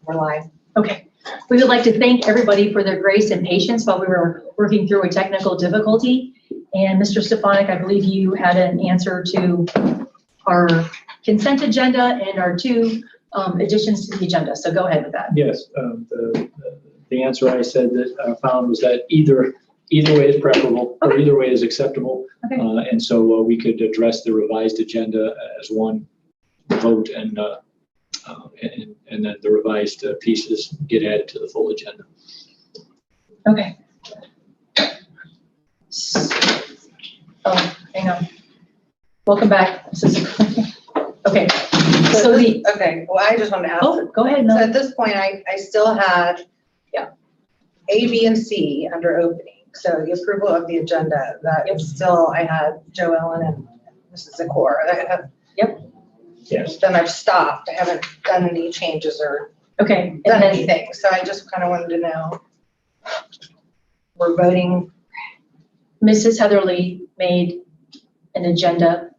We're live. Okay. We would like to thank everybody for their grace and patience while we were working through a technical difficulty. And Mr. Stefanik, I believe you had an answer to our consent agenda and our two additions to the agenda. So go ahead with that. Yes, the answer I said that I found was that either way is preferable, or either way is acceptable. Okay. And so we could address the revised agenda as one vote, and then the revised pieces get added to the full agenda. Okay. Oh, hang on. Welcome back. Okay. So okay. Well, I just wanted to ask. Oh, go ahead. So No. at this point, I still had A, B, and C under opening. So the approval of the agenda, that is still, I had Joe Ellen and Mrs. Zakor. Yep. Yes. Then I've stopped. I haven't done any changes or Okay. done And then, anything. So I just kind of wanted to know. We're voting. Mrs. Heatherly made an agenda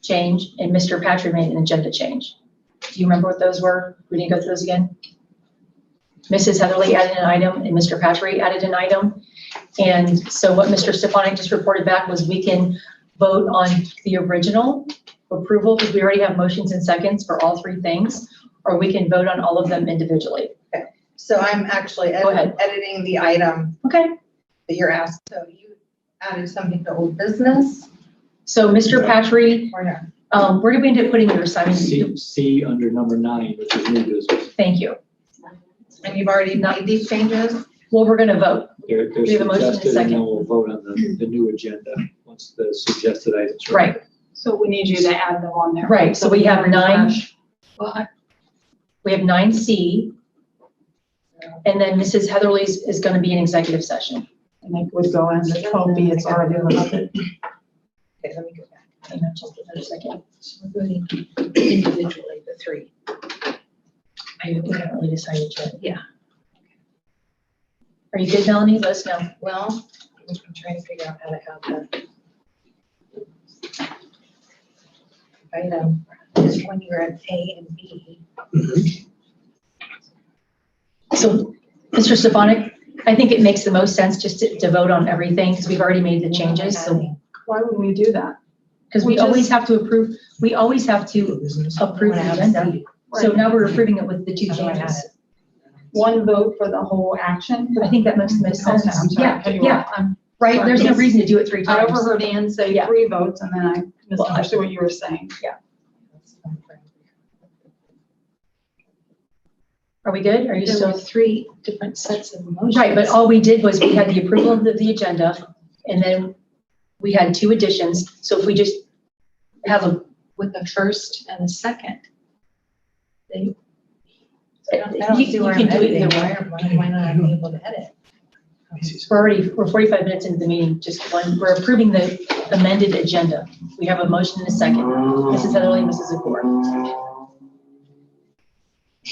change and Mr. Patrick made an agenda change. Do you remember what those were? We didn't go through those again. Mrs. Heatherly added an item and Mr. Patrick added an item. And so what Mr. Stefanik just reported back was we can vote on the original approval because we already have motions and seconds for all three things, or we can vote on all of them individually. Okay. So I'm actually Go ahead. editing the item Okay. that you're asked. So you added something to old business So Mr. Patrick, or no? where did we end up putting your assignment? C under number 9, which is new business. Thank you. And you've already made these changes? Well, we're going to vote. They're We have a motion and a suggested, and second. then we'll vote on the new agenda once the suggested items are. Right. So we need you to add them on there. Right. So we have 9. Well, We have 9C. And then Mrs. Heatherly's is going to be an executive session. and it would go in the 12B, it's already listed. Okay, let me go back. Hang on just another second. So we're voting individually, the three. I haven't really decided yet. Yeah. Are you good, Melanie? Let us know. Well, I'm trying to figure out how to have that. Item is when you're at A and B. So, Mr. Stefanik, I think it makes the most sense just to vote on everything because we've already made the changes. So, Why would we do that? because we always have to approve, we always have to approve the agenda. So now we're approving it with the 2 changes. One vote for the whole action? I think that makes the most sense. Okay, I'm sorry, Yeah, cut you yeah. off. I'm Right, sorry. there's no reason to do it 3 I times. overheard Ann say Yeah. 3 votes and then I misunderstood what you were saying. Are we good? Are you There still? were 3 different sets of motions. Right, but all we did was we had the approval of the agenda and then we had 2 additions. So if we just have a, With the first and the second. They, I don't see where I'm you can do it editing. either way. Why not I'm able to edit? We're 45 minutes into the meeting, we're approving the amended agenda. We have a motion and a second. Mrs. Heatherly, Mrs. Zakor.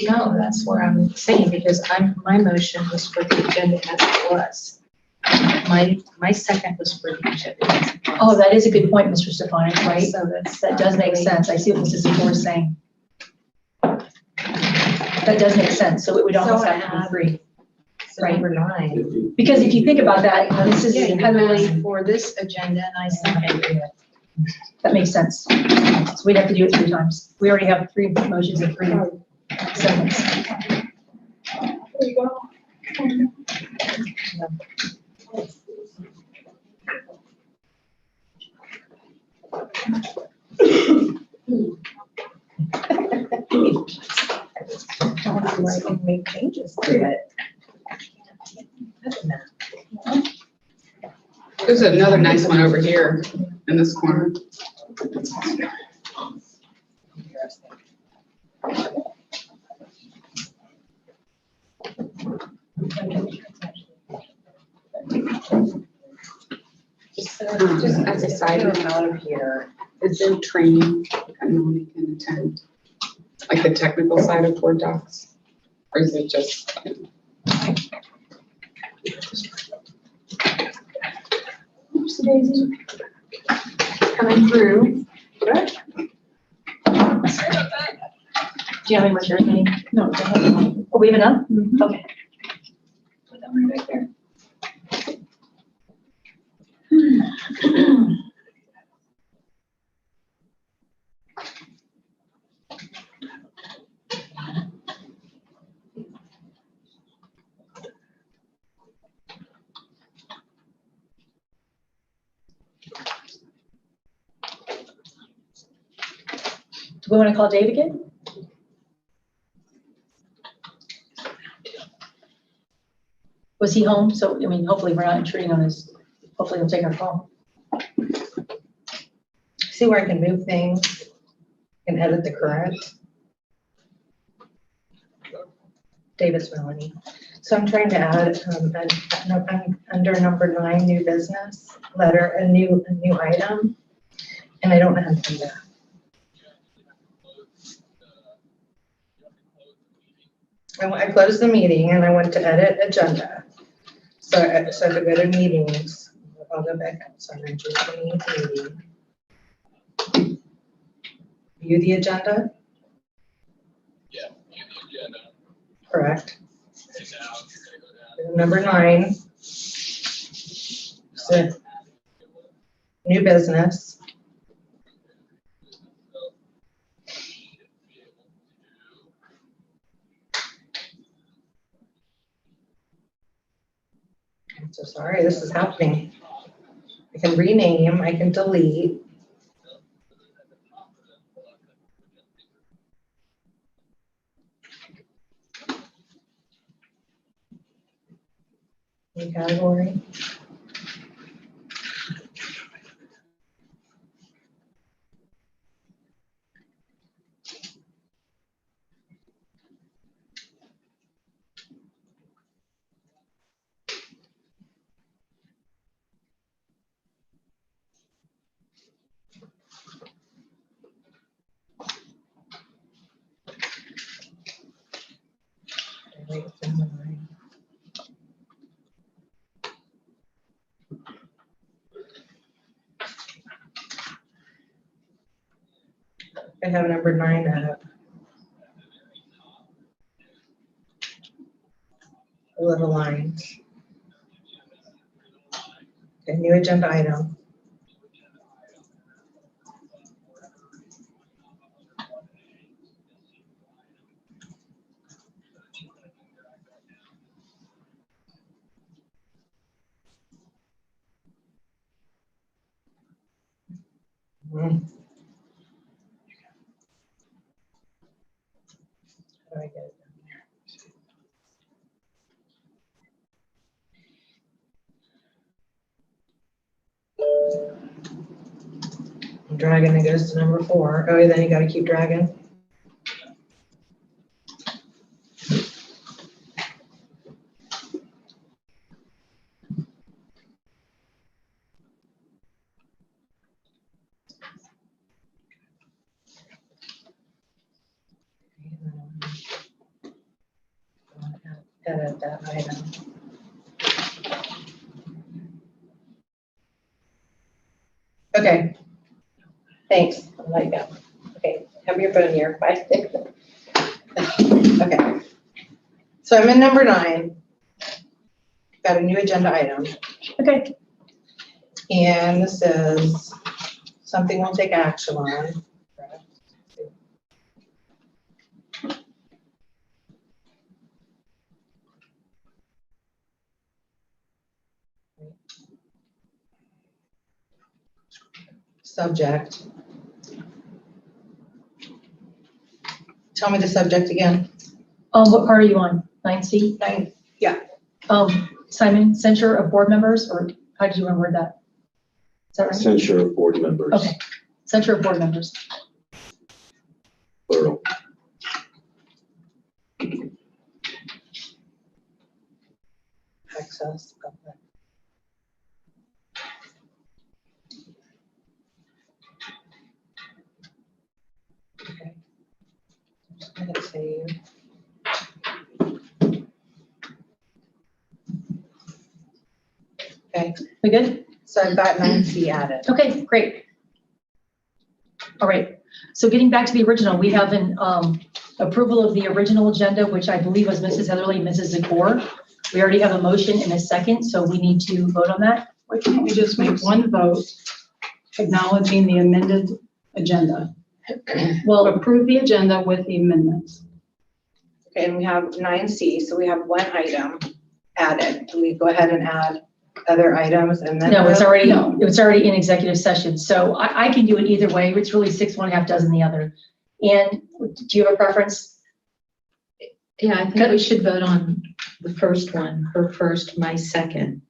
no, that's where I'm saying, because my motion was for the agenda as it was. My second was for the agenda as it was. Oh, that is a good point, Mr. Stefanik, right? So That does make sense. I see what Mrs. Zakor is saying. That does make sense. So it would almost So have to be 3. So Right. number 9. Because if you think about that, this is Yeah, Heatherly, for this agenda and I seconded it. that makes sense. So we'd have to do it 3 times. We already have 3 motions and 3 seconds. There you go. I can make changes to it. There's another nice one over here in this corner. Just as a side note, Out of here. is there training that Melanie can attend? Like the technical side of Word docs? Or is it just? Oops, Daisy. Coming through. Do you have any more shares, Minnie? No, go ahead. Oh, we have enough? Mhm. Okay. Put that one right back there. Do we want to call Dave again? Was he home? So, I mean, hopefully we're not intruding on his, hopefully he'll take our call. See where I can move things and edit the current. Davis Melanie. So I'm trying to add, I'm under number 9, new business, letter, a new item, and I don't know how to do that. I closed the meeting and I went to edit agenda. So if I go to meetings, I'll go back up. So I'm in June 28th meeting. View the agenda, Yeah, view the agenda. correct. And now you're gonna go down. Number 9. So, new business. I'm so sorry, this is happening. I can rename, I can delete. New category. I have number 9 up. Little lines. A new agenda item. Hmm. How do I get it down here? I'm dragging, it goes to number 4. Oh, then you gotta keep dragging. Edit that item. Okay. Thanks. I'll let you go. Okay, have your phone here. Bye. Okay. So I'm in number 9. Got a new agenda item. Okay. And this is something we'll take action on. Subject. Tell me the subject again. What part are you on? 9C? 9. Simon, censure of board members, or how did you want to word that? Is that right? Censure of board members. Okay. Censure of board members. Plural. Access. Government. Okay. I'm just gonna save. Okay, We good? so I've got 9C added. Okay, great. All right. So getting back to the original, we have an approval of the original agenda, which I believe was Mrs. Heatherly and Mrs. Zakor. We already have a motion and a second, so we need to vote on that. Why can't we just make one vote acknowledging the amended agenda? Well, Approve the agenda with the amendments. Okay, and we have 9C, so we have one item added. Do we go ahead and add other items and then? no, it's vote? already, No. it's already in executive session, so I can do it either way. It's really 6, 1 half dozen the other. And do you have a preference? Yeah, I think we should vote on the first one, her first, my second,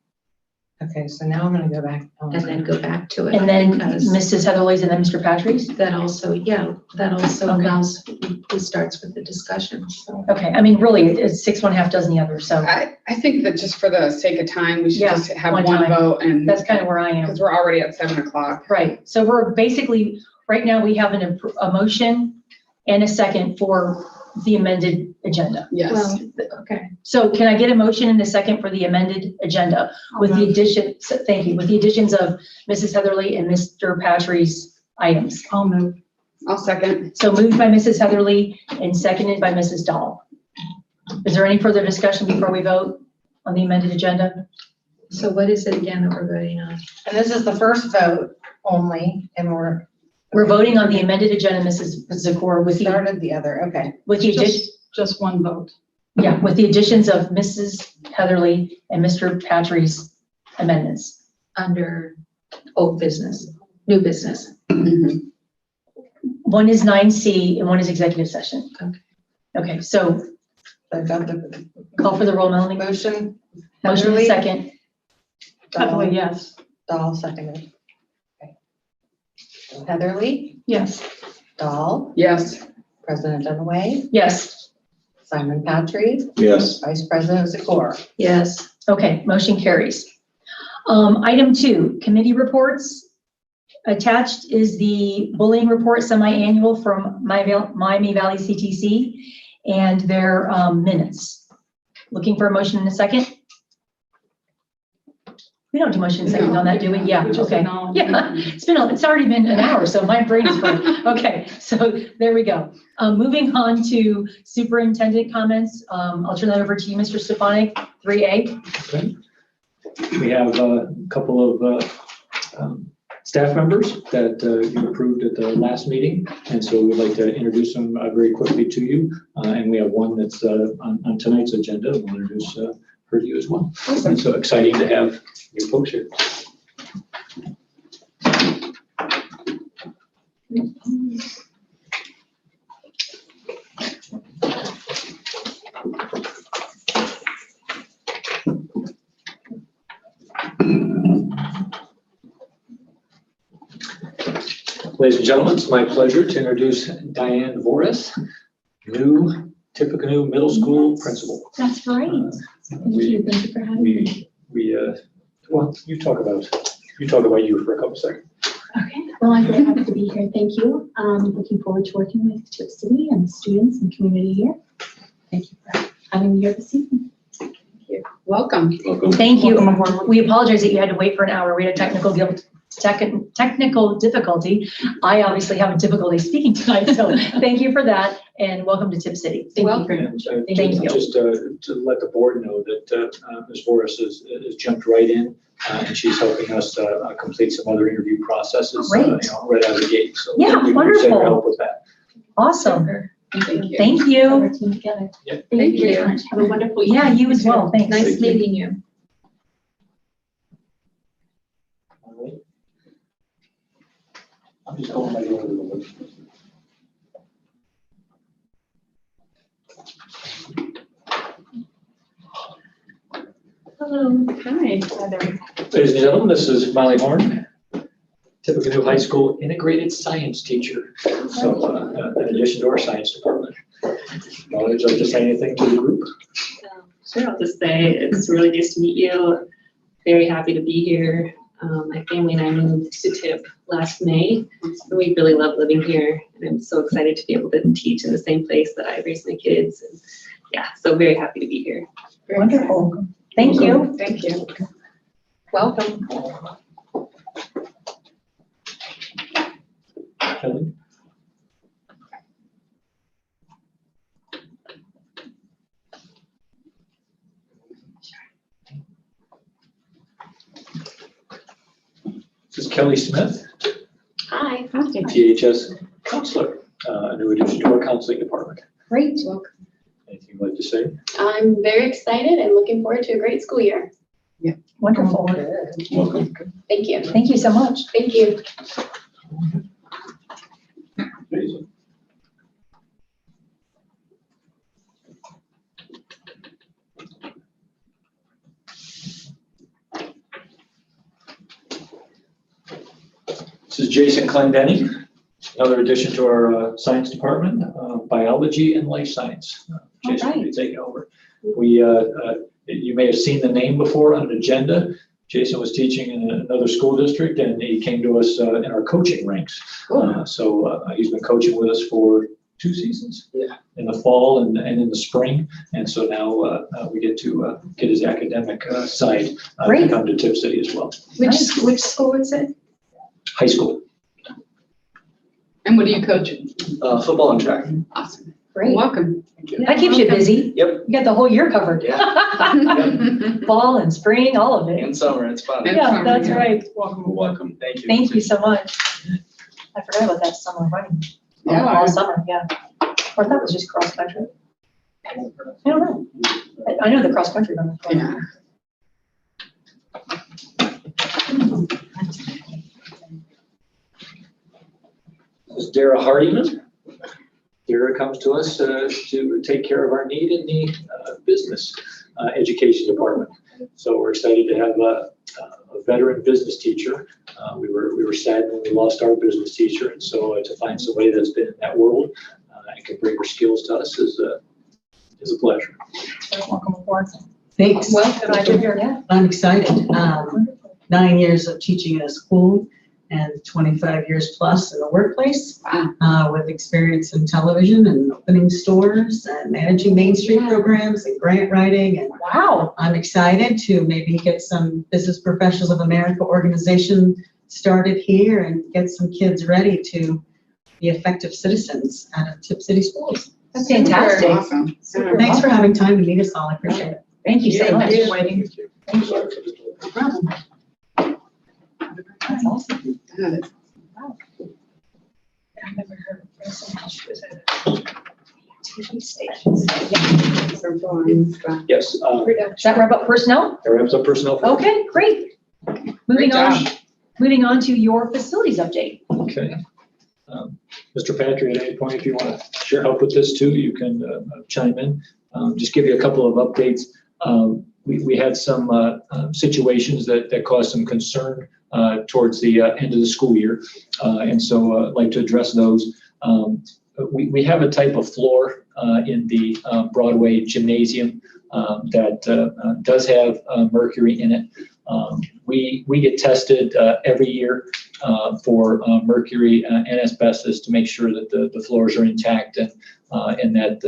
Okay, so now I'm gonna go back. and then go back to it. And then because Mrs. Heatherly's and then Mr. Patrick's? that also, yeah, that also Okay. allows, who starts with the discussion, so. Okay, I mean, really, it's 6, 1 half dozen the other, so I think that just for the sake of time, we should Yeah, just have one one time. vote and, that's kind of where I am. because we're already at 7:00. Right, so we're basically, right now, we have a motion and a second for the amended agenda. Yes. Well, okay. So can I get a motion and a second for the amended agenda with the addition, thank you, with the additions of Mrs. Heatherly and Mr. Patrick's items? I'll move. I'll second. So moved by Mrs. Heatherly and seconded by Mrs. Dahl. Is there any further discussion before we vote on the amended agenda? So what is it again that we're voting on? And this is the first vote only, and We're voting on the amended agenda, Mrs. Zakor, with the, started the other, okay. with the addition, Just one vote. yeah, with the additions of Mrs. Heatherly and Mr. Patrick's amendments. Under old business, new business. Mhm. One is 9C and one is executive session. Okay. Okay, so So I've got the call for the roll, Melanie. motion. Motion and Heatherly, second. Heatherly, yes. Dahl seconded. Okay. Heatherly, Yes. Dahl, Yes. President Dunaway, Yes. Simon Patry, Yes. Vice President Zakor. Yes. Okay, motion carries. Item 2, committee reports. Attached is the bullying report semi-annual from Miami Valley CTC and their minutes. Looking for a motion in a second? We don't do motion in a second on that, do we? Yeah, We just okay. acknowledge. Yeah, it's already been an hour, so my brain is fried. Okay, so there we go. Moving on to superintendent comments. I'll turn that over to you, Mr. Stefanik, 3A. Okay. We have a couple of staff members that you approved at the last meeting, and so we'd like to introduce them very quickly to you. And we have one that's on tonight's agenda. We'll introduce her to you as well. And so exciting to have you folks here. Ladies and gentlemen, it's my pleasure to introduce Diane Voris, new Tippecanoe Middle School principal. That's right. Thank you for having me. Well, you talk about you for a couple seconds. Okay, well, I'm very happy to be here. Thank you. Looking forward to working with Tipp City and the students and community here. Thank you for having me here this evening. Welcome. Thank you. Welcome aboard. We apologize that you had to wait for an hour. We had a technical difficulty. I obviously have a difficulty speaking tonight, so thank you for that, and welcome to Tipp City. Thank you very much. Thank you. Just to let the board know that Ms. Voris has jumped right in, and she's helping us complete some other interview processes, Great. Right out of the gate. So Yeah, we appreciate wonderful. your help with that. Awesome. Thank you. Thank Our you. team together. Yeah. Thank you Thank very much. Have a wonderful evening. Yeah, you as well. Thanks. Nice Thank you. meeting you. All right. I'm just going by the order of the list. Hello. Hi. Ladies and gentlemen, this is Molly Horn, Tippecanoe High School integrated science teacher. So in addition to our science department. Molly, would you like to say anything to the group? Sure, I'll just say it's really nice to meet you. Very happy to be here. My family and I moved to Tipp last May, and we really love living here. And I'm so excited to be able to teach in the same place that I raised my kids. And yeah, so very happy to be here. Wonderful. Thank you. Thank you. Welcome. Kelly? Kelly Smith, Hi. THS counselor, a new addition to our counseling department. Great. Welcome. Anything you'd like to say? I'm very excited and looking forward to a great school year. Wonderful. Welcome. Thank you. Thank you so much. Thank you. Jason. This is Jason Clendenny, another addition to our science department, biology and life science. Jason will be taking over. You may have seen the name before on an agenda. Jason was teaching in another school district, and he came to us in our coaching ranks. So he's been coaching with us for 2 seasons. Yeah. In the fall and in the spring, and so now we get to get his academic side to come to Tipp City as well. Which school is it? High school. And what are you coaching? Football and track. Awesome. Great. Welcome. That keeps you busy. Yep. You got the whole year covered. Yeah. Fall and spring, all of it. In summer, it's fun. And Yeah, summer, that's yeah. right. Welcome. Thank you. Thank you so much. I forgot about that summer running. Yeah. All summer, yeah. Or that was just cross country. I don't know. I know the cross country run. Yeah. This is Dara Hardiman. Dara comes to us to take care of our need in the business education department. So we're excited to have a veteran business teacher. We were sad when we lost our business teacher, and so to find somebody that's been in that world and can bring her skills to us is a pleasure. Welcome aboard. Thanks. Welcome. Glad you're here. Yeah. I'm excited. 9 years of teaching in a school and 25 years plus in the workplace, with experience in television and opening stores and managing Main Street programs and grant writing. And Wow. I'm excited to maybe get some Business Professionals of America organization started here and get some kids ready to be effective citizens out of Tipp City schools. That's fantastic. Awesome. Thanks for having time to meet us all. I appreciate it. Thank you so much. Thank you. No problem. That's awesome. Good. I've never heard of person. She was at a TV station. So fun stuff. Yes, Does that wrap up personnel? that wraps up personnel. Okay, great. Moving Great on. job. Moving on to your facilities update. Okay. Mr. Patrick, at any point, if you want to help with this too, you can chime in. Just give you a couple of updates. We had some situations that caused some concern towards the end of the school year. And so I'd like to address those. We have a type of floor in the Broadway gymnasium that does have mercury in it. We get tested every year for mercury and asbestos to make sure that the floors are intact and that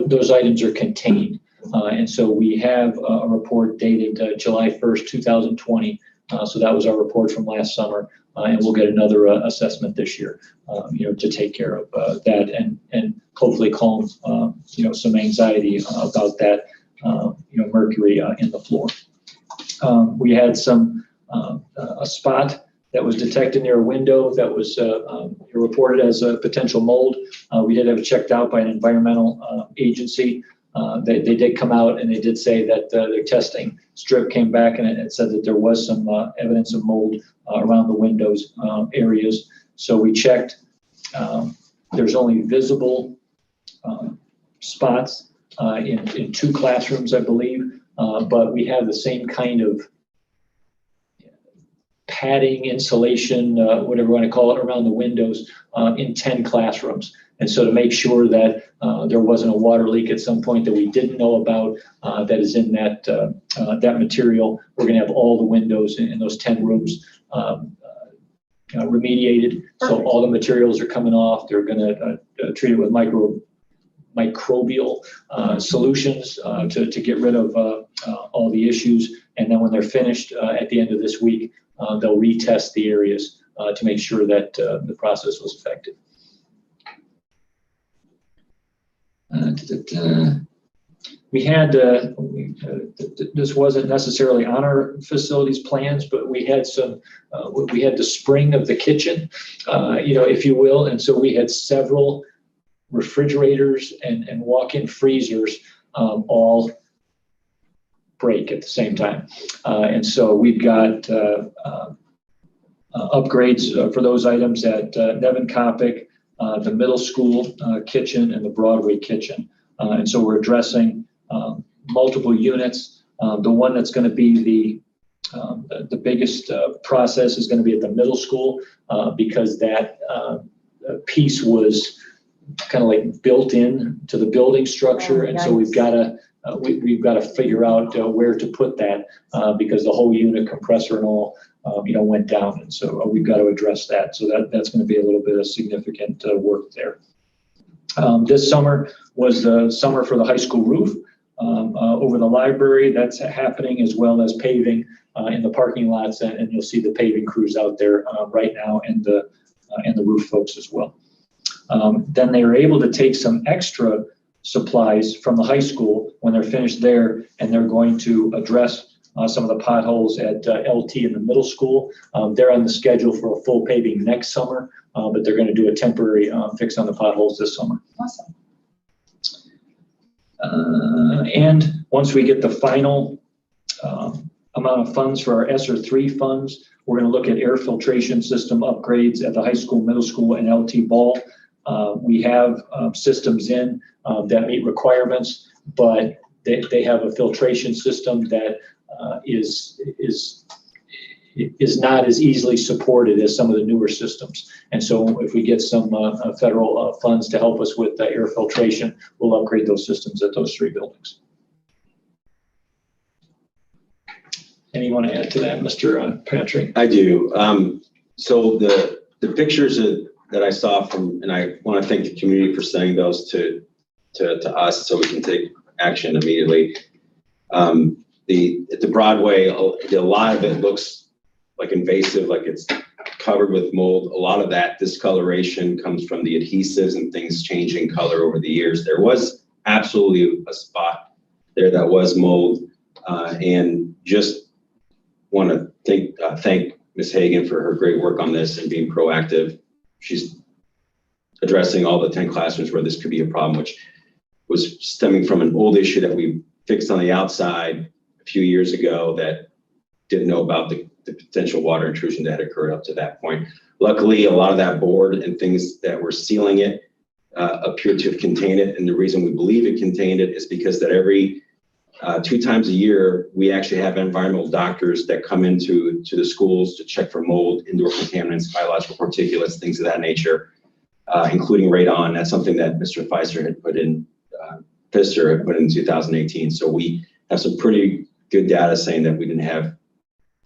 those items are contained. And so we have a report dated July 1st, 2020. So that was our report from last summer. And we'll get another assessment this year, to take care of that and hopefully calm, some anxiety about that, mercury in the floor. We had a spot that was detected near a window that was reported as a potential mold. We did have it checked out by an environmental agency. They did come out and they did say that their testing strip came back and it said that there was some evidence of mold around the windows areas. So we checked. There's only visible spots in 2 classrooms, I believe, but we have the same kind of padding, insulation, whatever you want to call it, around the windows in 10 classrooms. And so to make sure that there wasn't a water leak at some point that we didn't know about that is in that material, we're going to have all the windows in those 10 rooms remediated. So all the materials are coming off. They're going to treat it with microbial solutions to get rid of all the issues. And then when they're finished at the end of this week, they'll retest the areas to make sure that the process was effective. We had, this wasn't necessarily on our facilities plans, but we had we had the spring of the kitchen, if you will. And so we had several refrigerators and walk-in freezers all break at the same time. And so we've got upgrades for those items at Nevin Coppic, the middle school kitchen, and the Broadway kitchen. And so we're addressing multiple units. The one that's going to be the biggest process is going to be at the middle school because that piece was kind of like built in to the building structure. Oh, and so we've got to figure out where to put that because the whole unit compressor and all went down. And so we've got to address that. So that's going to be a little bit of significant work there. This summer was the summer for the high school roof over the library. That's happening, as well as paving in the parking lots, and you'll see the paving crews out there right now, and the roof folks as well. Then they were able to take some extra supplies from the high school when they're finished there, and they're going to address some of the potholes at LT in the middle school. They're on the schedule for a full paving next summer, but they're going to do a temporary fix on the potholes this summer. Awesome. And once we get the final amount of funds for our ESSER 3 funds, we're going to look at air filtration system upgrades at the high school, middle school, and LT Ball. We have systems in that meet requirements, but they have a filtration system that is not as easily supported as some of the newer systems. And so if we get some federal funds to help us with air filtration, we'll upgrade those systems at those 3 buildings. Anyone to add to that, Mr. Patrick? I do. So the pictures that I saw from, and I want to thank the community for sending those to us so we can take action immediately. At the Broadway, a lot of it looks like invasive, like it's covered with mold. A lot of that discoloration comes from the adhesives and things changing color over the years. There was absolutely a spot there that was mold, and just want to thank Ms. Hagan for her great work on this and being proactive. She's addressing all the 10 classrooms where this could be a problem, which was stemming from an old issue that we fixed on the outside a few years ago that didn't know about the potential water intrusion that had occurred up to that point. Luckily, a lot of that board and things that were sealing it appeared to have contained it. And the reason we believe it contained it is because that every 2 times a year, we actually have environmental doctors that come into the schools to check for mold, indoor contaminants, biological particulates, things of that nature, including radon. That's something that Mr. Pfizer had put in, Pfister had put in 2018. So we have some pretty good data saying that we didn't have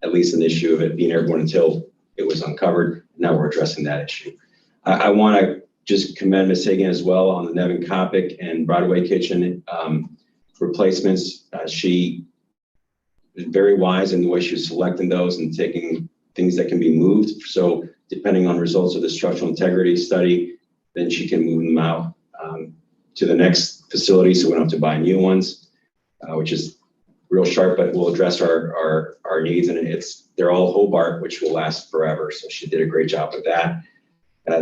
at least an issue of it being airborne until it was uncovered. Now we're addressing that issue. I want to just commend Ms. Hagan as well on the Nevin Coppic and Broadway kitchen replacements. She was very wise in the way she was selecting those and taking things that can be moved. So depending on results of the structural integrity study, then she can move them out to the next facility so we don't have to buy new ones, which is real sharp, but will address our needs. And they're all Hobart, which will last forever. So she did a great job with that.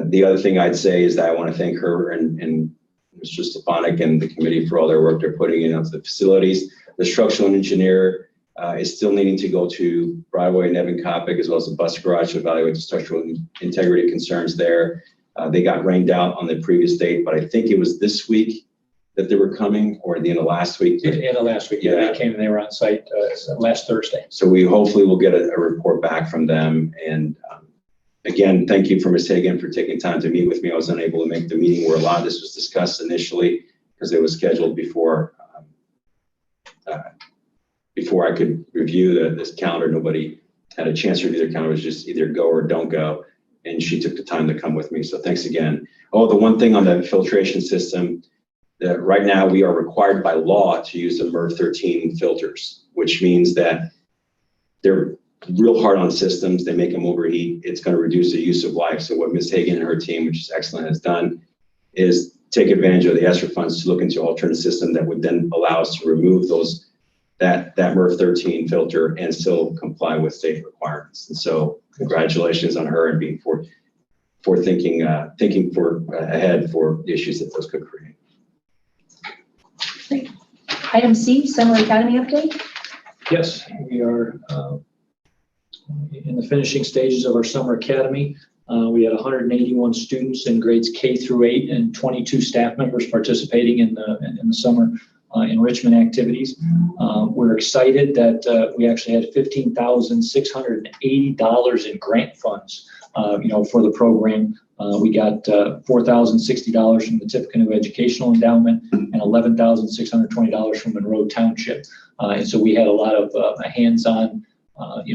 The other thing I'd say is that I want to thank her and Mr. Stefanik and the committee for all their work they're putting into the facilities. The structural engineer is still needing to go to Broadway and Nevin Coppic, as well as the bus garage to evaluate the structural integrity concerns there. They got rained out on the previous date, but I think it was this week that they were coming, or at the end of last week. At the end of last week, yeah, they came and they were on site last Thursday. So we hopefully will get a report back from them. And again, thank you for Ms. Hagan for taking time to meet with me. I was unable to make the meeting where a lot of this was discussed initially because it was scheduled before I could review this calendar. Nobody had a chance to review their calendar. It was just either go or don't go. And she took the time to come with me. So thanks again. Oh, the one thing on the filtration system, that right now we are required by law to use the MERV 13 filters, which means that they're real hard on systems. They make them overheat. It's going to reduce the use of life. So what Ms. Hagan and her team, which is excellent, has done is take advantage of the ESSER funds to look into alternate system that would then allow us to remove that MERV 13 filter and still comply with state requirements. And so congratulations on her and being thinking ahead for issues that those could create. Item C, Summer Academy update. Yes, we are in the finishing stages of our summer academy. We had 181 students in grades K through 8 and 22 staff members participating in the summer enrichment activities. We're excited that we actually had $15,680 in grant funds, for the program. We got $4,060 from the Tipp Educational Endowment and $11,620 from Monroe Township. And so we had a lot of hands-on,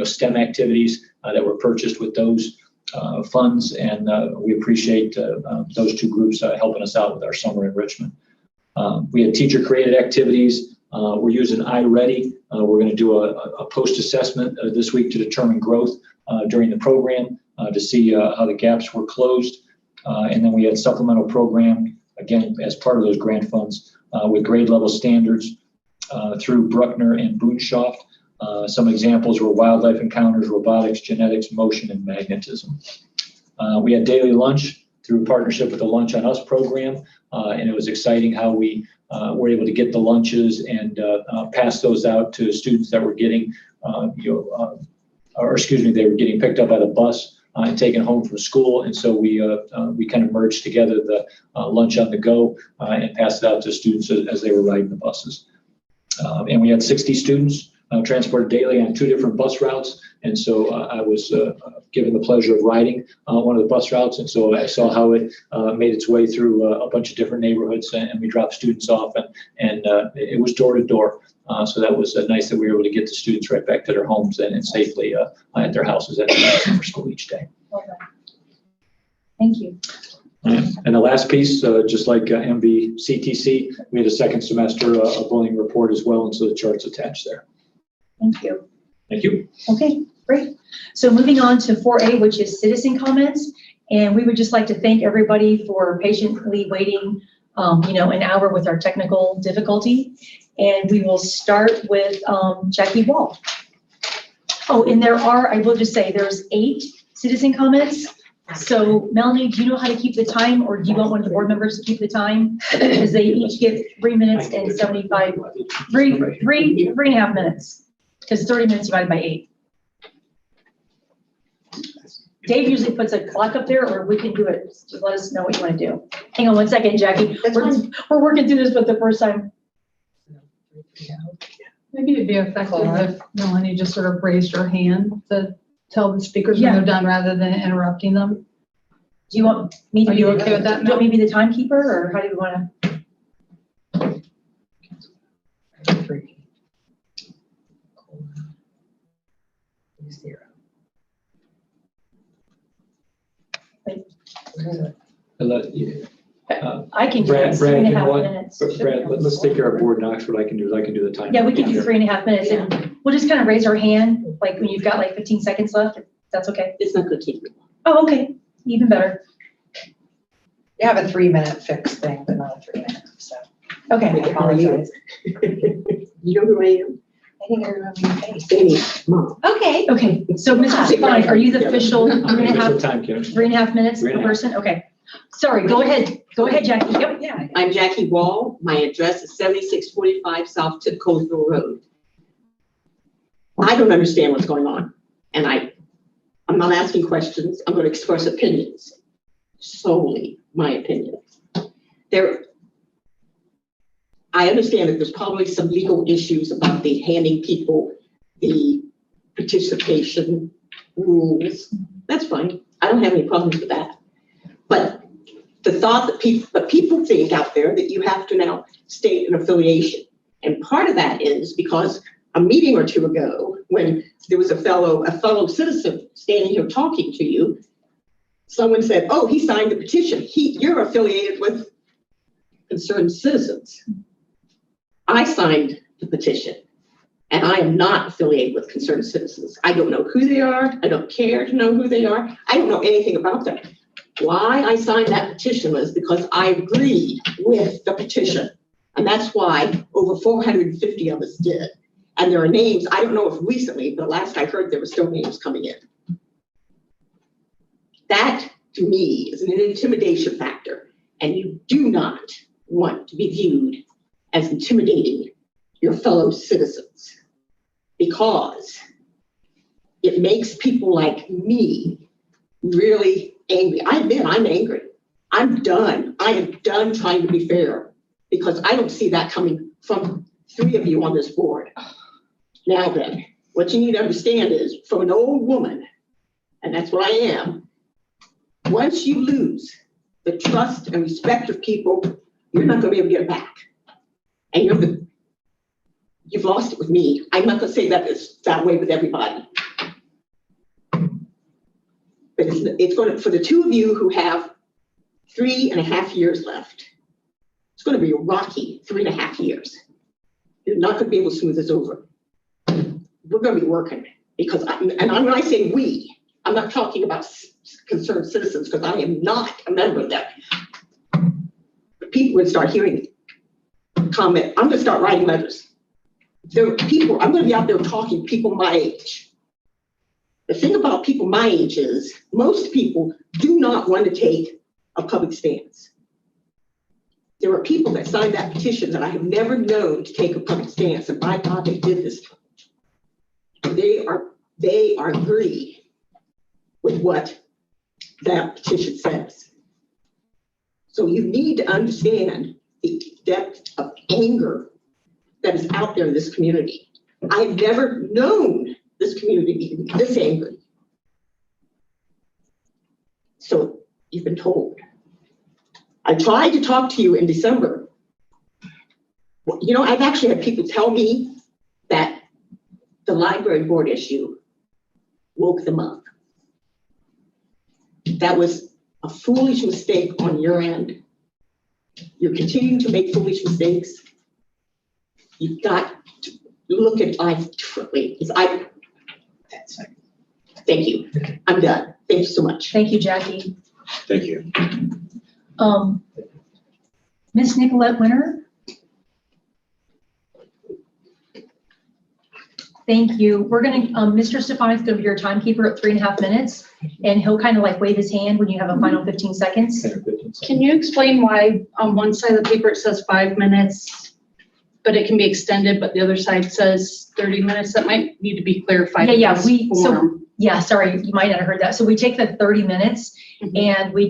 STEM activities that were purchased with those funds, and we appreciate those two groups helping us out with our summer enrichment. We had teacher-created activities. We're using iReady. We're going to do a post-assessment this week to determine growth during the program to see how the gaps were closed. And then we had supplemental program, again, as part of those grant funds with grade level standards through Bruckner and Boonshoft. Some examples were wildlife encounters, robotics, genetics, motion, and magnetism. We had daily lunch through a partnership with the Lunch on Us program, and it was exciting how we were able to get the lunches and pass those out to students that were getting, they were getting picked up by the bus and taken home from school. And so we kind of merged together the lunch on the go and passed it out to students as they were riding the buses. And we had 60 students transported daily on 2 different bus routes. And so I was given the pleasure of riding one of the bus routes. And so I saw how it made its way through a bunch of different neighborhoods, and we dropped students off, and it was door to door. So that was nice that we were able to get the students right back to their homes and safely at their houses at for school each day. Well done. Thank you. And the last piece, just like MVCTC, we had a second semester bullying report as well, and so the chart's attached there. Thank you. Thank you. Okay, great. So moving on to 4A, which is citizen comments. And we would just like to thank everybody for patiently waiting, an hour with our technical difficulty. And we will start with Jackie Wall. Oh, and I will just say, there's 8 citizen comments. So Melanie, do you know how to keep the time, or do you want one of the board members to keep the time? Because they each get 3 minutes and 3.5 minutes. Because 30 minutes divided by 8. Dave usually puts a clock up there, or we can do it. Just let us know what you want to do. Hang on one second, Jackie. We're working through this for the first time. Maybe it'd be effective if Melanie just sort of raised her hand to tell the speakers when they're done rather than interrupting them. Do you want me to Are you okay with that? Do you want me to be the timekeeper, or how do you want to? I can do Brad, 3.5 you know what? minutes. Brad, let's take care of board docs. What I can do is I can do the time. Yeah, we can do 3.5 minutes, and we'll just kind of raise our hand, like when you've got like 15 seconds left, if that's okay. It's not good keep. Oh, okay, even better. You have a 3-minute fixed thing, but not a 3-minute, so. Okay. I apologize. You know who I am? I think I remember your face. Amy, Mom. Okay, so Mr. Stein, are you the official Here's the 3.5 time, Kim. 3.5 minutes per 3.5. person? Okay. Sorry, go ahead, Jackie. Yep. Yeah. I'm Jackie Wall. My address is 7645 South Tip Colesville Road. I don't understand what's going on, and I'm not asking questions. I'm going to express opinions, solely my opinions. I understand that there's probably some legal issues about the handing people the participation rules. That's fine. I don't have any problems with that. But the thought that people think out there that you have to now state an affiliation. And part of that is because a meeting or two ago, when there was a fellow citizen standing here talking to you, someone said, oh, he signed the petition. You're affiliated with Concerned Citizens. I signed the petition, and I am not affiliated with Concerned Citizens. I don't know who they are. I don't care to know who they are. I don't know anything about them. Why I signed that petition was because I agreed with the petition. And that's why over 450 of us did. And there are names, I don't know if recently, but last I heard there were still names coming in. That, to me, is an intimidation factor. And you do not want to be viewed as intimidating your fellow citizens, because it makes people like me really angry. I admit I'm angry. I'm done. I am done trying to be fair, because I don't see that coming from 3 of you on this board. Now then, what you need to understand is, from an old woman, and that's what I am, once you lose the trust and respect of people, you're not gonna be able to get it back. And you've lost it with me. I'm not gonna say that way with everybody. But it's gonna, for the 2 of you who have 3.5 years left, it's gonna be a rocky 3.5 years. You're not gonna be able to smooth this over. We're gonna be working, because when I say we, I'm not talking about concerned citizens, because I am not a member of that. People would start hearing comment. I'm gonna start writing letters. There are people, I'm gonna be out there talking to people my age. The thing about people my age is, most people do not want to take a public stance. There are people that signed that petition that I have never known to take a public stance, and by God, they did this. They are agree with what that petition says. So you need to understand the depth of anger that is out there in this community. I've never known this community be this angry. So you've been told. I tried to talk to you in December. You know, I've actually had people tell me that the library board issue woke them up. That was a foolish mistake on your end. You're continuing to make foolish mistakes. You've got to look at life differently. Thank you. I'm done. Thank you so much. Thank you, Jackie. Thank you. Ms. Nicolette Winter? Thank you. We're gonna, Mr. Stefanik's gonna be your timekeeper at 3.5 minutes, and he'll kind of like wave his hand when you have a final 15 seconds. 10 or 15 seconds. Can you explain why on one side of the paper it says 5 minutes, but it can be extended, but the other side says 30 minutes? That might need to be clarified. Yeah, in this form. yeah, sorry, you might not have heard that. So we take the 30 minutes and we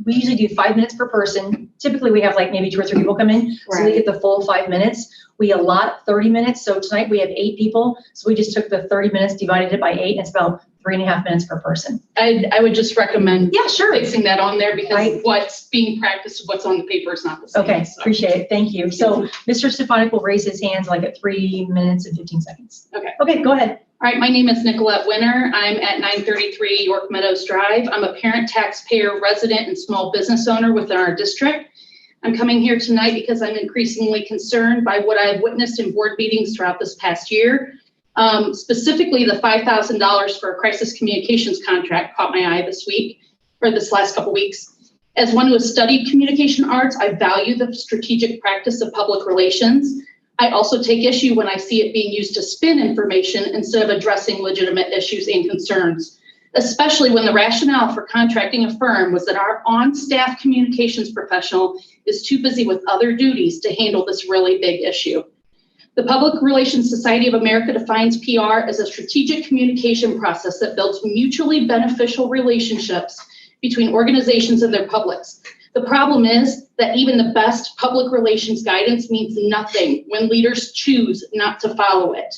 usually do 5 minutes per person. Typically we have like maybe 2 or 3 people come in, so they get the full 5 minutes. We allot 30 minutes. So tonight we have 8 people. So we just took the 30 minutes, divided it by 8, and it's about 3.5 minutes per person. I would just recommend Yeah, sure. fixing that on there, because what's being practiced, what's on the paper is not the same. Okay, so. appreciate it. Thank you. So Mr. Stefanik will raise his hands like at 3 minutes and 15 seconds. Okay. Okay, go ahead. All right, my name is Nicolette Winter. I'm at 933 York Meadows Drive. I'm a parent, taxpayer, resident, and small business owner within our district. I'm coming here tonight because I'm increasingly concerned by what I've witnessed in board meetings throughout this past year. Specifically, the $5,000 for a crisis communications contract caught my eye this week, or this last couple weeks. As one who has studied communication arts, I value the strategic practice of public relations. I also take issue when I see it being used to spin information instead of addressing legitimate issues and concerns, especially when the rationale for contracting a firm was that our on-staff communications professional is too busy with other duties to handle this really big issue. The Public Relations Society of America defines PR as a strategic communication process that builds mutually beneficial relationships between organizations and their publics. The problem is that even the best public relations guidance means nothing when leaders choose not to follow it.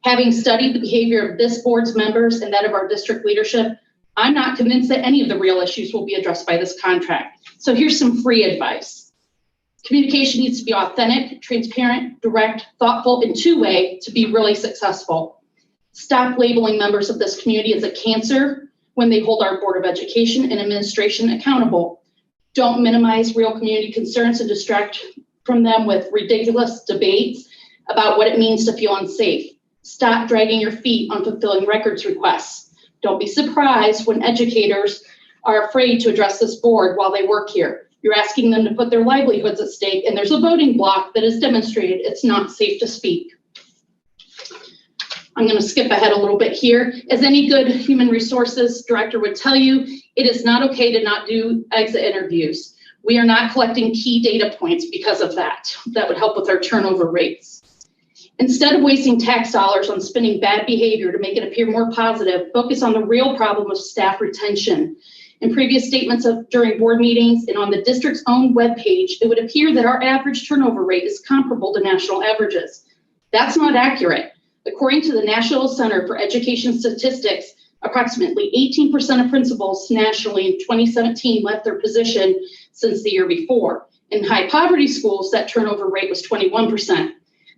Having studied the behavior of this board's members and that of our district leadership, I'm not convinced that any of the real issues will be addressed by this contract. So here's some free advice. Communication needs to be authentic, transparent, direct, thoughtful, and two-way to be really successful. Stop labeling members of this community as a cancer when they hold our Board of Education and Administration accountable. Don't minimize real community concerns and distract from them with ridiculous debates about what it means to feel unsafe. Stop dragging your feet on fulfilling records requests. Don't be surprised when educators are afraid to address this board while they work here. You're asking them to put their livelihoods at stake, and there's a voting block that has demonstrated it's not safe to speak. I'm going to skip ahead a little bit here. As any good human resources director would tell you, it is not okay to not do exit interviews. We are not collecting key data points because of that. That would help with our turnover rates. Instead of wasting tax dollars on spinning bad behavior to make it appear more positive, focus on the real problem of staff retention. In previous statements during board meetings and on the district's own webpage, it would appear that our average turnover rate is comparable to national averages. That's not accurate. According to the National Center for Education Statistics, approximately 18% of principals nationally in 2017 left their position since the year before. In high poverty schools, that turnover rate was 21%.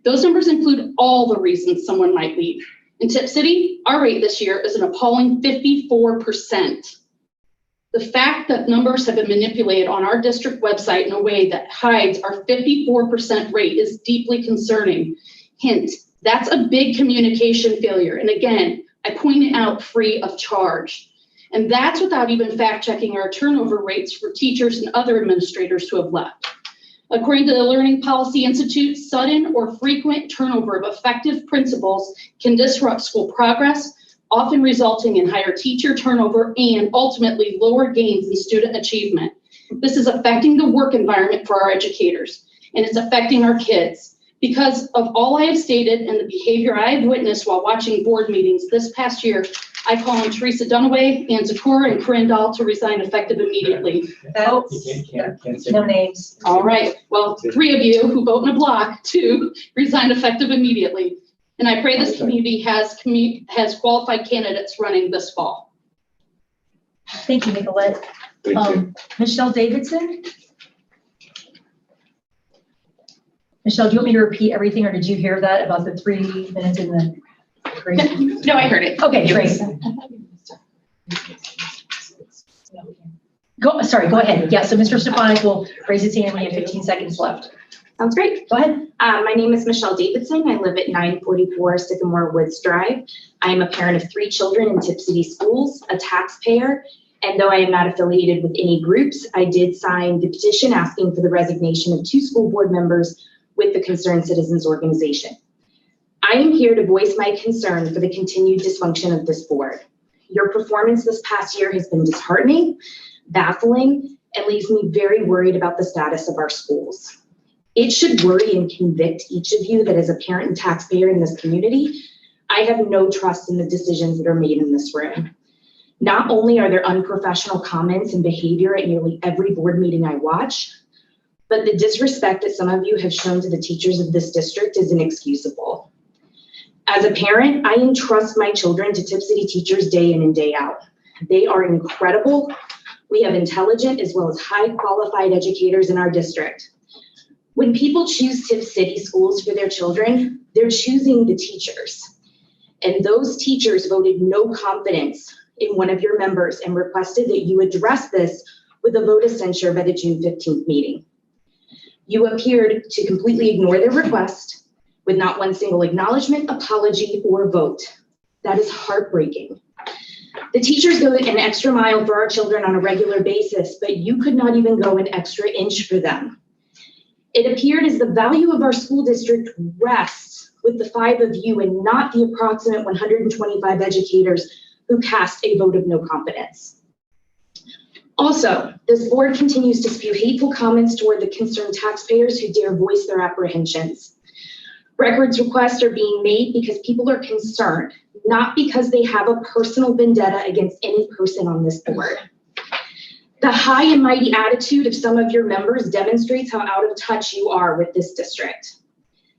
Those numbers include all the reasons someone might leave. In Tipp City, our rate this year is an appalling 54%. The fact that numbers have been manipulated on our district website in a way that hides our 54% rate is deeply concerning. Hint, that's a big communication failure. And again, I point it out free of charge. And that's without even fact checking our turnover rates for teachers and other administrators who have left. According to the Learning Policy Institute, sudden or frequent turnover of effective principals can disrupt school progress, often resulting in higher teacher turnover and ultimately lower gains in student achievement. This is affecting the work environment for our educators, and it's affecting our kids. Because of all I have stated and the behavior I have witnessed while watching board meetings this past year, I call on Teresa Dunaway, Ann Zakura, and Corinne Dahl to resign effective immediately. You can't say. No names. All right, well, 3 of you who vote in a block to resign effective immediately. And I pray this community has qualified candidates running this fall. Thank you, Nicolette. Thank you. Michelle Davidson? Michelle, do you want me to repeat everything, or did you hear that about the 3 minutes in the? No, I heard it. Okay, great. Go ahead. Yeah, so Mr. Stefanik will raise his hand when you have 15 seconds left. Sounds great. Go ahead. My name is Michelle Davidson. I live at 944 Sycamore Woods Drive. I am a parent of 3 children in Tipp City schools, a taxpayer, and though I am not affiliated with any groups, I did sign the petition asking for the resignation of 2 school board members with the Concerned Citizens organization. I am here to voice my concern for the continued dysfunction of this board. Your performance this past year has been disheartening, baffling, and leaves me very worried about the status of our schools. It should worry and convict each of you that as a parent and taxpayer in this community, I have no trust in the decisions that are made in this room. Not only are there unprofessional comments and behavior at nearly every board meeting I watch, but the disrespect that some of you have shown to the teachers of this district is inexcusable. As a parent, I entrust my children to Tipp City teachers day in and day out. They are incredible. We have intelligent as well as high qualified educators in our district. When people choose Tipp City schools for their children, they're choosing the teachers. And those teachers voted no confidence in one of your members and requested that you address this with a vote of censure by the June 15th meeting. You appeared to completely ignore their request with not one single acknowledgement, apology, or vote. That is heartbreaking. The teachers go an extra mile for our children on a regular basis, but you could not even go an extra inch for them. It appeared as the value of our school district rests with the 5 of you and not the approximate 125 educators who cast a vote of no confidence. Also, this board continues to spew hateful comments toward the concerned taxpayers who dare voice their apprehensions. Records requests are being made because people are concerned, not because they have a personal vendetta against any person on this board. The high and mighty attitude of some of your members demonstrates how out of touch you are with this district.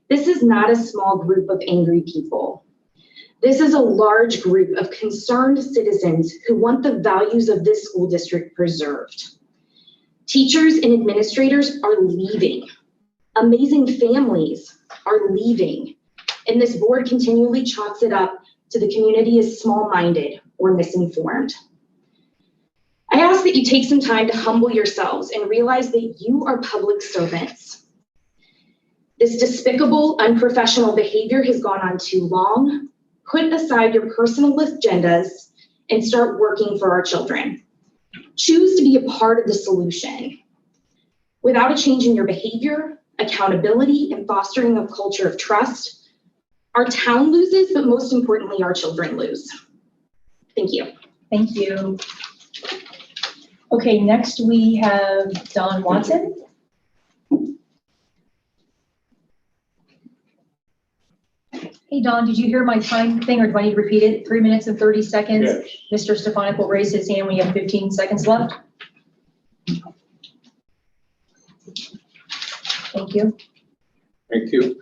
This is not a small group of angry people. This is a large group of concerned citizens who want the values of this school district preserved. Teachers and administrators are leaving. Amazing families are leaving. And this board continually chalks it up to the community as small-minded or misinformed. I ask that you take some time to humble yourselves and realize that you are public servants. This despicable, unprofessional behavior has gone on too long. Put aside your personal agendas and start working for our children. Choose to be a part of the solution. Without a change in your behavior, accountability, and fostering a culture of trust, our town loses, but most importantly, our children lose. Thank you. Thank you. Okay, next we have Don Watson. Hey, Don, did you hear my time thing, or do I need to repeat it? 3 minutes and 30 seconds. Yes. Mr. Stefanik will raise his hand when you have 15 seconds left. Thank you. Thank you.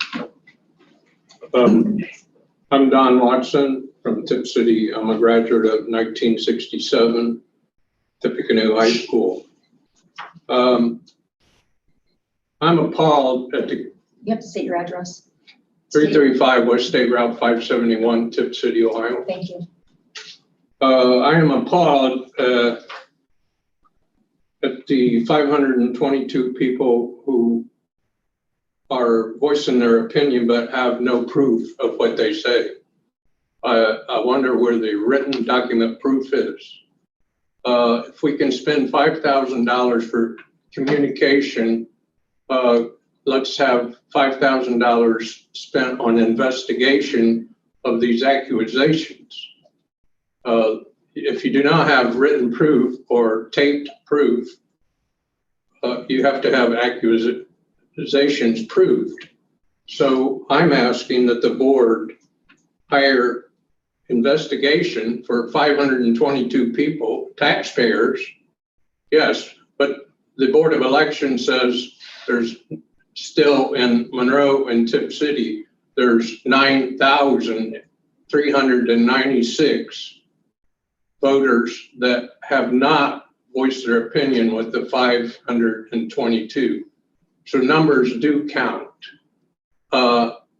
I'm Don Watson from Tipp City. I'm a graduate of 1967, Tippecanoe High School. I'm appalled at the You have to state your address. 335 West State Route 571, Tipp City, Ohio. Thank you. I am appalled at the 522 people who are voicing their opinion but have no proof of what they say. I wonder where the written document proof is. If we can spend $5,000 for communication, let's have $5,000 spent on investigation of these accusations. If you do not have written proof or taped proof, you have to have accusations proved. So I'm asking that the board hire investigation for 522 people, taxpayers, yes, but the Board of Elections says there's still in Monroe and Tipp City, there's 9,396 voters that have not voiced their opinion with the 522. So numbers do count.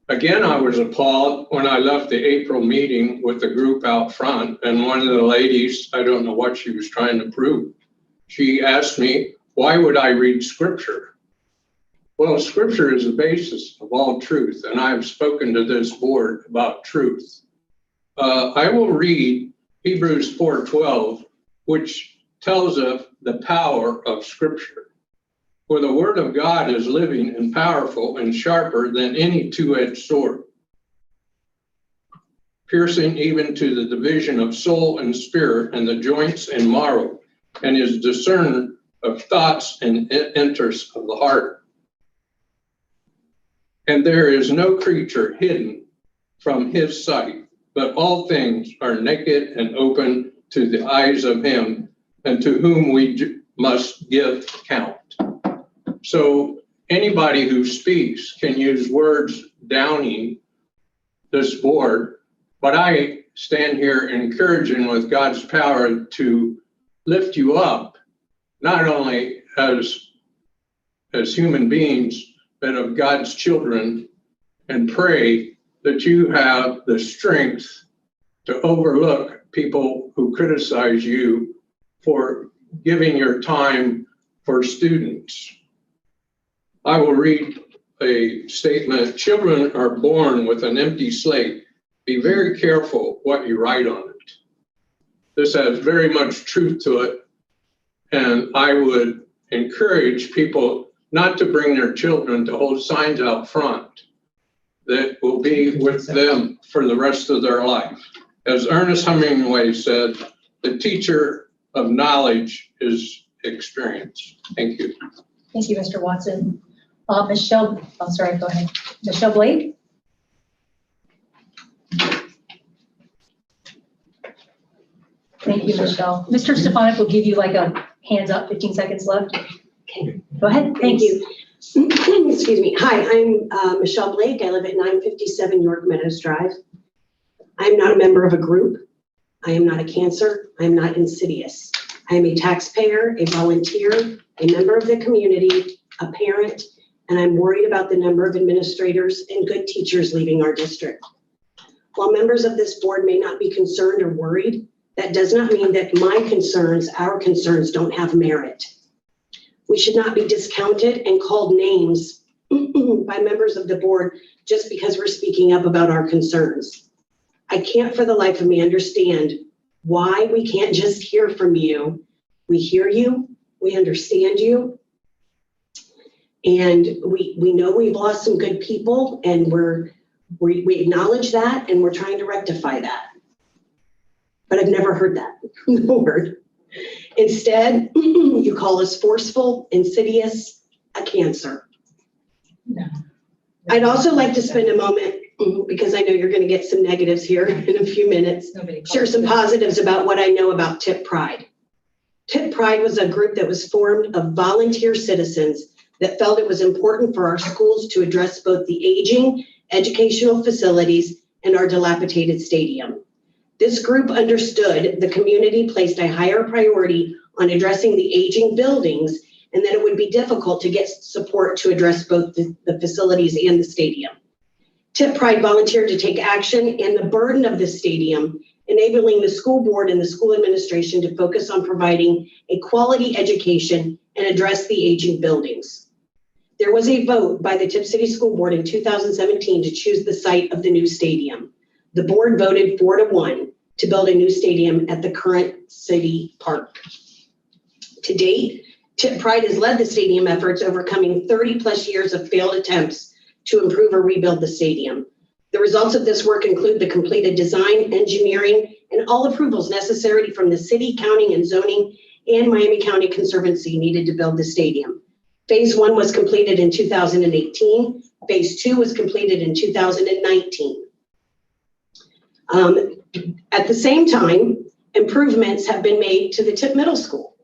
Again, I was appalled when I left the April meeting with the group out front, and one of the ladies, I don't know what she was trying to prove, she asked me, why would I read scripture? Well, scripture is the basis of all truth, and I have spoken to this board about truth. I will read Hebrews 4:12, which tells us the power of scripture. For the word of God is living and powerful and sharper than any two-edged sword, piercing even to the division of soul and spirit and the joints and marrow, and is discerner of thoughts and interests of the heart. And there is no creature hidden from his sight, but all things are naked and open to the eyes of him, and to whom we must give account. So anybody who speaks can use words downing this board, but I stand here encouraging with God's power to lift you up, not only as human beings, but of God's children, and pray that you have the strength to overlook people who criticize you for giving your time for students. I will read a statement. Children are born with an empty slate. Be very careful what you write on it. This has very much truth to it, and I would encourage people not to bring their children to hold signs out front that will be with them for the rest of their life. As Ernest Hemingway said, the teacher of knowledge is experience. Thank you. Thank you, Mr. Watson. Michelle, I'm sorry, go ahead. Michelle Blake? Thank you, Michelle. Mr. Stefanik will give you like a hands up, 15 seconds left. Okay. Go ahead, Thank thanks. you. Excuse me. Hi, I'm Michelle Blake. I live at 957 York Meadows Drive. I am not a member of a group. I am not a cancer. I am not insidious. I am a taxpayer, a volunteer, a member of the community, a parent, and I'm worried about the number of administrators and good teachers leaving our district. While members of this board may not be concerned or worried, that does not mean that my concerns, our concerns, don't have merit. We should not be discounted and called names by members of the board just because we're speaking up about our concerns. I can't for the life of me understand why we can't just hear from you We hear you, we understand you. And we know we've lost some good people, and we acknowledge that, and we're trying to rectify that. But I've never heard that word. Instead, you call us forceful, insidious, a cancer. No. I'd also like to spend a moment, because I know you're going to get some negatives here in a few minutes, share some positives about what I know about Tipp Pride. Tipp Pride was a group that was formed of volunteer citizens that felt it was important for our schools to address both the aging educational facilities and our dilapidated stadium. This group understood the community placed a higher priority on addressing the aging buildings, and that it would be difficult to get support to address both the facilities and the stadium. Tipp Pride volunteered to take action in the burden of the stadium, enabling the school board and the school administration to focus on providing a quality education and address the aging buildings. There was a vote by the Tipp City School Board in 2017 to choose the site of the new stadium. The board voted 4-1 to build a new stadium at the current city park. To date, Tipp Pride has led the stadium efforts, overcoming 30+ years of failed attempts to improve or rebuild the stadium. The results of this work include the completed design, engineering, and all approvals necessary from the city, county, and zoning, and Miami County Conservancy needed to build the stadium. Phase 1 was completed in 2018. Phase 2 was completed in 2019. At the same time, improvements have been made to the Tipp Middle School,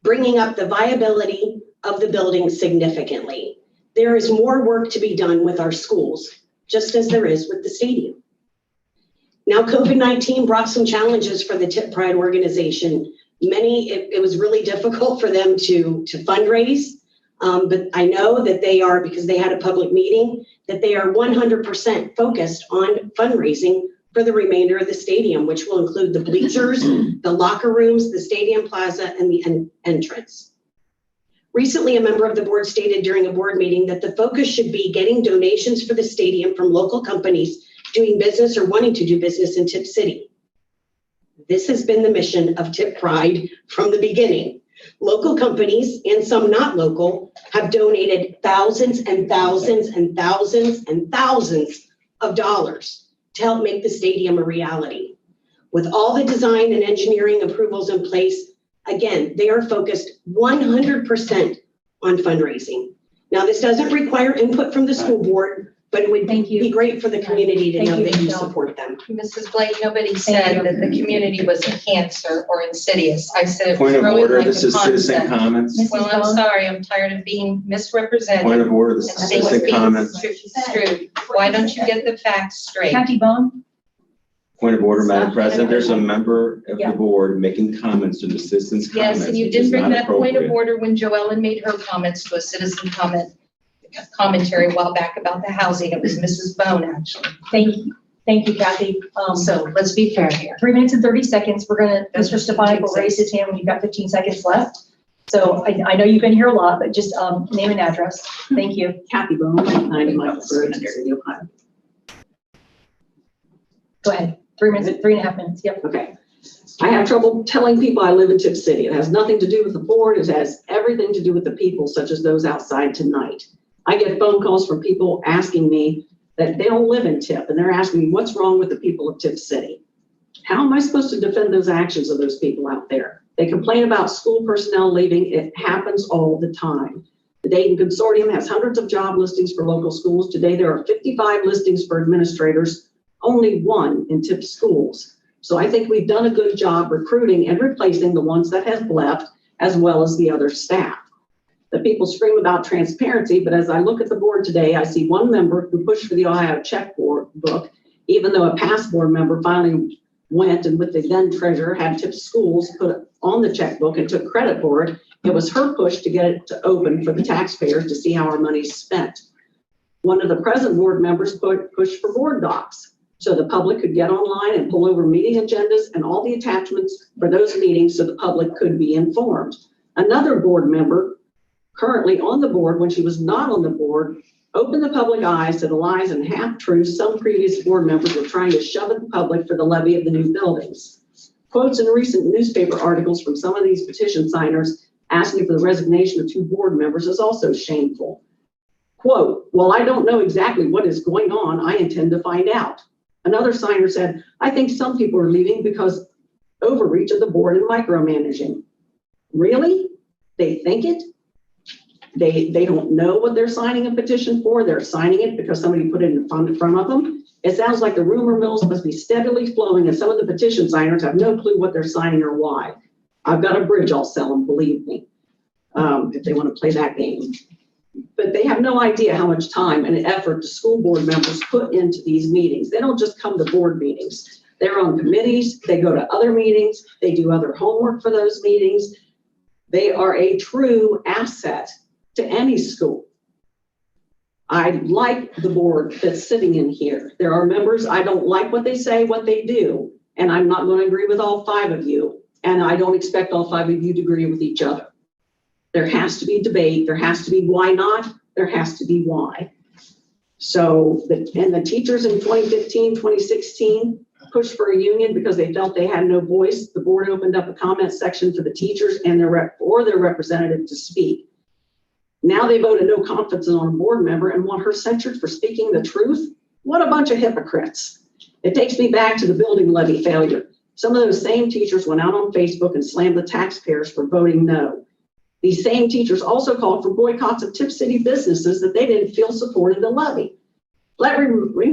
bringing up the viability of the building significantly. There is more work to be done with our schools, just as there is with the stadium. Now, COVID-19 brought some challenges for the Tipp Pride organization. It was really difficult for them to fundraise, but I know that they are, because they had a public meeting, that they are 100% focused on fundraising for the remainder of the stadium, which will include the bleachers, the locker rooms, the stadium plaza, and the entrance. Recently, a member of the board stated during a board meeting that the focus should be getting donations for the stadium from local companies doing business or wanting to do business in Tipp City. This has been the mission of Tipp Pride from the beginning. Local companies, and some not local, have donated thousands and thousands and thousands and thousands of dollars to help make the stadium a reality. With all the design and engineering approvals in place, again, they are focused 100% on fundraising. Now, this doesn't require input from the school board, but it would be great for the community to know that you support them. Mrs. Blake, nobody said that the community was a cancer or insidious. I said it was Point of growing order, like this a is citizen concept. comments. Well, I'm sorry, I'm tired of being misrepresented. Point of order, this and is things citizen being comments. Screwed. Why don't you get the facts straight? Kathy Bone? Point of order, Madam President, there's a member of Yeah. the board making comments to the citizens' comments. Yes, and you which is didn't bring not that point of appropriate. order when Joellen made her comments to a citizen commentary a while back about the housing. It was Mrs. Bone, actually. Thank you, Kathy. So let's be fair here. 3 minutes and 30 seconds. Mr. Stefanik will raise his hand when you've got 15 seconds left. So I know you've been here a lot, but just name and address. Thank you. Kathy Bone, 90 Michael Road, City, Ohio. Go ahead. 3 minutes, 3.5 minutes. Yep. Okay. I have trouble telling people I live in Tipp City. It has nothing to do with the board. It has everything to do with the people, such as those outside tonight. I get phone calls from people asking me that they don't live in Tipp, and they're asking me what's wrong with the people of Tipp City. How am I supposed to defend those actions of those people out there? They complain about school personnel leaving. It happens all the time. The Dayton Consortium has hundreds of job listings for local schools. Today, there are 55 listings for administrators, only 1 in Tipp schools. So I think we've done a good job recruiting and replacing the ones that have left, as well as the other staff. The people scream about transparency, but as I look at the board today, I see 1 member who pushed for the Ohio checkbook, even though a past board member finally went and with the then treasurer had Tipp schools put on the checkbook and took credit for it. It was her push to get it to open for the taxpayers to see how our money's spent. One of the present board members pushed for board docs so the public could get online and pull over meeting agendas and all the attachments for those meetings so the public could be informed. Another board member currently on the board, when she was not on the board, opened the public eyes to the lies and half-truths some previous board members were trying to shove at the public for the levy of the new buildings. Quotes in recent newspaper articles from some of these petition signers asking for the resignation of 2 board members is also shameful. Quote, "While I don't know exactly what is going on, I intend to find out." Another signer said, "I think some people are leaving because overreach of the board and micromanaging." Really? They think it? They don't know what they're signing a petition for. They're signing it because somebody put it in front of them. It sounds like the rumor mills must be steadily flowing and some of the petition signers have no clue what they're signing or why. I've got a bridge I'll sell them, believe me, if they want to play that game. But they have no idea how much time and effort the school board members put into these meetings. They don't just come to board meetings. They're on committees, they go to other meetings, they do other homework for those meetings. They are a true asset to any school. I like the board that's sitting in here. There are members, I don't like what they say, what they do, and I'm not going to agree with all 5 of you, and I don't expect all 5 of you to agree with each other. There has to be debate. There has to be why not. There has to be why. So, the teachers in 2015, 2016 pushed for a union because they felt they had no voice. The board opened up a comment section for the teachers and their representative to speak. Now they voted no confidence on a board member and want her censured for speaking the truth? What a bunch of hypocrites. It takes me back to the building levy failure. Some of those same teachers went out on Facebook and slammed the taxpayers for voting no. These same teachers also called for boycotts of Tipp City businesses that they didn't feel supported the levy. Let me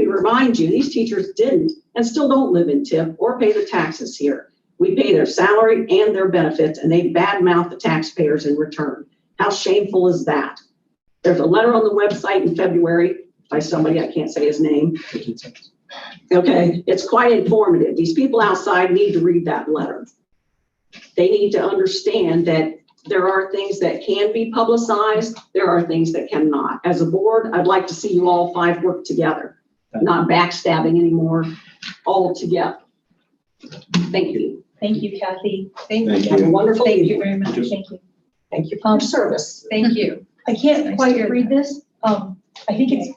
remind you, these teachers didn't and still don't live in Tipp or pay the taxes here. We pay their salary and their benefits, and they badmouth the taxpayers in return. How shameful is that? There's a letter on the website in February by somebody, I can't say his name. Okay, it's quite informative. These people outside need to read that letter. They need to understand that there are things that can be publicized. There are things that cannot. As a board, I'd like to see you all 5 work together, not backstabbing anymore, all together. Thank you. Thank you, Kathy. Thank you. Have a wonderful Thank you evening. very much. Thank you. Thank you for your service. Thank you. I can't Nice to quite hear read this. I think it's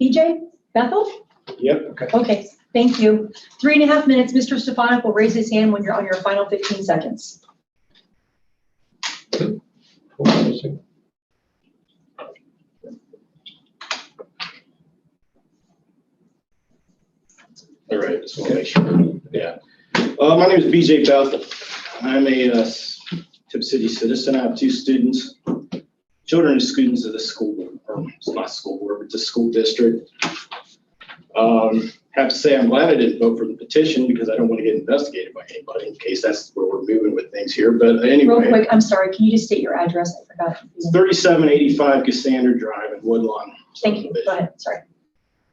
BJ Bethel? Yep, okay. Okay, thank you. 3.5 minutes. Mr. Stefanik will raise his hand when you're on your final 15 seconds. All right, just want to make sure. Yeah. My name is BJ Bethel. I'm a Tipp City citizen. I have 2 students, children of students of the school board, or it's not school board, but the school district. Have to say I'm glad I didn't vote for the petition because I don't want to get investigated by anybody in case that's where we're moving with things here. But anyway. Real quick, I'm sorry, can you just state your address? I forgot. It's 3785 Cassandra Drive in Woodlawn. Thank you. Go ahead, sorry.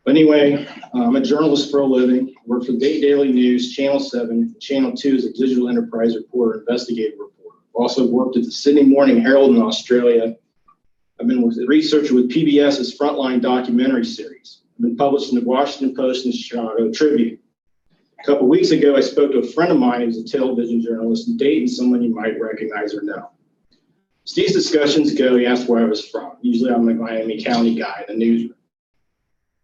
Anyway, I'm a journalist for a living. Work for the Bay Daily News, Channel 7, Channel 2 as a digital enterprise reporter, investigative reporter. Also worked at the Sydney Morning Herald in Australia. I've been a researcher with PBS's Frontline documentary series. I've been published in the Washington Post and Chicago Tribune. A couple of weeks ago, I spoke to a friend of mine who's a television journalist in Dayton, someone you might recognize or know. As these discussions go, he asked where I was from. Usually I'm a Miami County guy in the newsroom.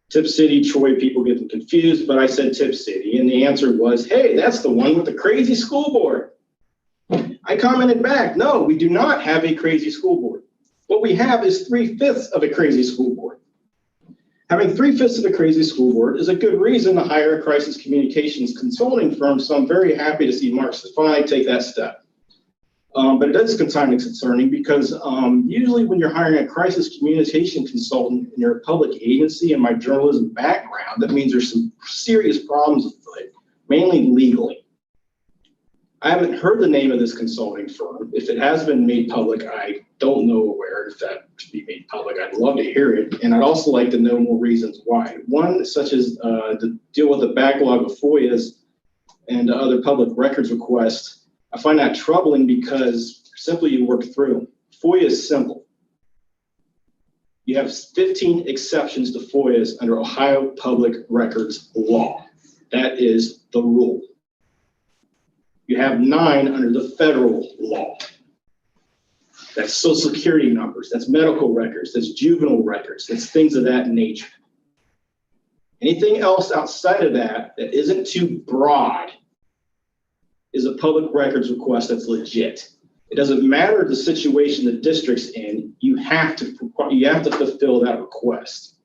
Tipp City, Troy, people get them confused, but I said Tipp City, and the answer was, hey, that's the one with the crazy school board. I commented back, no, we do not have a crazy school board. What we have is 3/5 of a crazy school board. Having 3/5 of a crazy school board is a good reason to hire a crisis communications consulting firm, so I'm very happy to see Mark Stefanik take that step. But it is kind of concerning because usually when you're hiring a crisis communication consultant and you're a public agency, in my journalism background, that means there's some serious problems with it, mainly legally. I haven't heard the name of this consulting firm. If it has been made public, I don't know where, if that should be made public. I'd love to hear it. And I'd also like to know more reasons why. One, such as to deal with the backlog of FOIAs and other public records requests. I find that troubling because simply you work through them. FOIA is simple. You have 15 exceptions to FOIAs under Ohio Public Records law. That is the rule. You have 9 under the federal law. That's social security numbers, that's medical records, that's juvenile records, that's things of that nature. Anything else outside of that that isn't too broad is a public records request that's legit. It doesn't matter the situation the district's in, you have to fulfill that request.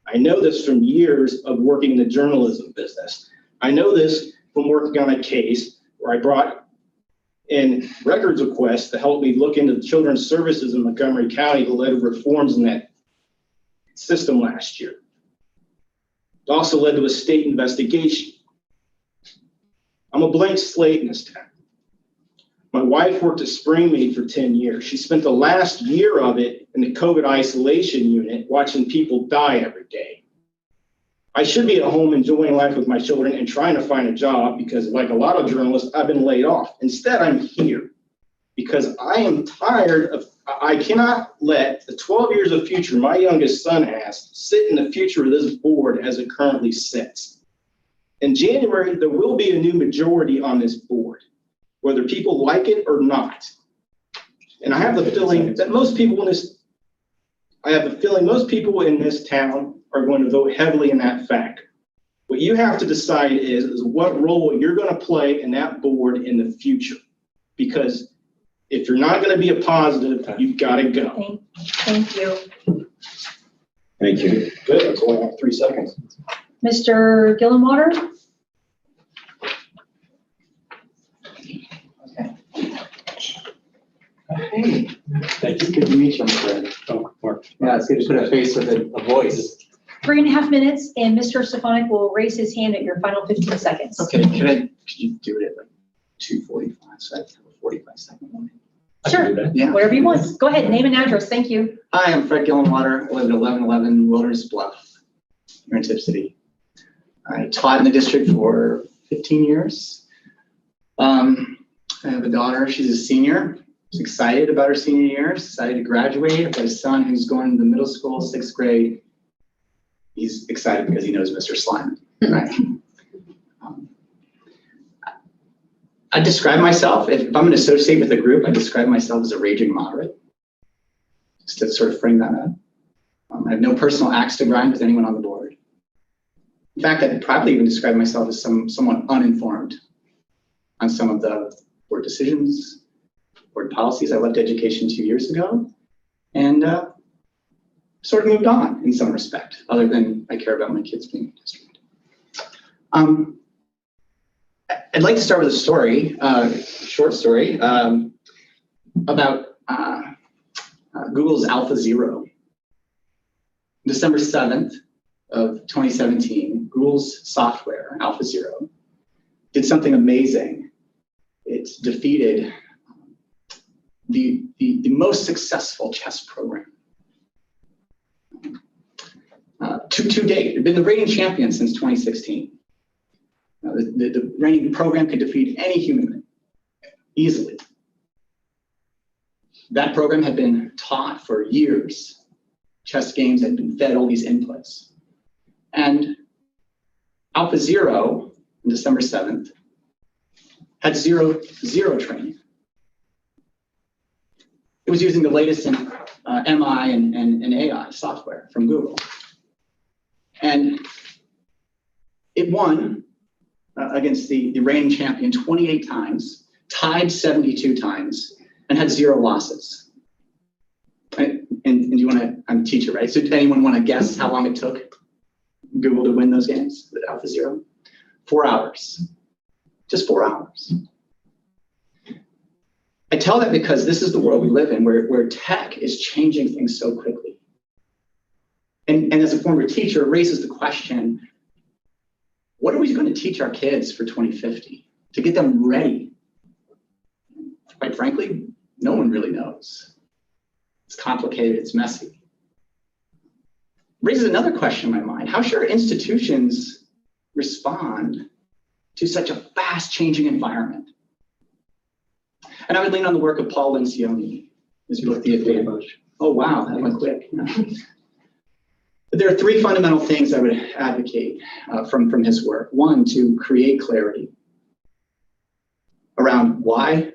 I know this from years of working in the journalism business. I know this from working on a case where I brought in records requests to help me look into the children's services in Montgomery County that led to reforms in that system last year. It also led to a state investigation. I'm a blank slate in this town. My wife worked at Springmead for 10 years. She spent the last year of it in the COVID isolation unit watching people die every day. I should be at home enjoying life with my children and trying to find a job because, like a lot of journalists, I've been laid off. Instead, I'm here because I am tired of, I cannot let the 12 years of future my youngest son has sit in the future of this board as it currently sits. In January, there will be a new majority on this board, whether people like it or not. And I have the feeling that most people in this town are going to vote heavily in that factor. What you have to decide is what role you're going to play in that board in the future. Because if you're not going to be a positive, you've got to go. Thank you. Thank you. Good, that's only like 3 seconds. Mr. Gillenwater? Hey, thank you. Good to meet you, Fred. Oh, Mark. Yeah, it's good to put a face with a voice. 3.5 minutes, and Mr. Stefanik will raise his hand at your final 15 seconds. Okay, could you do it at like 2:45, so I have a 45-second one? Sure, Yeah. whatever you want. Go ahead, name and address. Thank you. Hi, I'm Fred Gillenwater. I live at 1111 Wilderness Bluff here in Tipp City. I taught in the district for 15 years. I have a daughter. She's a senior. She's excited about her senior year. She's excited to graduate. I've got a son who's going to middle school, 6th grade. He's excited because he knows Mr. Slyman. Right? I describe myself, if I'm going to associate with a group, I describe myself as a raging moderate, just to sort of frame that up. I have no personal axe to grind with anyone on the board. In fact, I'd probably even describe myself as somewhat uninformed on some of the board decisions, board policies. I left education 2 years ago and sort of moved on in some respect, other than I care about my kids being in the district. I'd like to start with a story, short story, about Google's AlphaZero. December 7th of 2017, Google's software, AlphaZero, did something amazing. It defeated the most successful chess program to date. It's been the reigning champion since 2016. The reigning program could defeat any human easily. That program had been taught for years. Chess games had been fed all these inputs. And AlphaZero, on December 7th, had zero training. It was using the latest in MI and AI software from Google. And it won against the reigning champion 28 times, tied 72 times, and had 0 losses. And you want to, I'm a teacher, right? So anyone want to guess how long it took Google to win those games with AlphaZero? 4 hours. Just 4 hours. I tell that because this is the world we live in, where tech is changing things so quickly. And as a former teacher, it raises the question, what are we going to teach our kids for 2050 to get them ready? Quite frankly, no one really knows. It's complicated, it's messy. Raises another question in my mind. How should our institutions respond to such a fast changing environment? And I would lean on the work of Paul Lencioni, his book, The Advantage. Oh, wow, that went quick. But there are 3 fundamental things I would advocate from his work. 1, to create clarity around why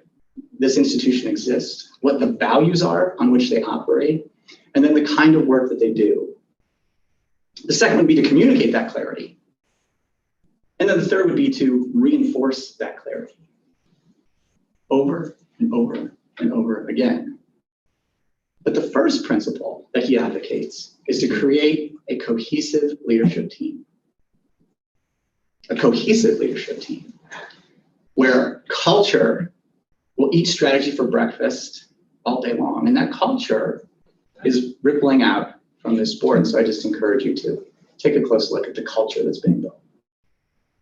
this institution exists, what the values are on which they operate, and then the kind of work that they do. The second would be to communicate that clarity. And then the third would be to reinforce that clarity. over and over and over again. But the first principle that he advocates is to create a cohesive leadership team. A cohesive leadership team where culture will eat strategy for breakfast all day long. And that culture is rippling out from this board. So I just encourage you to take a close look at the culture that's being built.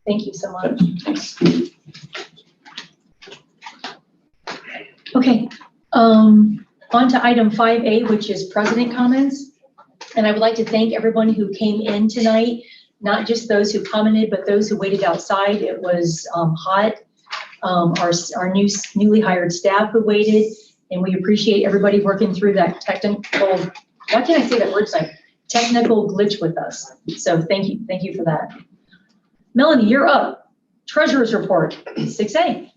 Thank you so much. Thanks. Okay, on to item 5A, which is president comments. And I would like to thank everyone who came in tonight, not just those who commented, but those who waited outside. It was hot. Our newly hired staff who waited, and we appreciate everybody working through that technical, why can't I say that word, like technical glitch with us. So thank you for that. Melanie, you're up. Treasurer's report, 6A.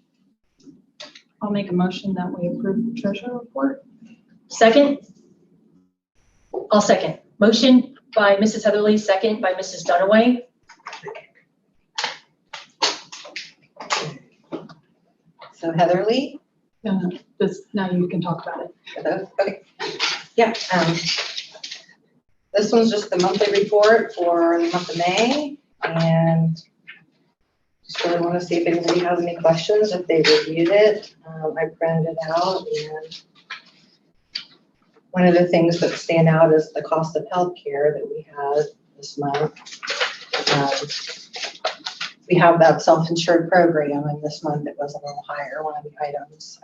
I'll make a motion that we approve the treasurer report. Second? I'll second. Motion by Mrs. Heatherly, second by Mrs. Dunaway. So Heatherly? Now you can talk about it. Okay. Yeah. This one's just the monthly report for the month of May, and just really want to see if anybody has any questions, if they reviewed it. I printed it out, and one of the things that stand out is the cost of healthcare that we had this month. We have that self-insured program, and this month it was a little higher, one of the items.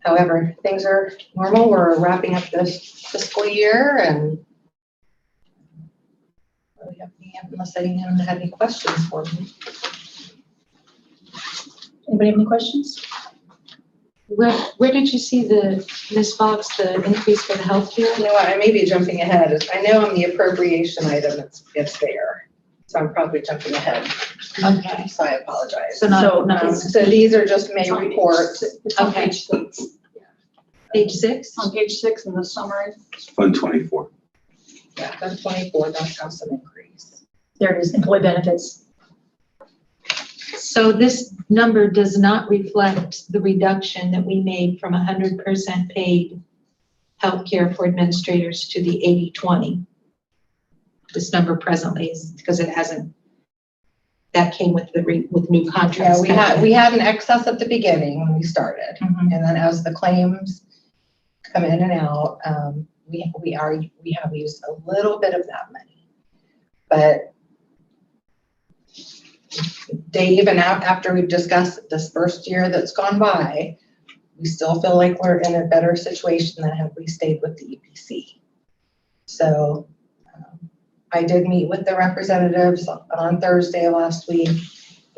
However, things are normal. We're wrapping up this fiscal year, and really have any, unless anyone had any questions for me. Anybody have any questions? Where did you see Ms. Fox, the increase for the healthcare? You know what, I may be jumping ahead. I know on the appropriation item, it's there. So I'm probably jumping ahead. Okay. So I apologize. So these are just May reports. It's on Okay. page 6. Page 6? On page 6 in the summary. Fund 24. Yeah, that's 24, that's got some increase. There it is, employee benefits. So this number does not reflect the reduction that we made from 100% paid healthcare for administrators to the 80-20. This number presently is because it hasn't, that came with with new contracts. Yeah, we had an excess at the beginning when we started. And then as the claims come in and out, we have used a little bit of that money. But Dave, and after we've discussed this first year that's gone by, we still feel like we're in a better situation than had we stayed with the EPC. So I did meet with the representatives on Thursday last week,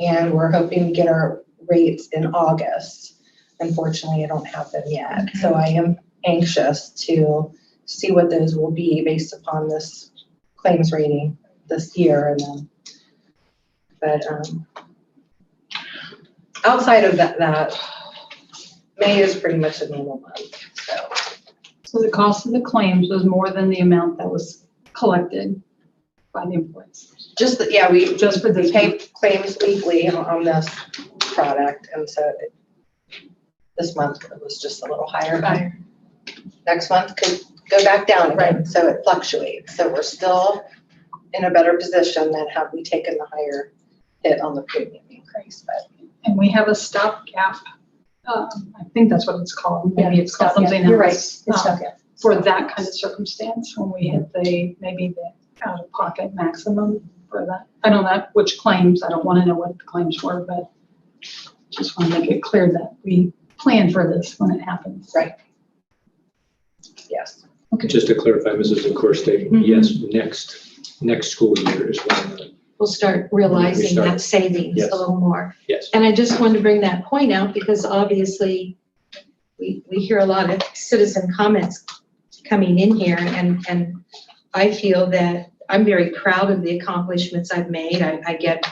and we're hoping to get our rates in August. Unfortunately, I don't have them yet. So I am anxious to see what those will be based upon this claims rating this year. And then, but outside of that, May is pretty much a normal month. So the cost of the claims was more than the amount that was collected by the employees. Just we just for the pay claims weekly on this product, and so this month it was just a little higher. Next month could go back down again, right. So it fluctuates. So we're still in a better position than had we taken the higher hit on the premium increase. And we have a stopgap. I think that's what it's called. Maybe it's called something else. You're right. It's stopgap. For that kind of circumstance, when we hit maybe the out-of-pocket maximum for that. I don't know which claims. I don't want to know what the claims were, but just want to make it clear that we plan for this when it happens. Right. Yes. Okay. Just to clarify, Mrs. McCourt's statement, yes, next school year is when We'll start realizing that savings a little more. Yes. And I just wanted to bring that point out because obviously we hear a lot of citizen comments coming in here, and I feel that I'm very proud of the accomplishments I've made. I get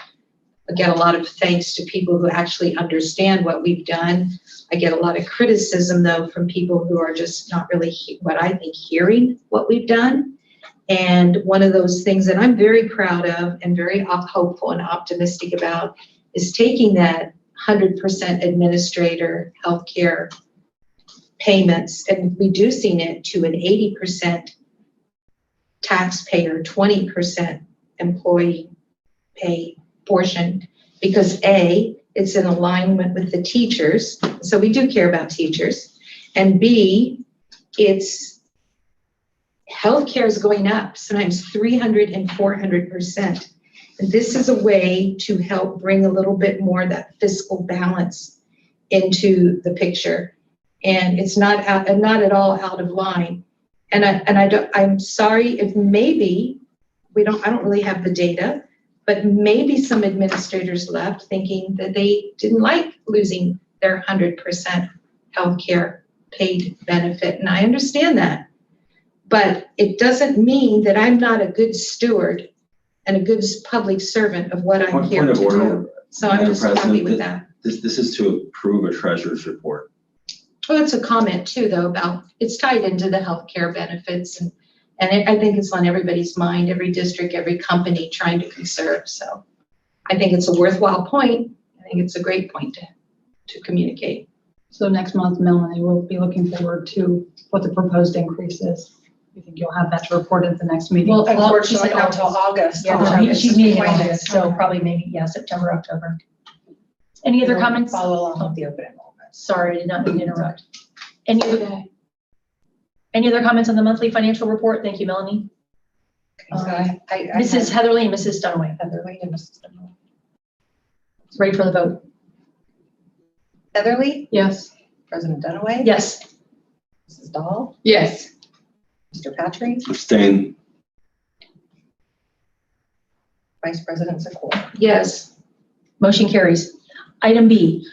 a lot of thanks to people who actually understand what we've done. I get a lot of criticism though from people who are just not really what I think hearing what we've done. And one of those things that I'm very proud of and very hopeful and optimistic about is taking that 100% administrator healthcare payments and reducing it to an 80% taxpayer, 20% employee pay portion, because A, it's in alignment with the teachers, so we do care about teachers, and B, it's healthcare is going up, sometimes 300 and 400%. And this is a way to help bring a little bit more of that fiscal balance into the picture. And it's not at all out of line. I'm sorry if maybe I don't really have the data, but maybe some administrators left thinking that they didn't like losing their 100% healthcare paid benefit. And I understand that. But it doesn't mean that I'm not a good steward and a good public servant of what I'm here to do. So I'm just happy with that. This is to approve a treasurer's report. Well, it's a comment too, though, about it's tied into the healthcare benefits, and I think it's on everybody's mind, every district, every company trying to conserve. So I think it's a worthwhile point. I think it's a great point to communicate. So next month, Melanie, we'll be looking forward to what the proposed increase is. You think you'll have that to report at the next meeting? Well, Unfortunately, not until August. Yeah, she's meeting in August, so probably maybe, yeah, September, October. Any other comments? Follow along with the open enrollment. Sorry, I did not mean to interrupt. Any other comments on the monthly financial report? Thank you, Melanie. So I Mrs. Heatherly and Mrs. Dunaway. Heatherly and Mrs. Dunaway. Ready for the vote? Heatherly, Yes. President Dunaway. Yes. Mrs. Dahl, Yes. Mr. Patrick, Abstain. Vice President Zakor. Yes. Motion carries. Item B.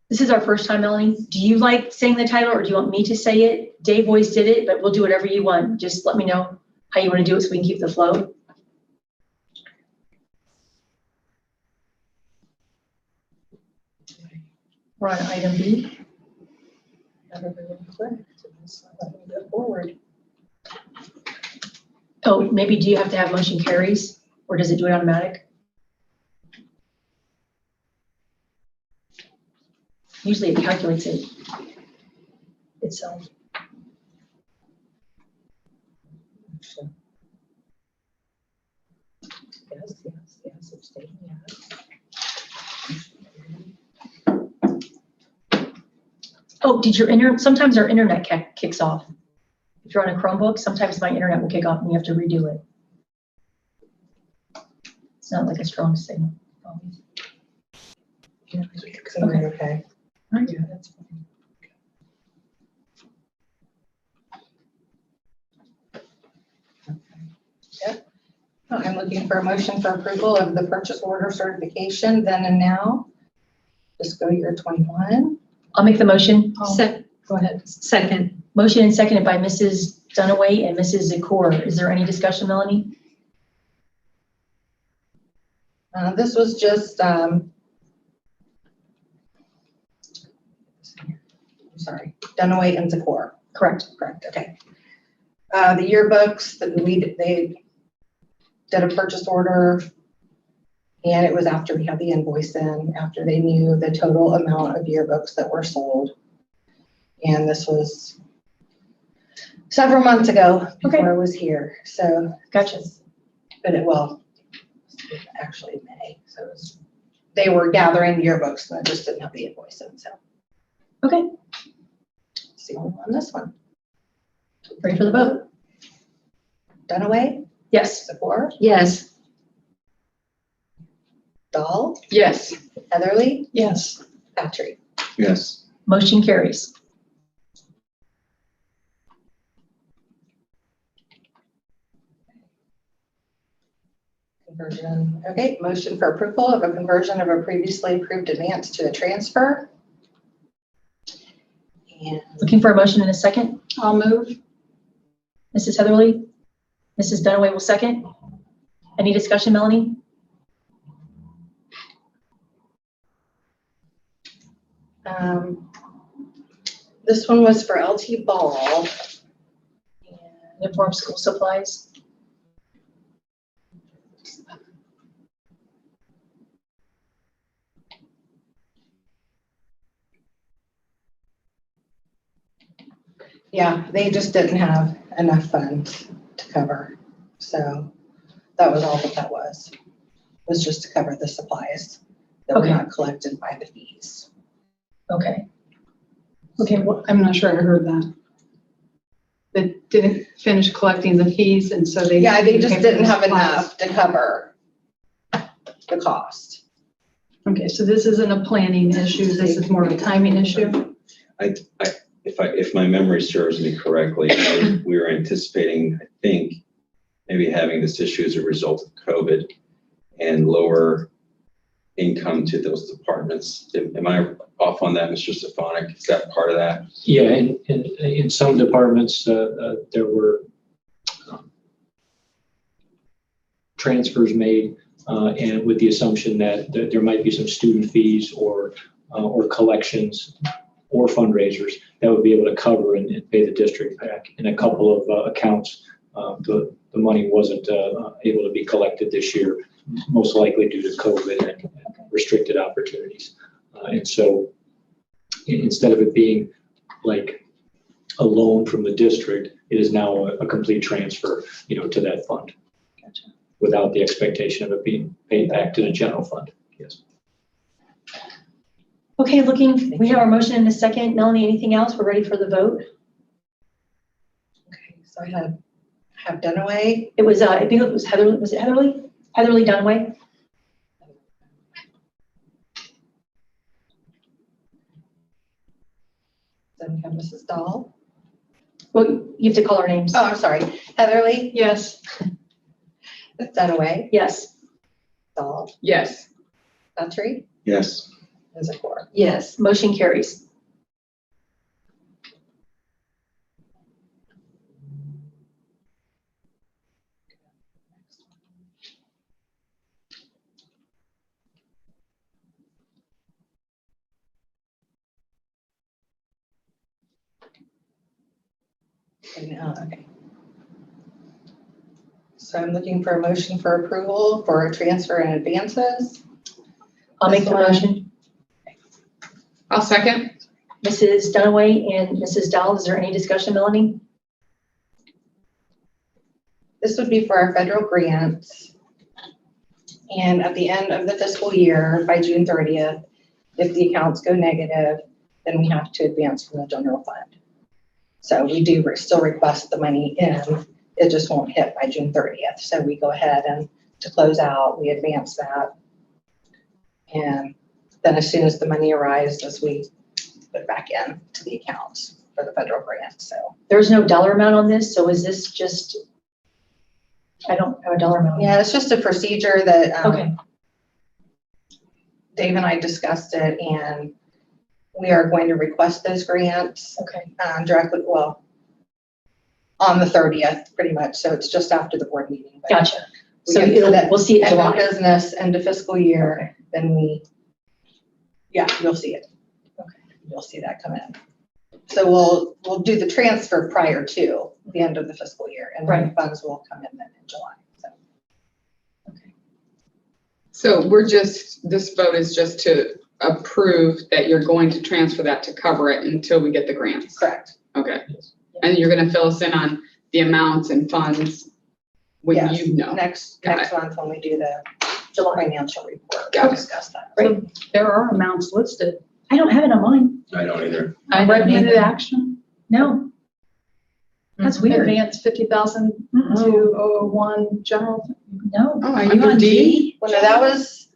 This is our first time, Melanie. Do you like saying the title or do you want me to say it? Dave always did it, but we'll do whatever you want. Just let me know how you want to do it so we can keep the flow. We're on item B. Go forward. Oh, maybe do you have to have motion carries or does it do it automatic? Usually it calculates it itself. Yes, abstain, yes. Oh, did your internet, sometimes our internet kicks off. If you're on a Chromebook, sometimes my internet will kick off and you have to redo it. It's not like a strong signal. Okay. Okay. Yeah, that's fine. Yep. I'm looking for a motion for approval of the purchase order certification then and now. Fiscal year 21. I'll make the motion. Go ahead. Second. Motion and seconded by Mrs. Dunaway and Mrs. Zakor. Is there any discussion, Melanie? This was just, sorry, Dunaway and Zakor. Correct. Correct, okay. The yearbooks that they did a purchase order, and it was after we had the invoice in, after they knew the total amount of yearbooks that were sold. And this was several months ago before I was here, so. Gotcha. But actually May, so it was, they were gathering the yearbooks and I just didn't have the invoice in, so. Okay. See on this one. Ready for the vote? Dunaway, Yes. Zakor, Yes. Dahl, Yes. Heatherly, Yes. Patrick. Yes. Motion carries. Conversion, okay, motion for approval of a conversion of a previously approved advance to a transfer. And Looking for a motion in a second. I'll move. Mrs. Heatherly, Mrs. Dunaway will second. Any discussion, Melanie? This one was for LT Ball. Uniform school supplies. Yeah, they just didn't have enough funds to cover. So that was all that was just to cover the supplies that were Okay. not collected by the fees. Okay, Okay, well, I'm not sure I heard that. They didn't finish collecting the fees and so they. Yeah, they just paid for didn't the have supplies. enough to cover the cost. Okay, so this isn't a planning issue, this is more of a timing issue? If my memory serves me correctly, we were anticipating, I think, maybe having this issue as a result of COVID and lower income to those departments. Am I off on that, Mr. Stefanik? Is that part of that? Yeah, in some departments, there were transfers made, and with the assumption that there might be some student fees or collections or fundraisers that would be able to cover and pay the district back. In a couple of accounts, the money wasn't able to be collected this year, most likely due to COVID and restricted opportunities. And so instead of it being like a loan from the district, it is now a complete transfer, to that fund. Gotcha. Without the expectation of it being paid back to the general fund. Yes. okay, we have our motion in a second. Melanie, anything else? We're ready for the vote. Okay, so I have Dunaway. It was, I think it was Heatherly, was it Heatherly? Heatherly Dunaway? Then we have Mrs. Dahl. Well, you have to call our names. Oh, I'm sorry. Heatherly. Yes. Dunaway. Yes. Dahl. Yes. Guthrie. Yes. And Zakor. Yes, motion carries. Okay. So I'm looking for a motion for approval for a transfer and advances. I'll make the This one. motion. I'll second. Mrs. Dunaway and Mrs. Dahl, is there any discussion, Melanie? This would be for our federal grants. And at the end of the fiscal year, by June 30th, if the accounts go negative, then we have to advance from the general fund. So we do still request the money in, it just won't hit by June 30th. So we go ahead and to close out, we advance that. And then as soon as the money arises, we put it back in to the accounts for the federal grant, so. There's no dollar amount on this, so is this just, I don't have a dollar amount. Yeah, it's just a procedure that Okay, Dave and I discussed it, and we are going to request those grants okay, directly, well, on the 30th, pretty much, so it's just after the board meeting. But gotcha. we So get to that we'll see it end of July. business, end of fiscal year, then yeah, you'll see it. Okay. You'll see that come in. So we'll do the transfer prior to the end of the fiscal year, and then the funds will come in then in July, so. So this vote is just to approve that you're going to transfer that to cover it until we get the grants? Correct. Okay. And you're gonna fill us in on the amounts and funds when Yes. you know? Next month when we do the July. financial report, Got we'll it. discuss that. Right. There are amounts listed. I don't have it on mine. I don't either. I recommended action. No. That's weird. Advance 50,000 Mm-mm. to 001 general. No. Oh, are you Under on D? D? Well, no, that was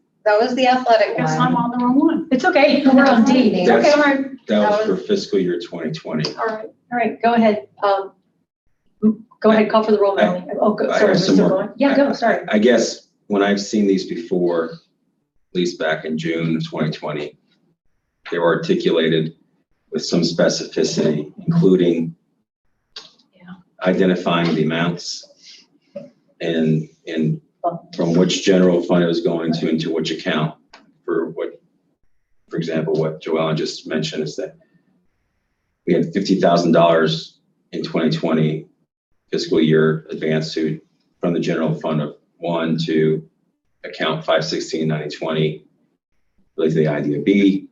the athletic I guess I'm one. on the wrong one. It's okay, we're on D. It's okay, That's- all right, That was for fiscal year 2020. All right. all right, go ahead. Go ahead, call for the roll, Melanie. Oh, I sorry, we're have some still more. going? Yeah, go, sorry. I guess when I've seen these before, at least back in June of 2020, they were articulated with some specificity, including identifying the amounts and from which general fund it was going to into which account. For example, what Joellen just mentioned is that we had $50,000 in 2020 fiscal year advance to from the general fund of 1 to account 516-9020, related to the idea B.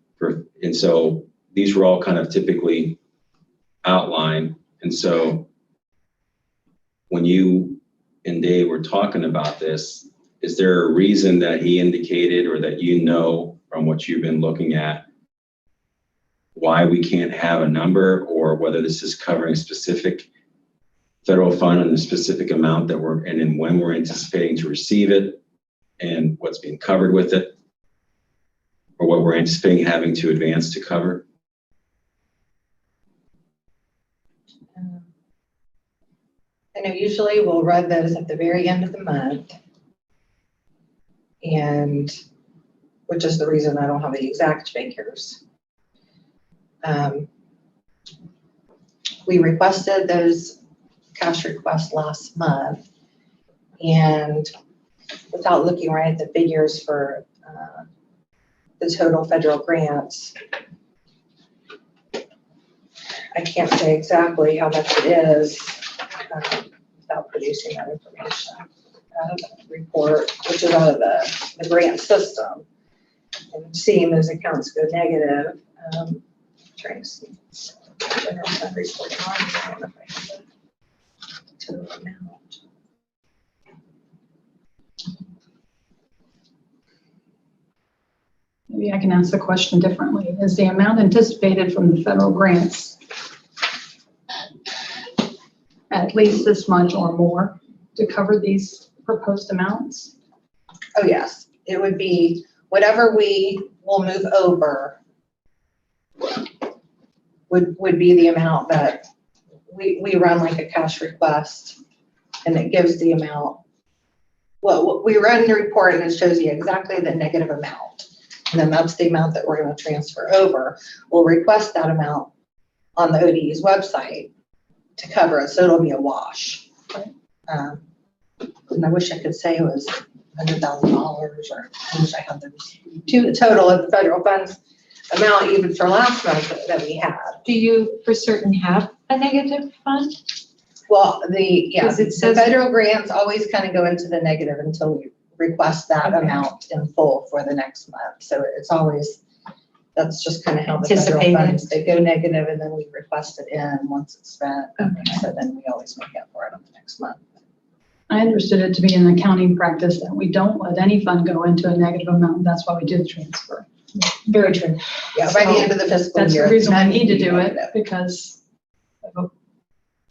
And so these were all kind of typically outlined And so when you and Dave were talking about this, is there a reason that he indicated or that you know from what you've been looking at why we can't have a number, or whether this is covering a specific federal fund and the specific amount that we're, and then when we're anticipating to receive it and what's being covered with it, or what we're anticipating having to advance to cover? I know usually we'll run those at the very end of the month. And which is the reason I don't have the exact figures. We requested those cash requests last month, and without looking right at the figures for the total federal grants, I can't say exactly how much it is without producing that information out of the report, which is out of the grant system, and seeing those accounts go negative. Trying to see. General fund report on, I don't know if I have the total amount. Maybe I can ask the question differently. Is the amount anticipated from the federal grants at least this much or more to cover these proposed amounts? Oh, yes. It would be whatever we will move over would be the amount that we run like a cash request, and it gives the amount. Well, we run the report and it shows you exactly the negative amount. And then that's the amount that we're going to transfer over. We'll request that amount on the ODE's website to cover it, so it'll be a wash. And I wish I could say it was $100,000, or I wish I had the total of the federal funds amount even for last month that we had. Do you for certain have a negative fund? Well, the It says federal grants always kind of go into the negative until we request that amount in full for the next month. So it's always, that's just kind of how the federal Anticipated. funds, they go negative and then we request it in once it's spent. So then we always make up for it on the next month. I understood it to be an accounting practice that we don't let any fund go into a negative amount. That's why we do the transfer. Very true. Yeah, by the end of the fiscal That's year. the reason it's I not need to gonna be do it, negative. because of a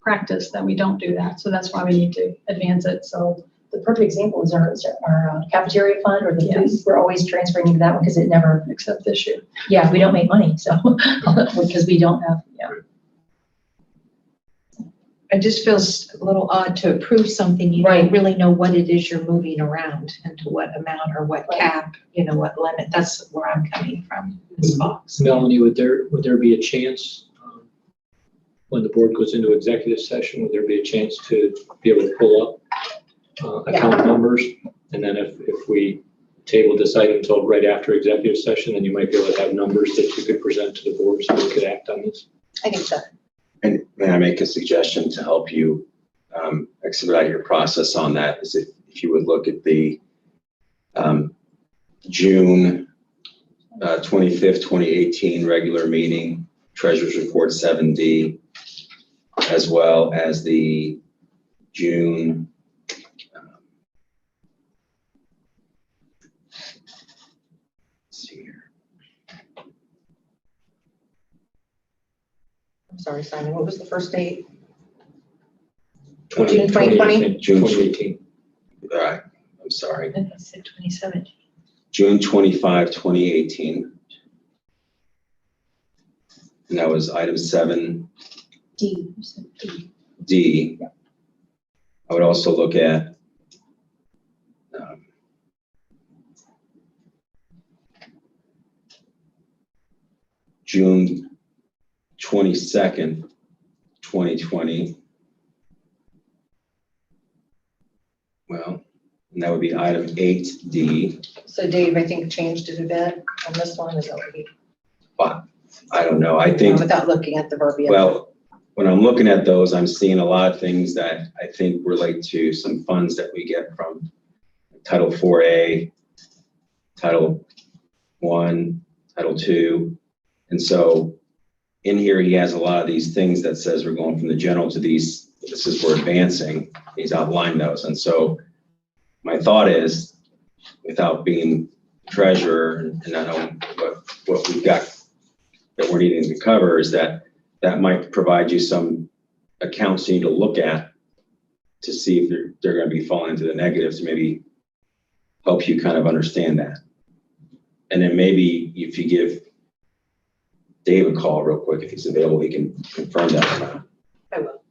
practice that we don't do that. So that's why we need to advance it. So The perfect example is our cafeteria fund or the food. Yes. We're always transferring into that one because it never, except this year. yeah, we don't make money, so, because we don't have, yeah. It just feels a little odd to approve something you Right. don't really know what it is you're moving around and to what amount or what cap, what limit. That's where I'm coming from, Ms. Fox. Melanie, would there be a chance, when the board goes into executive session, would there be a chance to be able to pull up account numbers? And then if we table this item until right after executive session, then you might be able to have numbers that you could present to the board so we could act on this. I think so. And may I make a suggestion to help you expedite your process on that? Is if you would look at the June 25th, 2018 regular meeting, Treasurer's Report 7D, as well as the June let's see here. I'm sorry, Simon, what was the first date? 20- June 2020? June 2018. All right, I'm sorry. I said 2017. June 25, 2018. And that was item 7D. D, you said D. I would also look at June 22nd, 2020. Well, and that would be item 8D. So Dave, I think changed it a bit on this one, is that what he? But I don't know. I think, Without looking at the verbiage. well, when I'm looking at those, I'm seeing a lot of things that I think relate to some funds that we get from Title 4A, Title 1, Title 2. And so in here, he has a lot of these things that says we're going from the general to these, this is we're advancing. He's outlined those. And so my thought is, without being treasurer and not knowing what we've got that we're needing to cover, is that might provide you some accounts you need to look at to see if they're going to be falling into the negatives, maybe help you kind of understand that. And then maybe if you give Dave a call real quick, if he's available, he can confirm that or not. I will.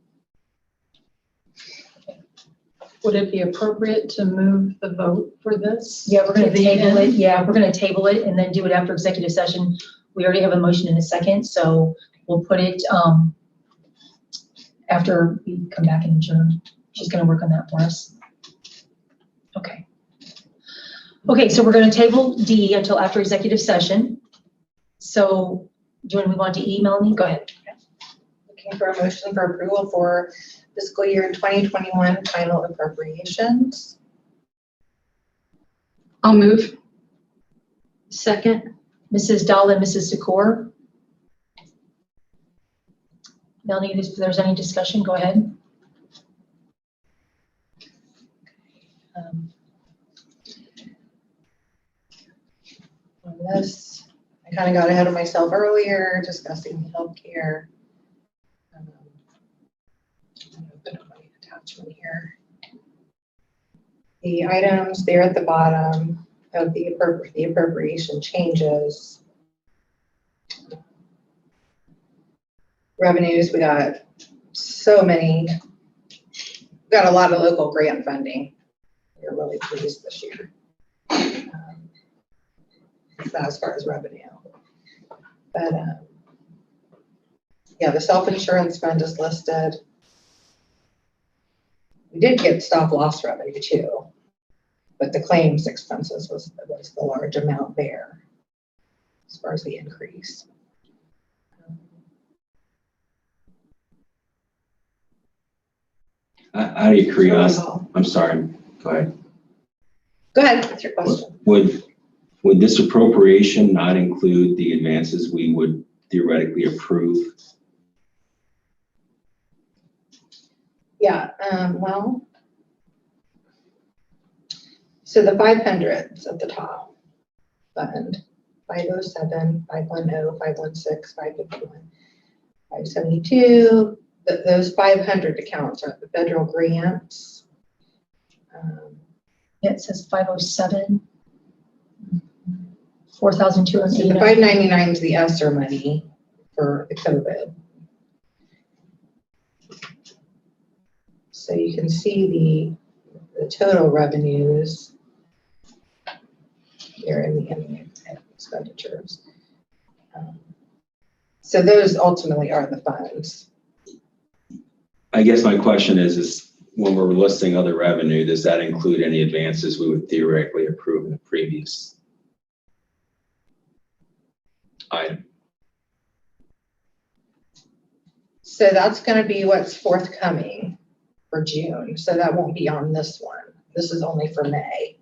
Would it be appropriate to move the vote for this? Yeah, we're gonna to the table end? it. Yeah, we're gonna table it and then do it after executive session. We already have a motion in a second, so we'll put it, after we come back and adjourn. She's gonna work on that for us. Okay. Okay, so we're gonna table D until after executive session. So do you want to move on to E, Melanie? Go ahead. Looking for a motion for approval for fiscal year 2021 final appropriations. I'll move. Second. Mrs. Dahl and Mrs. Secor. Melanie, if there's any discussion, go ahead. On this, I kind of got ahead of myself earlier discussing healthcare. I'm gonna open up my attachment here. The items there at the bottom of the appropriation changes. Revenues, we got so many, we got a lot of local grant funding. We're really pleased this year. As far as revenue. But yeah, the self-insurance fund is listed. We did get stop loss revenue too, but the claims expenses was the large amount there as far as the increase. Out of curiosity, I'm sorry, go ahead. Go ahead, that's your question. Would this appropriation not include the advances we would theoretically approve? Yeah, well, so the 500s at the top fund, 507, 510, 516, 551, 572, those 500 accounts are the federal grants. Yeah, it says 507. 4,289. So the 599 is the ESSER money for the COVID. So you can see the total revenues here in the ending expenditures. So those ultimately are the funds. I guess my question is when we're listing other revenue, does that include any advances we would theoretically approve in the previous item? So that's going to be what's forthcoming for June. So that won't be on this one. This is only for May.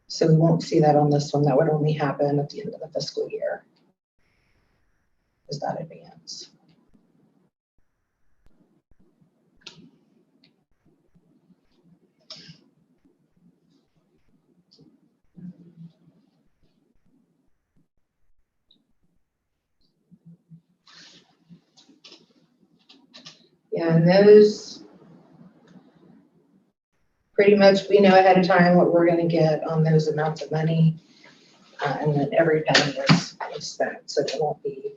So we won't see that on this one. That would only happen at the end of the fiscal year. Is that advance? Yeah, and those, pretty much we know ahead of time what we're going to get on those amounts of money, and then every penny is spent, so it won't be,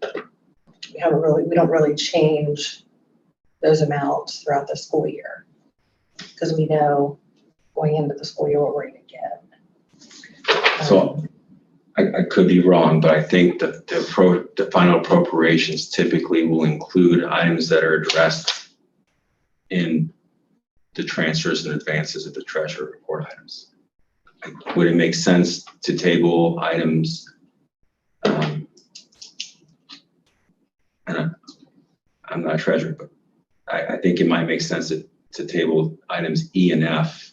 we don't really change those amounts throughout the school year, because we know going into the school year what we're going to get. So I could be wrong, but I think that the final appropriations typically will include items that are addressed in the transfers and advances of the treasurer report items. Would it make sense to table items? And I'm not a treasurer, but I think it might make sense to table items E and F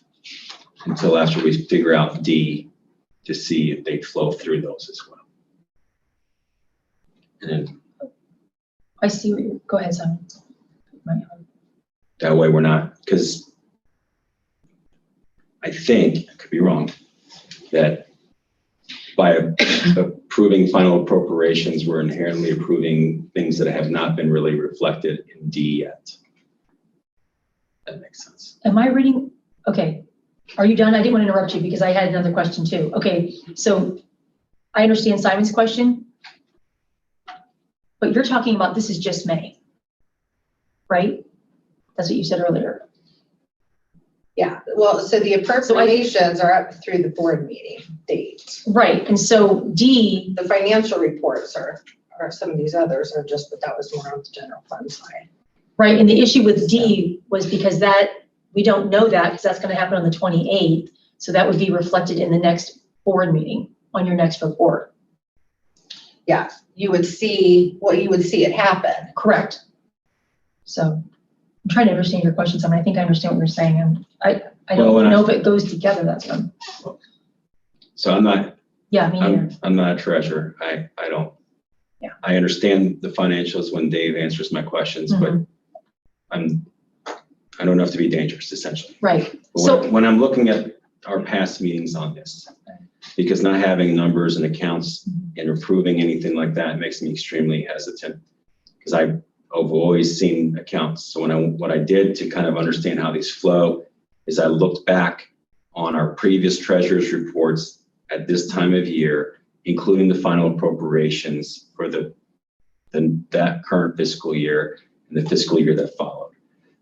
until after we figure out D, to see if they flow through those as well. And then I see what you're, go ahead, Simon. That way we're not, because I think, I could be wrong, that by approving final appropriations, we're inherently approving things that have not been really reflected in D yet. That makes sense. Am I reading? Okay. Are you done? I didn't want to interrupt you because I had another question too. Okay, so I understand Simon's question, but you're talking about this is just May, right? That's what you said earlier. Yeah, well, so the appropriations are up through the board meeting date. Right, and so D. The financial reports are some of these others are just, but that was more on the general fund side. Right, and the issue with D was because that, we don't know that because that's going to happen on the 28th. So that would be reflected in the next board meeting on your next report. Yeah, you would see, well, you would see it happen. Correct. So I'm trying to understand your question, Simon. I think I understand what you're saying. I don't know if it goes together, that's one. So I'm not. Yeah, me neither. I'm not a treasurer. I don't. Yeah. I understand the financials when Dave answers my questions, but I don't know if to be dangerous, essentially. Right. But So when I'm looking at our past meetings on this, because not having numbers and accounts and approving anything like that makes me extremely hesitant, because I've always seen accounts. So what I did to kind of understand how these flow is I looked back on our previous treasurer's reports at this time of year, including the final appropriations for that current fiscal year and the fiscal year that followed.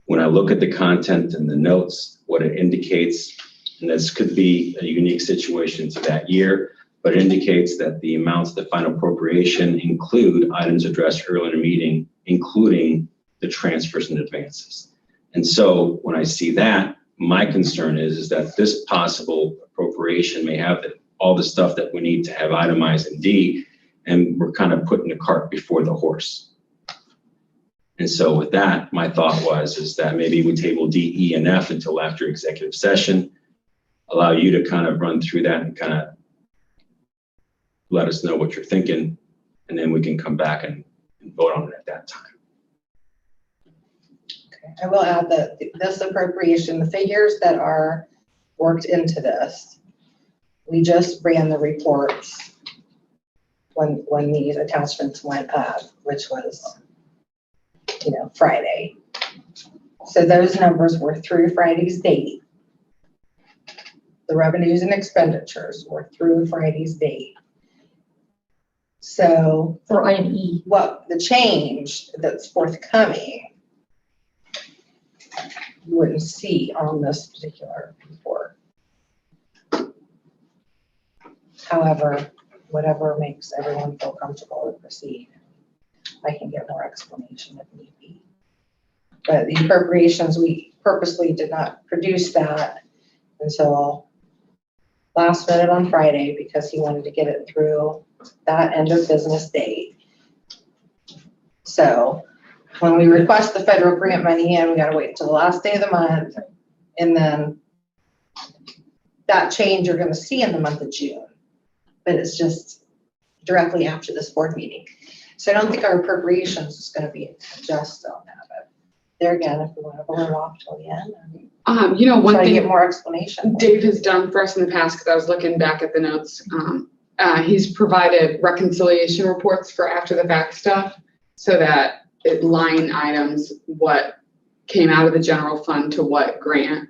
When I look at the content and the notes, what it indicates, and this could be a unique situation to that year, but it indicates that the amounts of the final appropriation include items addressed earlier in the meeting, including the transfers and advances. And so when I see that, my concern is that this possible appropriation may have all the stuff that we need to have itemized in D, and we're kind of putting the cart before the horse. And so with that, my thought is that maybe we table D, E, and F until after executive session, allow you to kind of run through that and kind of let us know what you're thinking, and then we can come back and vote on it at that time. Okay. I will add that this appropriation, the figures that are worked into this, we just ran the reports when these attachments went up, which was, Friday. So those numbers were through Friday's date. The revenues and expenditures were through Friday's date. So for item E, what the change that's forthcoming, you wouldn't see on this particular report. However, whatever makes everyone feel comfortable to proceed. I can get more explanation if need be. But the appropriations, we purposely did not produce that until last minute on Friday because he wanted to get it through that end of business date. So when we request the federal grant money in, we got to wait until the last day of the month. And then that change you're going to see in the month of June. But it's just directly after this board meeting. So I don't think our appropriations is going to be adjusted on that. But there again, if we want to hold it off till the end, one try to thing get more explanation. Dave has done for us in the past, because I was looking back at the notes, he's provided reconciliation reports for after the fact stuff so that it line items what came out of the general fund to what grant.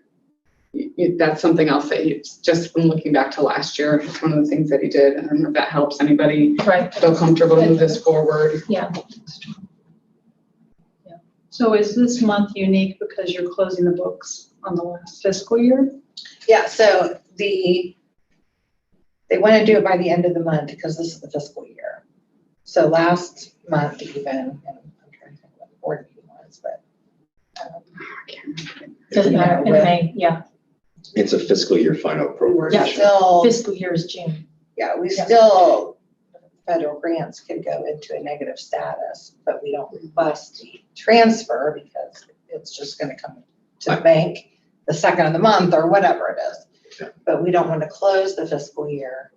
That's something else that he's just from looking back to last year. It's one of the things that he did. I don't know if that helps anybody feel comfortable to move this forward. Yeah. So is this month unique because you're closing the books on the last fiscal year? Yeah, so they want to do it by the end of the month because this is the fiscal year. So last month even, and I'm trying to think what the board meeting was, but doesn't matter in May, yeah. It's a fiscal year final appropriation. Yeah, still fiscal year is June. Yeah, we still, federal grants could go into a negative status, but we don't request the transfer because it's just going to come to the bank the second of the month or whatever it is. Yeah. But we don't want to close the fiscal year.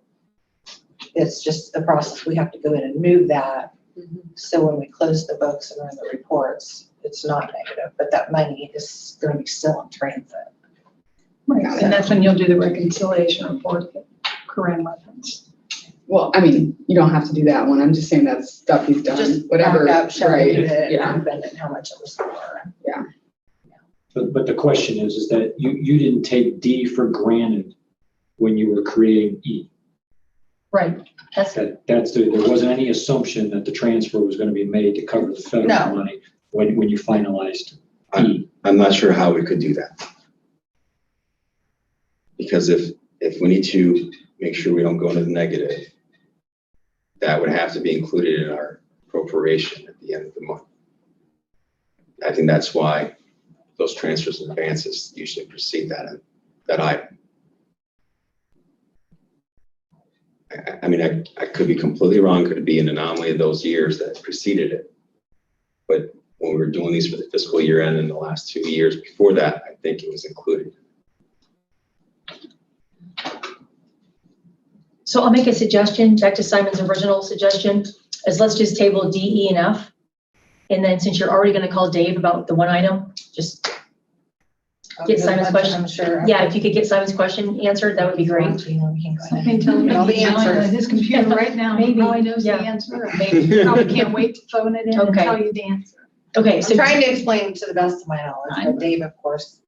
It's just a process. We have to go in and move that So when we close the books and run the reports, it's not negative, but that money is gonna be still in transit. Right, and that's when you'll do the reconciliation report that Corinne referenced. Well, I mean, you don't have to do that one. I'm just saying that's stuff he's done, Just whatever. mark up, show Right, you it, yeah. and then how much it was for. But the question is that you didn't take D for granted when you were creating E. Right, that's, There wasn't any assumption that the transfer was gonna be made to cover the federal No. money when you finalized E. I'm not sure how we could do that. Because if we need to make sure we don't go into the negative, that would have to be included in our appropriation at the end of the month. I think that's why those transfers and advances usually precede that item. I mean, I could be completely wrong, could be an anomaly of those years that preceded it. But when we were doing these for the fiscal year end in the last 2 years before that, I think it was included. so I'll make a suggestion, back to Simon's original suggestion, is let's just table D, E, and F. And then since you're already gonna call Dave about the one item, just get Simon's question. I'm sure. Yeah, if you could get Simon's question answered, that would be great. Something telling me All the he's on answers. his computer right now, he Maybe, probably knows the yeah. answer, or maybe he probably can't wait to phone it in and Okay. tell you the answer. Okay, I'm so, trying to explain to the best of my knowledge, but Dave, of course,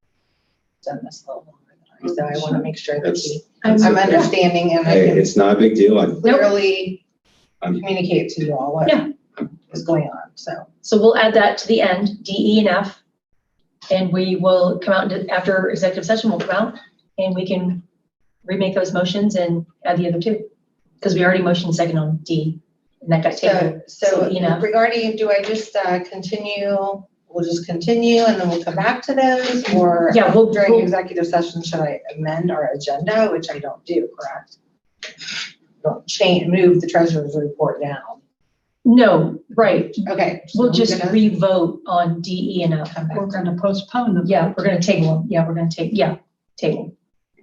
done this a little longer than I, so I wanna make sure that That's I'm okay. understanding and I Hey, can it's not a big deal. clearly I'm- communicate to you all what Yeah. is going on, so. so we'll add that to the end, D, E, and F. And we will come out after executive session, we'll come out and we can remake those motions and add the other two. Because we already motioned second on D and that got tabled. So E and F. regarding, do I just continue, we'll just continue and then we'll come back to those? Or Yeah, during we'll- executive session, should I amend our agenda, which I don't do, correct? Don't change, move the treasurer's report down. No, right, Okay. so we'll we're just gonna re-vote on D, E, and F. come back We're to gonna postpone them. Yeah, we're gonna table them, yeah, we're gonna table.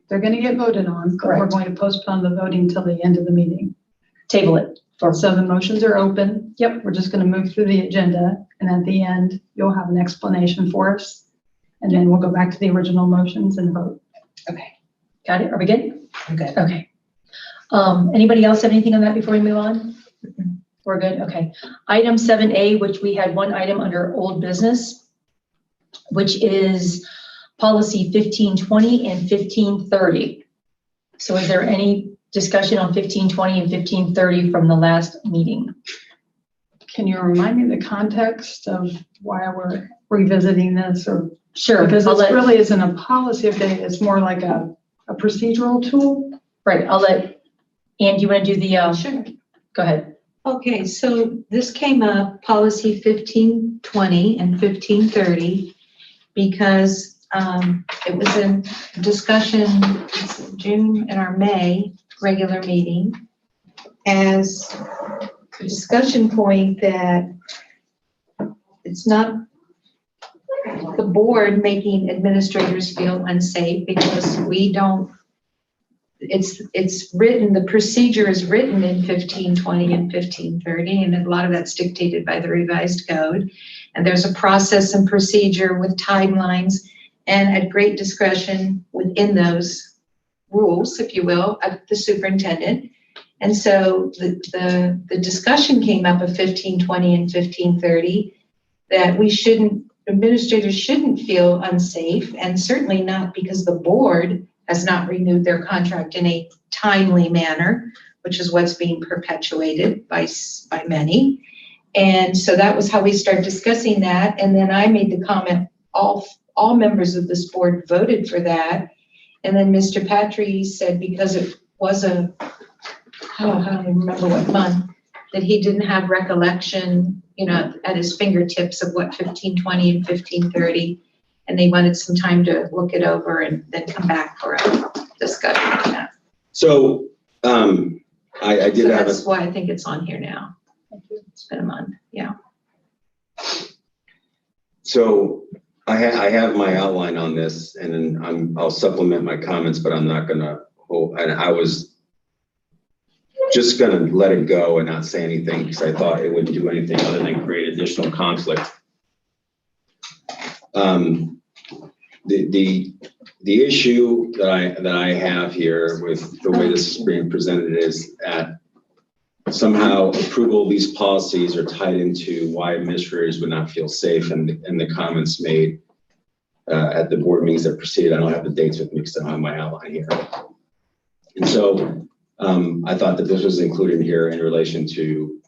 They're gonna get voted on, but we're Correct. going to postpone the voting till the end of the meeting. Table it. So the motions are open. Yep. We're just gonna move through the agenda, and at the end, you'll have an explanation for us. And then we'll go back to the original motions and vote. Okay, Got it, are we good? I'm good. Okay. Anybody else have anything on that before we move on? We're good, okay. Item 7A, which we had one item under old business, which is policy 1520 and 1530. So is there any discussion on 1520 and 1530 from the last meeting? Can you remind me the context of why we're revisiting this, or? Sure. Because I'll it let- really isn't a policy update, it's more like a procedural tool. Right, I'll let, Ann, do you want to do the, Sure. go ahead. Okay, so this came up, policy 1520 and 1530, because it was in discussion in June and our May regular meeting as a discussion point that it's not the board making administrators feel unsafe because we don't, it's written, the procedure is written in 1520 and 1530, and a lot of that's dictated by the revised code. And there's a process and procedure with timelines and at great discretion within those rules, if you will, of the superintendent. And so the discussion came up of 1520 and 1530 that we shouldn't, administrators shouldn't feel unsafe, and certainly not because the board has not renewed their contract in a timely manner, which is what's being perpetuated by many. And so that was how we started discussing that. And then I made the comment, all members of this board voted for that. And then Mr. Patry said because it was I don't even remember what month, that he didn't have recollection, at his fingertips of what 1520 and 1530. And they wanted some time to look it over and then come back for a discussion on that. So I did So have that's why I think it's on here now. It's been a month, yeah. So I have my outline on this, and then I'll supplement my comments, but I'm not gonna hold. And I was just gonna let it go and not say anything because I thought it wouldn't do anything other than create additional conflict. The issue that I have here with the way this is being presented is that somehow approval of these policies are tied into why administrators would not feel safe and the comments made at the board meetings that preceded. I don't have the dates with me because I don't have my outline here. And so I thought that this was included here in relation to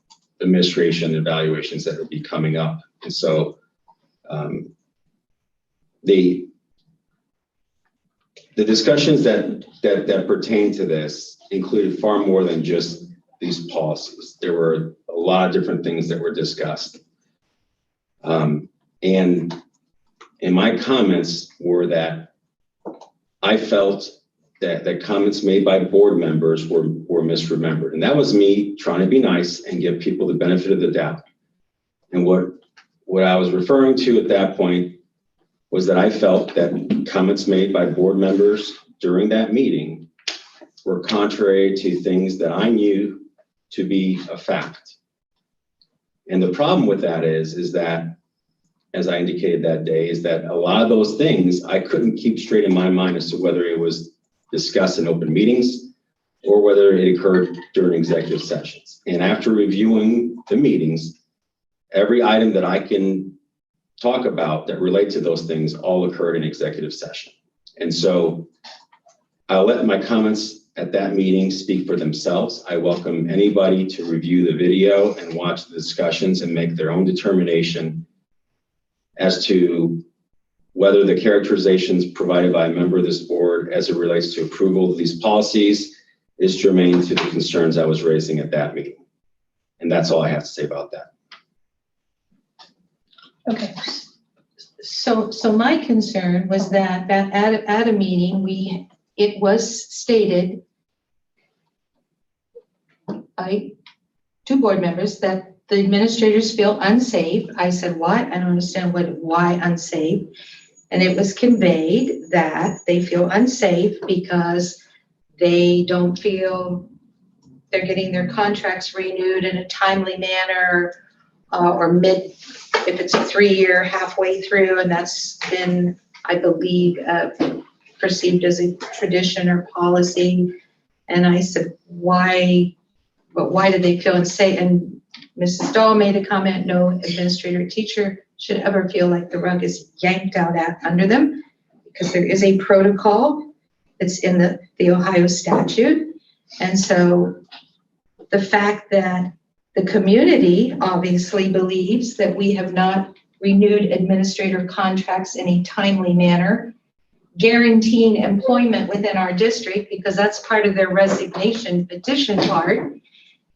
administration evaluations that would be coming up. And so the discussions that pertain to this included far more than just these policies. There were a lot of different things that were discussed. And my comments were that I felt that the comments made by board members were misremembered. And that was me trying to be nice and give people the benefit of the doubt. And what I was referring to at that point was that I felt that comments made by board members during that meeting were contrary to things that I knew to be a fact. And the problem with that is that, as I indicated that day, is that a lot of those things I couldn't keep straight in my mind as to whether it was discussed in open meetings or whether it occurred during executive sessions. And after reviewing the meetings, every item that I can talk about that relate to those things all occurred in executive session. And so I'll let my comments at that meeting speak for themselves. I welcome anybody to review the video and watch the discussions and make their own determination as to whether the characterizations provided by a member of this board as it relates to approval of these policies is germane to the concerns I was raising at that meeting. And that's all I have to say about that. Okay. So my concern was that at a meeting, it was stated by two board members that the administrators feel unsafe. I said, what? I don't understand why unsafe. And it was conveyed that they feel unsafe because they don't feel they're getting their contracts renewed in a timely manner, or if it's a 3-year, halfway through, and that's been, I believe, perceived as a tradition or policy. And I said, why do they feel unsafe? And Mrs. Dahl made a comment, no administrator or teacher should ever feel like the rug is yanked out under them, because there is a protocol. It's in the Ohio statute. And so the fact that the community obviously believes that we have not renewed administrator contracts in a timely manner, guaranteeing employment within our district, because that's part of their resignation petition part.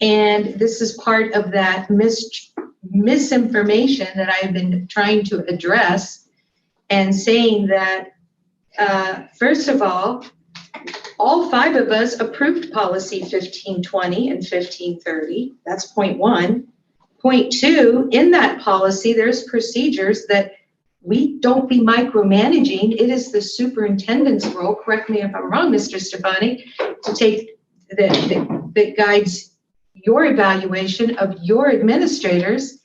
And this is part of that misinformation that I've been trying to address, and saying that, first of all 5 of us approved policy 1520 and 1530. That's point 1. Point 2, in that policy, there's procedures that we don't be micromanaging. It is the superintendent's role, correct me if I'm wrong, Mr. Stefanik, to take that guides your evaluation of your administrators.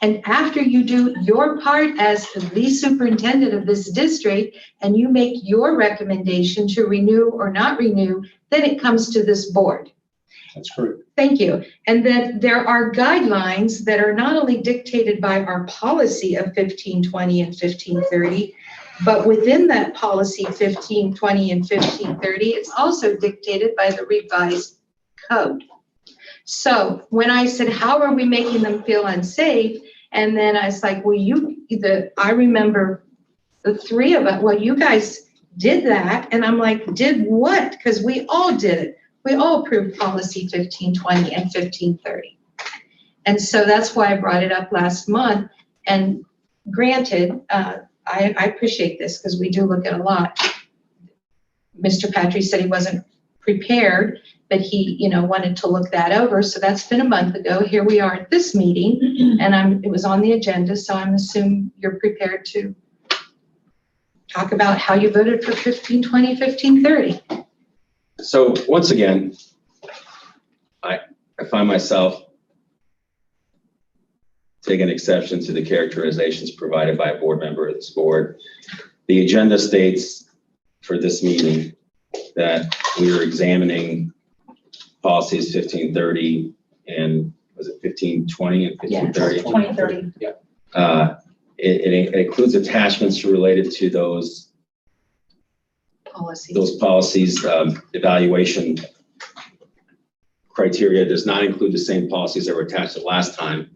And after you do your part as the superintendent of this district and you make your recommendation to renew or not renew, then it comes to this board. That's correct. Thank you. And then there are guidelines that are not only dictated by our policy of 1520 and 1530, but within that policy 1520 and 1530, it's also dictated by the revised code. So when I said, how are we making them feel unsafe? And then I was like, well, I remember the 3 of us, well, you guys did that. And I'm like, did what? Because we all did it. We all approved policy 1520 and 1530. And so that's why I brought it up last month. And granted, I appreciate this because we do look at a lot. Mr. Patry said he wasn't prepared, but he, wanted to look that over. So that's been a month ago. Here we are at this meeting, and it was on the agenda. So I'm assuming you're prepared to talk about how you voted for 1520, 1530. So once again, I find myself taking exception to the characterizations provided by a board member of this board. The agenda states for this meeting that we are examining policies 1530 and was it 1520 and 1530? 2030. Yeah. It includes attachments related to those policies. Evaluation criteria does not include the same policies that were attached the last time.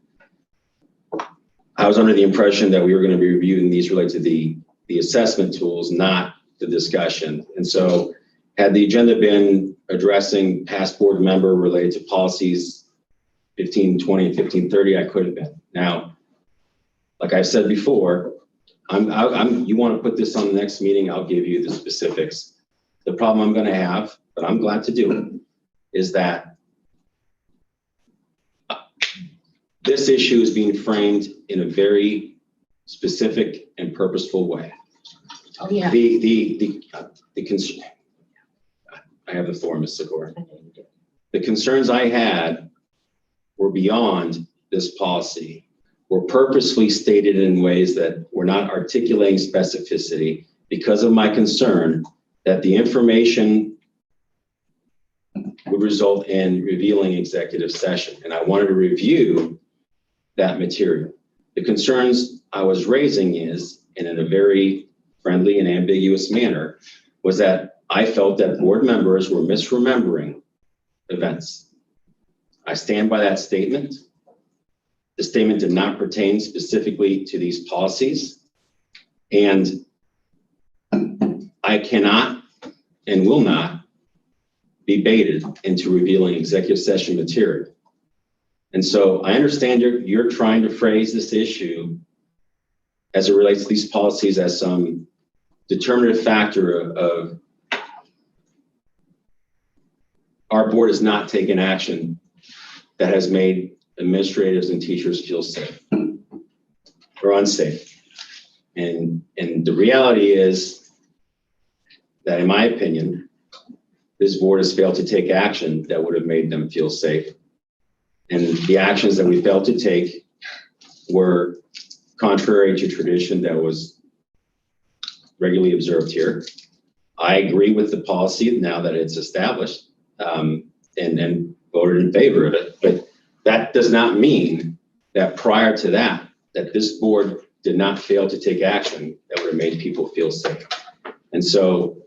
I was under the impression that we were going to be reviewing these related to the assessment tools, not the discussion. And so had the agenda been addressing past board member related to policies 1520 and 1530, I could have been. Now, like I've said before, you want to put this on the next meeting, I'll give you the specifics. The problem I'm going to have, but I'm glad to do it, is that this issue is being framed in a very specific and purposeful way. Oh, yeah. I have the floor, Ms. Sikora. The concerns I had were beyond this policy, were purposefully stated in ways that were not articulating specificity because of my concern that the information would result in revealing executive session. And I wanted to review that material. The concerns I was raising is, and in a very friendly and ambiguous manner, was that I felt that board members were misremembering events. I stand by that statement. The statement did not pertain specifically to these policies. And I cannot and will not be baited into revealing executive session material. And so I understand you're trying to phrase this issue as it relates to these policies as some determinative factor of our board has not taken action that has made administrators and teachers feel safe or unsafe. And the reality is that, in my opinion, this board has failed to take action that would have made them feel safe. And the actions that we failed to take were contrary to tradition that was regularly observed here. I agree with the policy now that it's established and voted in favor of it. But that does not mean that prior to that, that this board did not fail to take action that would have made people feel safe. And so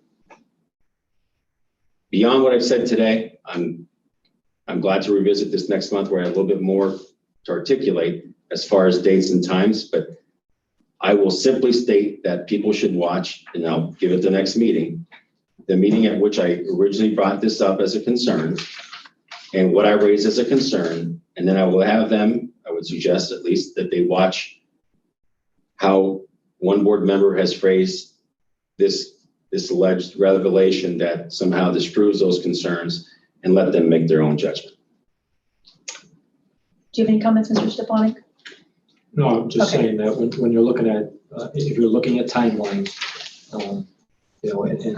beyond what I've said today, I'm glad to revisit this next month where I have a little bit more to articulate as far as dates and times, but I will simply state that people should watch, and I'll give it the next meeting, the meeting at which I originally brought this up as a concern and what I raised as a concern. And then I will have them, I would suggest at least that they watch how one board member has phrased this alleged revelation that somehow disproves those concerns, and let them make their own judgment. Do you have any comments, Mr. Stefanik? No, I'm just saying that when you're looking at, if you're looking at timelines, and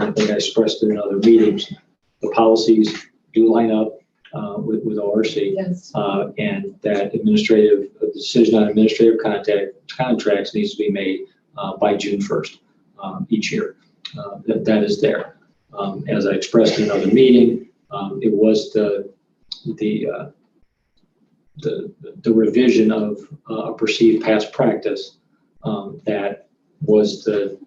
I think I expressed it in other meetings, the policies do line up with ORC. Yes. And that decision on administrative contracts needs to be made by June 1st each year. That is there. As I expressed in another meeting, it was the revision of a perceived past practice that was the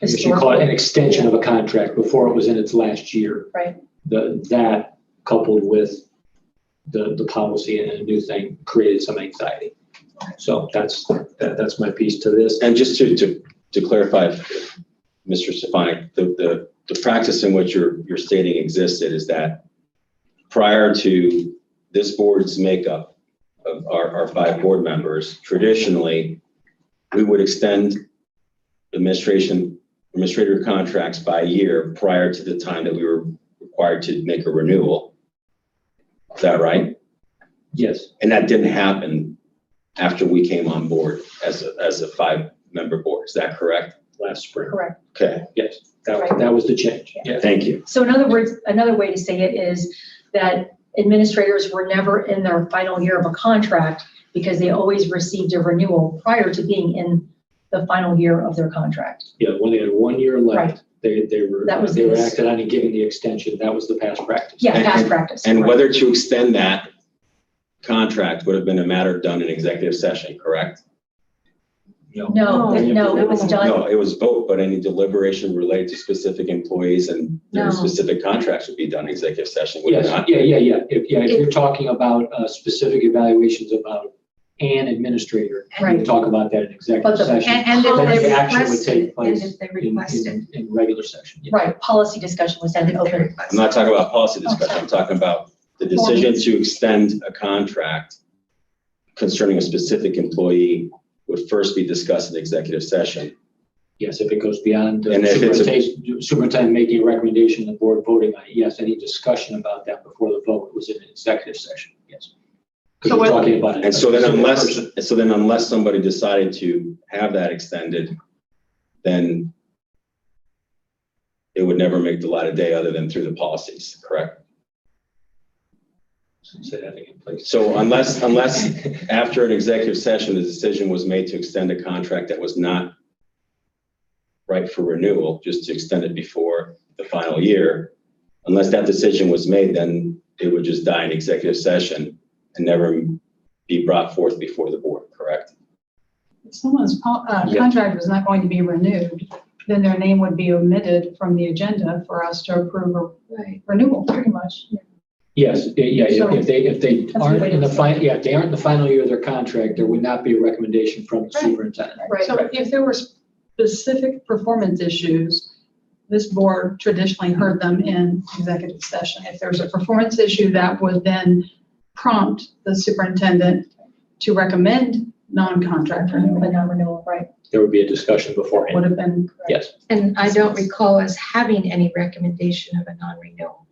I guess you call it an extension of a contract before it was in its last year. Right. That coupled with the policy and a new thing created some anxiety. So that's my piece to this. And just to clarify, Mr. Stefanik, the practice in which you're stating existed is that prior to this board's makeup of our 5 board members, traditionally, we would extend administrator contracts by a year prior to the time that we were required to make a renewal. Is that right? Yes. And that didn't happen after we came on board as a 5-member board. Is that correct? Last spring. Correct. Okay. Yes. That was the change, yeah. Thank you. So in other words, another way to say it is that administrators were never in their final year of a contract because they always received a renewal prior to being in the final year of their contract. Yeah, when they had 1 year left, Right. they were That was they were this. acted on and given the extension. That was the past practice. Yeah, past practice. And right. whether to extend that contract would have been a matter done in executive session, correct? No, it was done. No, it was vote, but any deliberation related to specific employees and their No. specific contracts would be done in executive session, would it Yes, not? yeah. If you're talking about specific evaluations about an administrator, Right. we talk about that in executive But the- session. And if Then they the action would requested, take place and if they in- requested. in regular session. Yeah. Right, policy discussion was done in open. I'm not talking about policy discussion, I'm talking about the decision to extend a contract concerning a specific employee would first be discussed in executive session. Yes, if it goes beyond And if it's superintendent making a recommendation, the board voting on it, yes, any discussion about that before the vote was in an executive session, yes. Because we're talking about. And so then unless somebody decided to have that extended, then it would never make the light of day other than through the policies, correct? Say that again, please. So unless after an executive session, the decision was made to extend a contract that was not right for renewal, just to extend it before the final year, unless that decision was made, then it would just die in executive session and never be brought forth before the board, correct? If someone's contract was not going to be renewed, then their name would be omitted from the agenda for us to approve a renewal, pretty much. Yes, yeah, So- if they That's a aren't way in to the say it. if they aren't in the final year of their contract, there would not be a recommendation from the Right. superintendent. Right, so if there were specific performance issues, this board traditionally heard them in executive session. If there's a performance issue, that would then prompt the superintendent to recommend non-contract renewal. The non-renewal, right. There would be a discussion beforehand. Would have been. Yes. And I don't recall us having any recommendation of a non-renewal.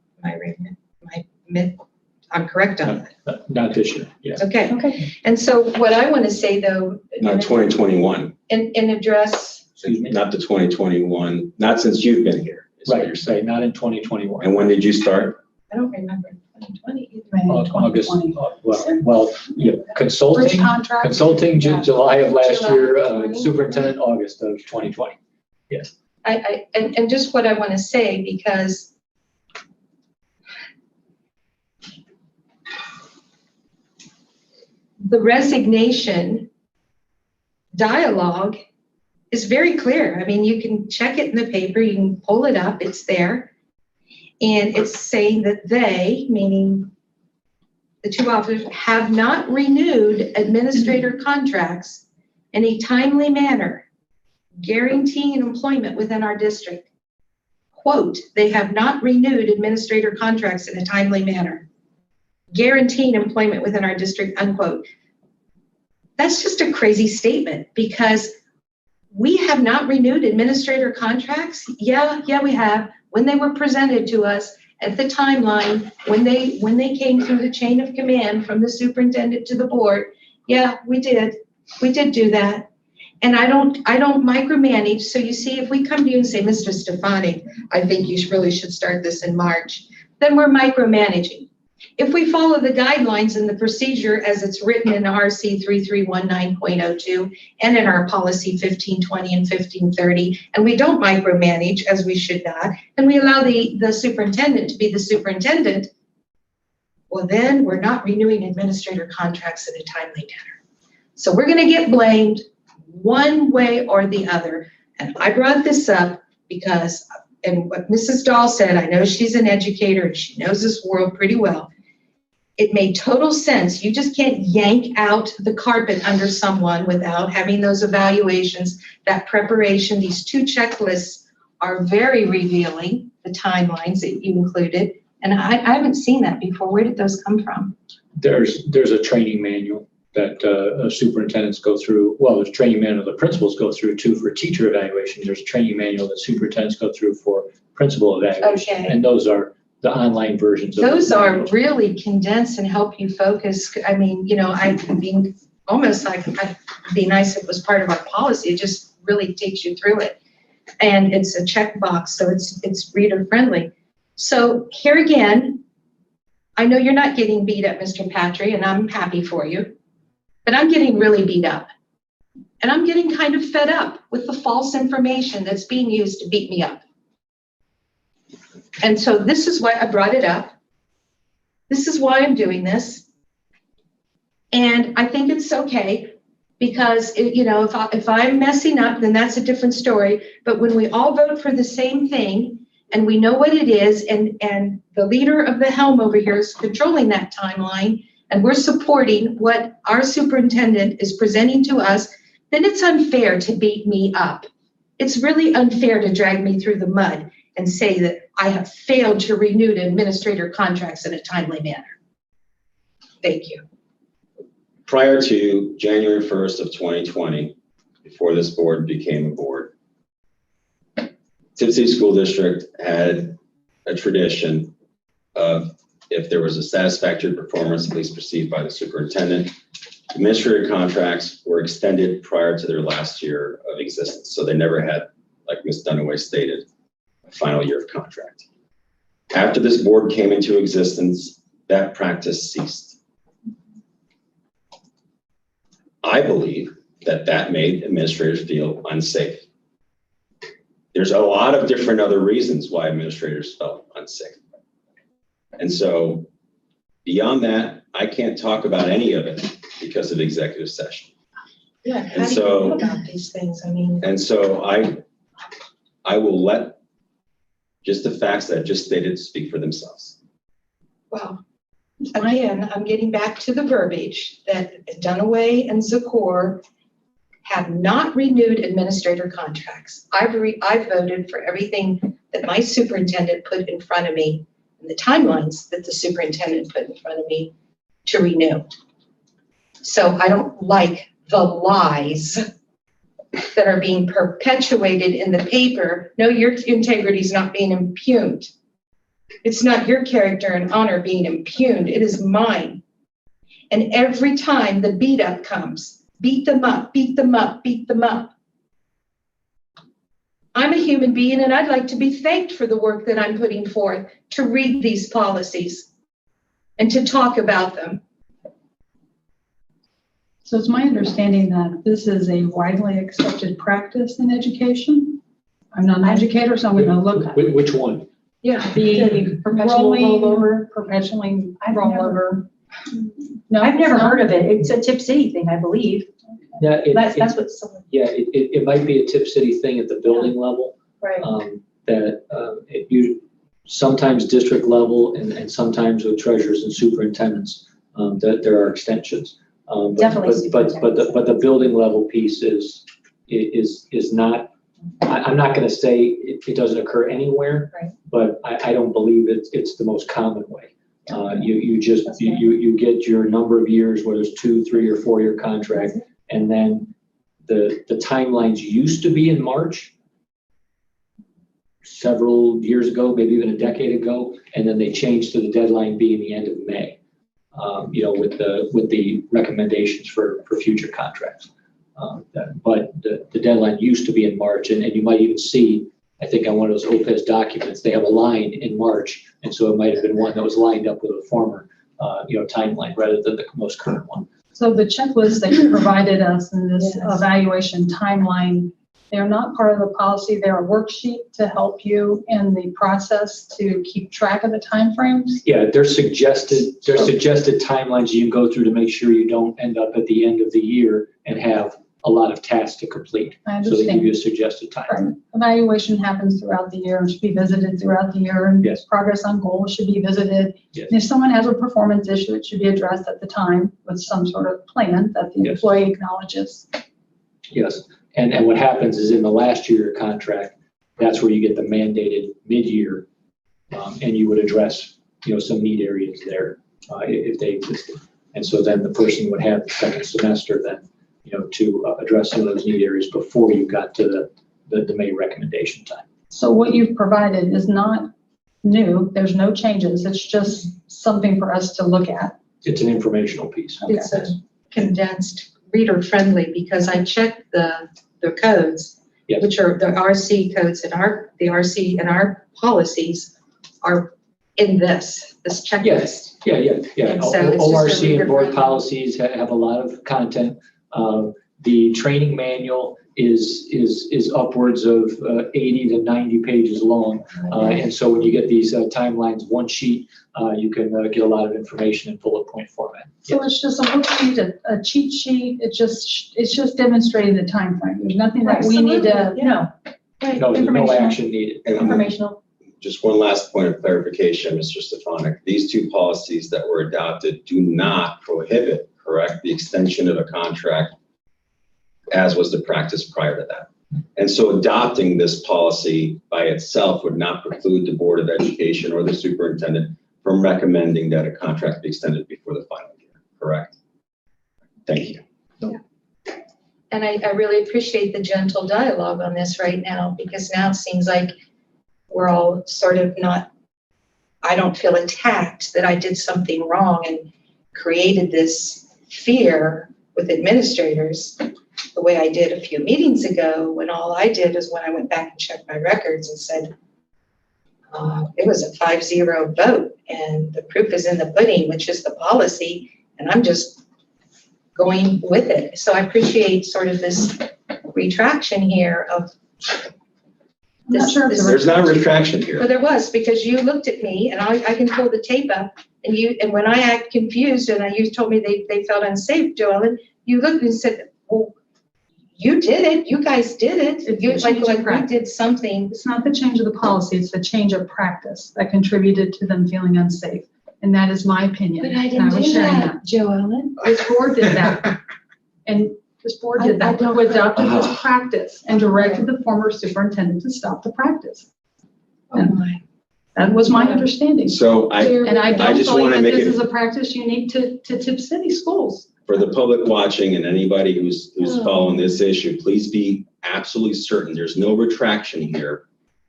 I'm correct on that. Not this year, yes. Okay. Okay. And so what I want to say though, Not 2021, in address, Excuse me. not the 2021, not since you've been here, is what Right, you're saying. not in 2021. And when did you start? I don't remember 2020 either. May August, 2020. well, yeah, Which consulting, contract? July of last July year, 2020. superintendent, August of 2020. Yes. And just what I want to say, because the resignation dialogue is very clear. I mean, you can check it in the paper, you can pull it up, it's there. And it's saying that they, meaning the two officers, have not renewed administrator contracts in a timely manner, guaranteeing employment within our district. Quote, they have not renewed administrator contracts in a timely manner, guaranteeing employment within our district, unquote. That's just a crazy statement because we have not renewed administrator contracts. Yeah, we have. When they were presented to us at the timeline, when they came through the chain of command from the superintendent to the board, yeah, we did. We did do that. And I don't micromanage. So you see, if we come to you and say, Mr. Stefani, I think you really should start this in March, then we're micromanaging. If we follow the guidelines and the procedure as it's written in RC 3319.02 and in our policy 1520 and 1530, and we don't micromanage as we should not, and we allow the superintendent to be the superintendent, well, then we're not renewing administrator contracts in a timely manner. So we're going to get blamed one way or the other. And I brought this up because, and what Mrs. Dahl said, I know she's an educator and she knows this world pretty well. It made total sense. You just can't yank out the carpet under someone without having those evaluations, that preparation. These two checklists are very revealing, the timelines that you included. And I haven't seen that before. Where did those come from? There's a training manual that superintendents go through. Well, there's a training manual that principals go through too for teacher evaluation. There's a training manual that superintendents go through for principal evaluation. Okay. And those are the online versions of Those are manuals. really condensed and help you focus. I mean, I'd be almost like, it'd be nice if it was part of our policy. It just really takes you through it. And it's a checkbox, so it's reader friendly. So here again, I know you're not getting beat up, Mr. Patry, and I'm happy for you, but I'm getting really beat up. And I'm getting kind of fed up with the false information that's being used to beat me up. And so this is why I brought it up. This is why I'm doing this. And I think it's okay because, if I'm messing up, then that's a different story. But when we all vote for the same thing and we know what it is, and the leader of the helm over here is controlling that timeline, and we're supporting what our superintendent is presenting to us, then it's unfair to beat me up. It's really unfair to drag me through the mud and say that I have failed to renew the administrator contracts in a timely manner. Thank you. Prior to January 1st of 2020, before this board became a board, Tipp City School District had a tradition of, if there was a satisfactory performance, at least perceived by the superintendent, administrator contracts were extended prior to their last year of existence. So they never had, like Ms. Dunaway stated, a final year of contract. After this board came into existence, that practice ceased. I believe that made administrators feel unsafe. There's a lot of different other reasons why administrators felt unsafe. And so beyond that, I can't talk about any of it because of executive session. Yeah, how do you know about these things? I mean. And so I will let just the facts that I just stated speak for themselves. Well, again, I'm getting back to the verbiage that Dunaway and Zakor have not renewed administrator contracts. I've voted for everything that my superintendent put in front of me, and the timelines that the superintendent put in front of me to renew. So I don't like the lies that are being perpetuated in the paper. No, your integrity is not being impugned. It's not your character and honor being impugned. It is mine. And every time the beat up comes, beat them up, beat them up, beat them up. I'm a human being and I'd like to be thanked for the work that I'm putting forth to read these policies and to talk about them. So it's my understanding that this is a widely accepted practice in education. I'm not an educator, so I'm going to look at it. Which one? Yeah, the Perpetual rollover. perpetually rollover. No, I've never heard of it. It's a Tipp City thing, I believe. Yeah, That's what someone. yeah, it might be a Tipp City thing at the building level. Right. Sometimes district level and sometimes with treasurers and superintendents, that there are extensions. Definitely But the building level piece is not, I'm not gonna say it doesn't occur anywhere, Right. but I don't believe it's the most common way. You get your number of years, whether it's 2, 3, or 4 year contract, and then the timelines used to be in March several years ago, maybe even a decade ago, and then they changed to the deadline being the end of May. With the recommendations for future contracts. But the deadline used to be in March, and you might even see, I think on one of those OPES documents, they have a line in March, and so it might have been one that was lined up with a former, timeline rather than the most current one. So the checklist that you provided us in this evaluation timeline, they're not part of the policy. They're a worksheet to help you in the process to keep track of the timeframes. Yeah, they're suggested timelines you can go through to make sure you don't end up at the end of the year and have a lot of tasks to complete. I So they give understand. you a suggested time. Right. Evaluation happens throughout the year and should be visited throughout the year, and Yes. progress on goals should be visited. Yes. And if someone has a performance issue, it should be addressed at the time with some sort of plan that the Yes. employee acknowledges. Yes, and what happens is in the last year contract, that's where you get the mandated mid-year, and you would address, some need areas there, if they existed. And so then the person would have the second semester then, to address some of those need areas before you got to the May recommendation time. So what you've provided is not new. There's no changes. It's just something for us to look at. It's an informational piece. It's a condensed reader friendly because I checked the codes Yes. which are the RC codes and the RC and our policies are in this checklist. Yeah. And so it's just a ORC and board reader-friendly. policies have a lot of content. The training manual is upwards of 80 to 90 pages long. And so when you get these timelines, one sheet, you can get a lot of information in bullet point format. So it's just a worksheet, a cheat sheet, it's just demonstrating the time frame. There's nothing that we need to, Absolutely, no. Right. No Informational. action needed. Informational. Just one last point of clarification, Mr. Stefanik. These two policies that were adopted do not prohibit, correct, the extension of a contract as was the practice prior to that. And so adopting this policy by itself would not preclude the Board of Education or the superintendent from recommending that a contract be extended before the final year, correct? Thank you. And I really appreciate the gentle dialogue on this right now, because now it seems like we're all sort of not, I don't feel attacked that I did something wrong and created this fear with administrators the way I did a few meetings ago, when all I did is when I went back and checked my records and said, it was a 5-0 vote and the proof is in the pudding, which is the policy, and I'm just going with it. So I appreciate sort of this retraction here of I'm not sure if this. There's not a retraction here. Well, there was, because you looked at me, and I can pull the tape up, and when I act confused, and you told me they felt unsafe, Joellen, you looked and said, well, you did it, you guys did it. It's You, a change of like we practice. did something. It's not the change of the policy, it's the change of practice that contributed to them feeling unsafe. And that is my opinion. But I and didn't was do sharing that, Joellen. This board did that. And this board did I that, don't- who adopted this practice and directed the former superintendent to stop the practice. Oh my. That was my understanding. So And I don't just believe wanna that make this it- is a practice unique to Tipp City schools. for the public watching and anybody who's following this issue, please be absolutely certain there's no retraction here.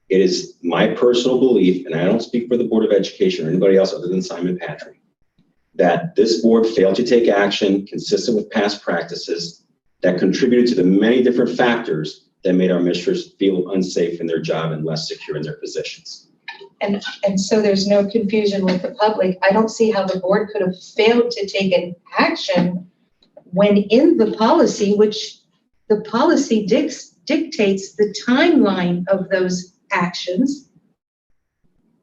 It is my personal belief, and I don't speak for the Board of Education or anybody else other than Simon Patrick, that this board failed to take action consistent with past practices that contributed to the many different factors that made our administrators feel unsafe in their job and less secure in their positions. And so there's no confusion with the public. I don't see how the board could have failed to take an action when in the policy, which the policy dictates the timeline of those actions.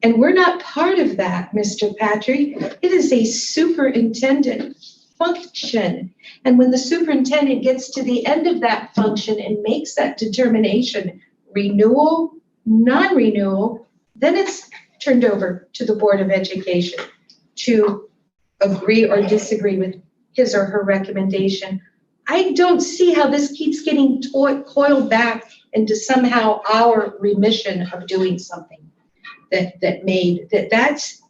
And we're not part of that, Mr. Patrick. It is a superintendent function. And when the superintendent gets to the end of that function and makes that determination, renewal, non-renewal, then it's turned over to the Board of Education to agree or disagree with his or her recommendation. I don't see how this keeps getting coiled back into somehow our remission of doing something that's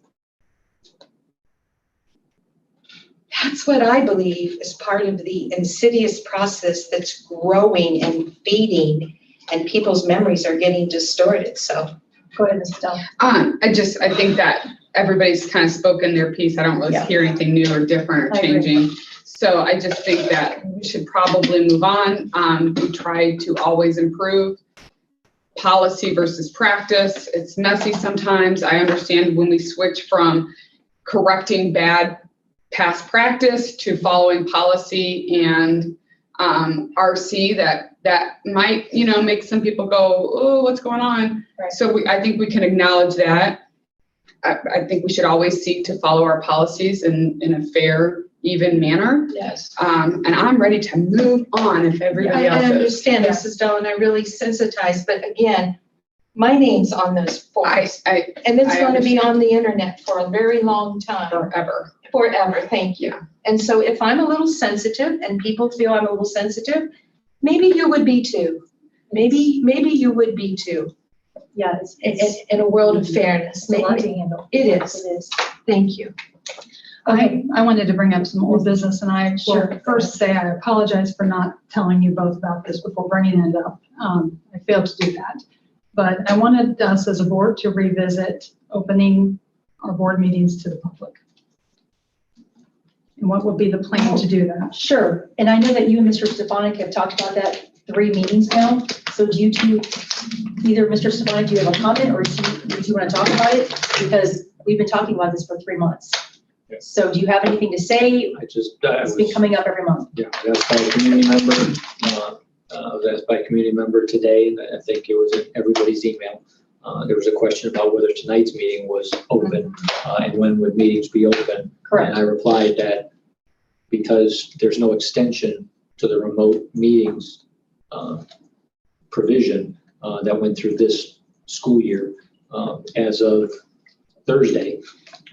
what I believe is part of the insidious process that's growing and feeding, and people's memories are getting distorted. So Go ahead, Mrs. Dell. I think that everybody's kind of spoken their piece. I don't really hear anything new or different or I agree. changing. So I just think that we should probably move on. We try to always improve policy versus practice. It's messy sometimes. I understand when we switch from correcting bad past practice to following policy and RC that might, make some people go, oh, what's going on? Right. So I think we can acknowledge that. I think we should always seek to follow our policies in a fair, even manner. Yes. And I'm ready to move on if everybody I else is. understand, Mrs. Dillon, I'm really sensitized, but again, my name's on those forms. And it's I going to be understand. on the internet for a very long time. Forever. Forever, thank you. And so if I'm a little sensitive and people feel I'm a little sensitive, maybe you would be too. Maybe you would be too. Yeah, In a world of fairness. it's a lot to Maybe handle. it is. It is. Thank you. I wanted to bring up some old business, and I will Sure. first say I apologize for not telling you both about this before bringing it up. I failed to do that. But I wanted us as a board to revisit opening our board meetings to the public. And what would be the plan to do that? Sure, and I know that you and Mr. Stefanik have talked about that 3 meetings now. So do you two, either Mr. Savant, do you have a comment or do you want to talk about it? Because we've been talking about this for 3 months. Yeah. So do you have anything to say? It's been coming up every month. Yeah, I was asked by a community member, I was asked by a community member today, and I think it was in everybody's email. There was a question about whether tonight's meeting was open, and when would meetings be open? Correct. And I replied that because there's no extension to the remote meetings provision that went through this school year, as of Thursday,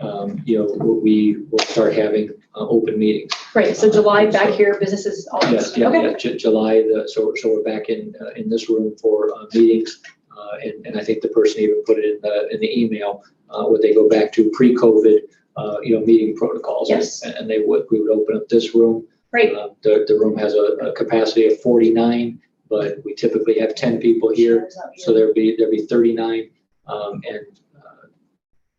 we will start having open meetings. Great, so July back here, businesses, all Yes, this. yeah, Okay. yeah, July, so we're back in this room for meetings. And I think the person even put it in the email, would they go back to pre-COVID, meeting protocols? Yes. And we would open up this room. Great. The room has a capacity of 49, but we typically have 10 people here. So there'd be 39.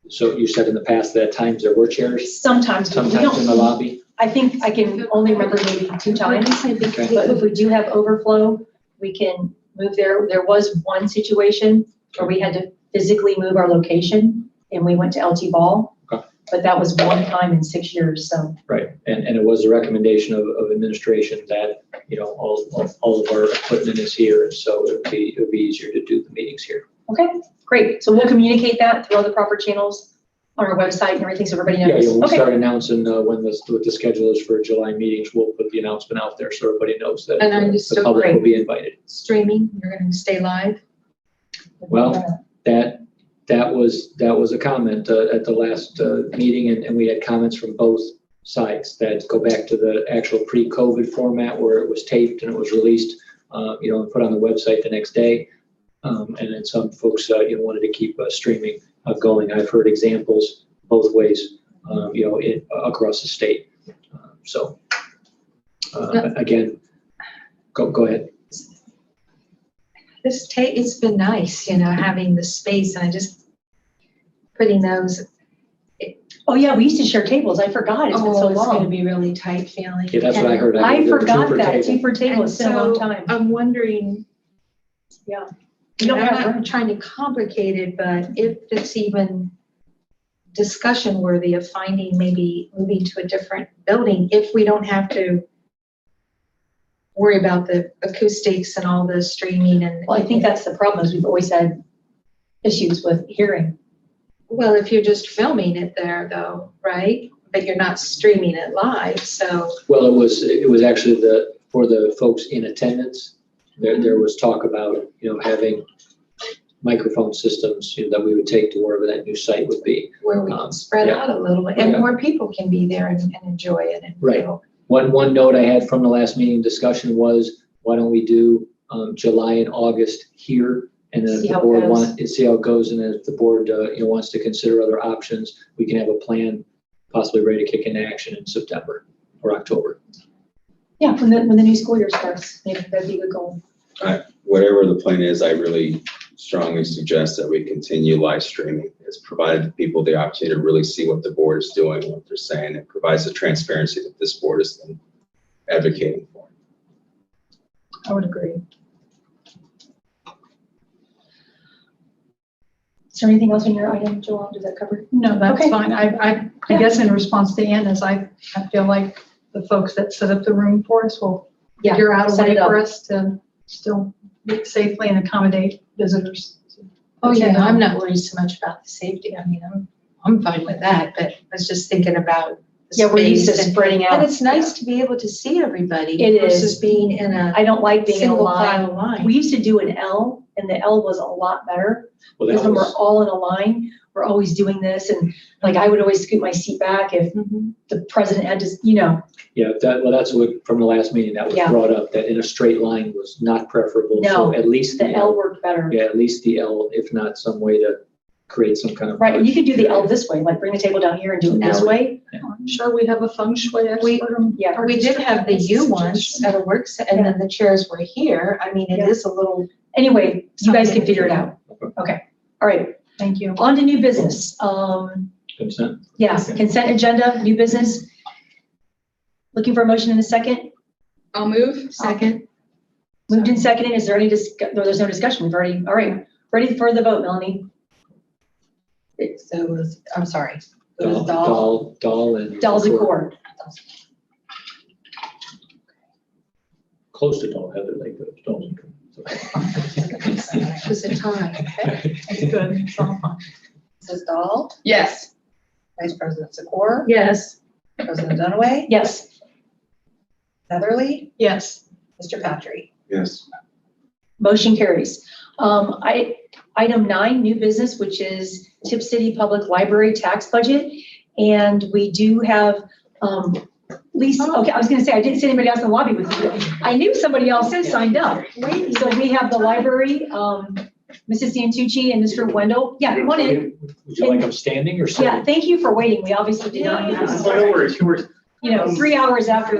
So you said in the past that at times there were chairs? Sometimes we Sometimes in the lobby? I think I can only remember maybe 2 times. Okay. But if we do have overflow, we can move there. There was one situation where we had to physically move our location and we went to LT Ball. Okay. But that was one time in 6 years, so. Right, and it was a recommendation of administration that, all of our equipment is here, and so it would be easier to do the meetings here. Okay, great. So we'll communicate that through all the proper channels on our website and everything so everybody knows. Yeah, we'll Okay. start announcing what the schedule is for July meetings. We'll put the announcement out there so everybody knows that And are you the still public great? will be invited. Streaming, you're going to stay live? Well, that was a comment at the last meeting, and we had comments from both sides that go back to the actual pre-COVID format where it was taped and it was released, and put on the website the next day. And then some folks, wanted to keep streaming going. I've heard examples both ways, across the state. Again, go ahead. It's been nice, having the space and I just putting those. Oh, yeah, we used to share tables. I forgot. It's been so It's going to long. be really tight feeling. Yeah, that's what I heard. I heard there were forgot per that, table. 2 per table. And It's been a long so time. I'm wondering, Yeah. I'm don't have not trying to complicate it, but if it's even discussion worthy of finding maybe moving to a different building, if we don't have to worry about the acoustics and all the streaming and. Well, I think that's the problem is we've always had issues with hearing. Well, if you're just filming it there though, right? But you're not streaming it live, so. Well, it was actually for the folks in attendance, there was talk about, having microphone systems that we would take to wherever that new site would be. Where we can spread yeah. out a little bit and Yeah. more people can be there and enjoy it and. Right. One note I had from the last meeting discussion was, why don't we do July and August here? And then if See the how it board goes. see how it goes, and then if the board, wants to consider other options, we can have a plan possibly ready to kick into action in September or October. Yeah, when the new school year starts, maybe that'd be a good goal. Whatever the plan is, I really strongly suggest that we continue live streaming. It's provided people the opportunity to really see what the board is doing, what they're saying. It provides the transparency that this board has been advocating for. I would agree. Is there anything else in your item, Joelle? Does that cover? No, that's Okay. fine. I guess in response to Ann is I feel like the folks that set up the room for us will Yeah, figure out a set way it up. for us to still meet safely and accommodate visitors. Oh, yeah, I'm not worried so much about the safety. I mean, I'm fine with that, but I was just thinking about the Yeah, we're used to space and- spreading out. And it's nice to be able to see everybody. It versus is. being in a I don't like being in a single line. file line. We used to do an L, and the L was a lot better. Well, Because that when we're was, all in a line, we're always doing this, and like I would always scoot my seat back if the president had to, yeah, that's what, from the last meeting, that was Yeah. brought up, that in a straight line was not preferable. No, So at least the L worked better. Yeah, at least the L, if not some way to create some kind of. Right, and you could do the L this way, like bring the table down here and do it this No. way. I'm sure we have a feng shui expert. Yeah. We did have the U ones at a work, and then the chairs were here. I mean, it Yeah. is a little. Anyway, you guys can figure it out. Okay. Okay, all right, Thank you. on to new business. Consent. Yeah, consent agenda, new business. Looking for a motion in a second. I'll move. Second. Moved and seconded. Is there any no, there's no discussion. We've already, all right. Ready for the vote, Melanie? So it was, I'm sorry. It was Dahl. Dahl and. Dahl's a core. Close to Dahl, Heather, like the Dahl. It was a tie. It's good. It's all fine. Mrs. Dahl, Yes. Vice President Secor, Yes. President Dunaway, Yes. Heatherly, Yes. Mr. Patry. Yes. Motion carries. Item 9, new business, which is Tipp City Public Library tax budget. And we do have, Lisa, okay, I was gonna say, I didn't see anybody else in the lobby with me. I knew somebody else had signed up. So we have the library, Mrs. Santucci and Mr. Wendell. Yeah, come on in. Would you like them standing or sitting? Yeah, thank you for waiting. We obviously did not, No worries, no worries. 3 hours after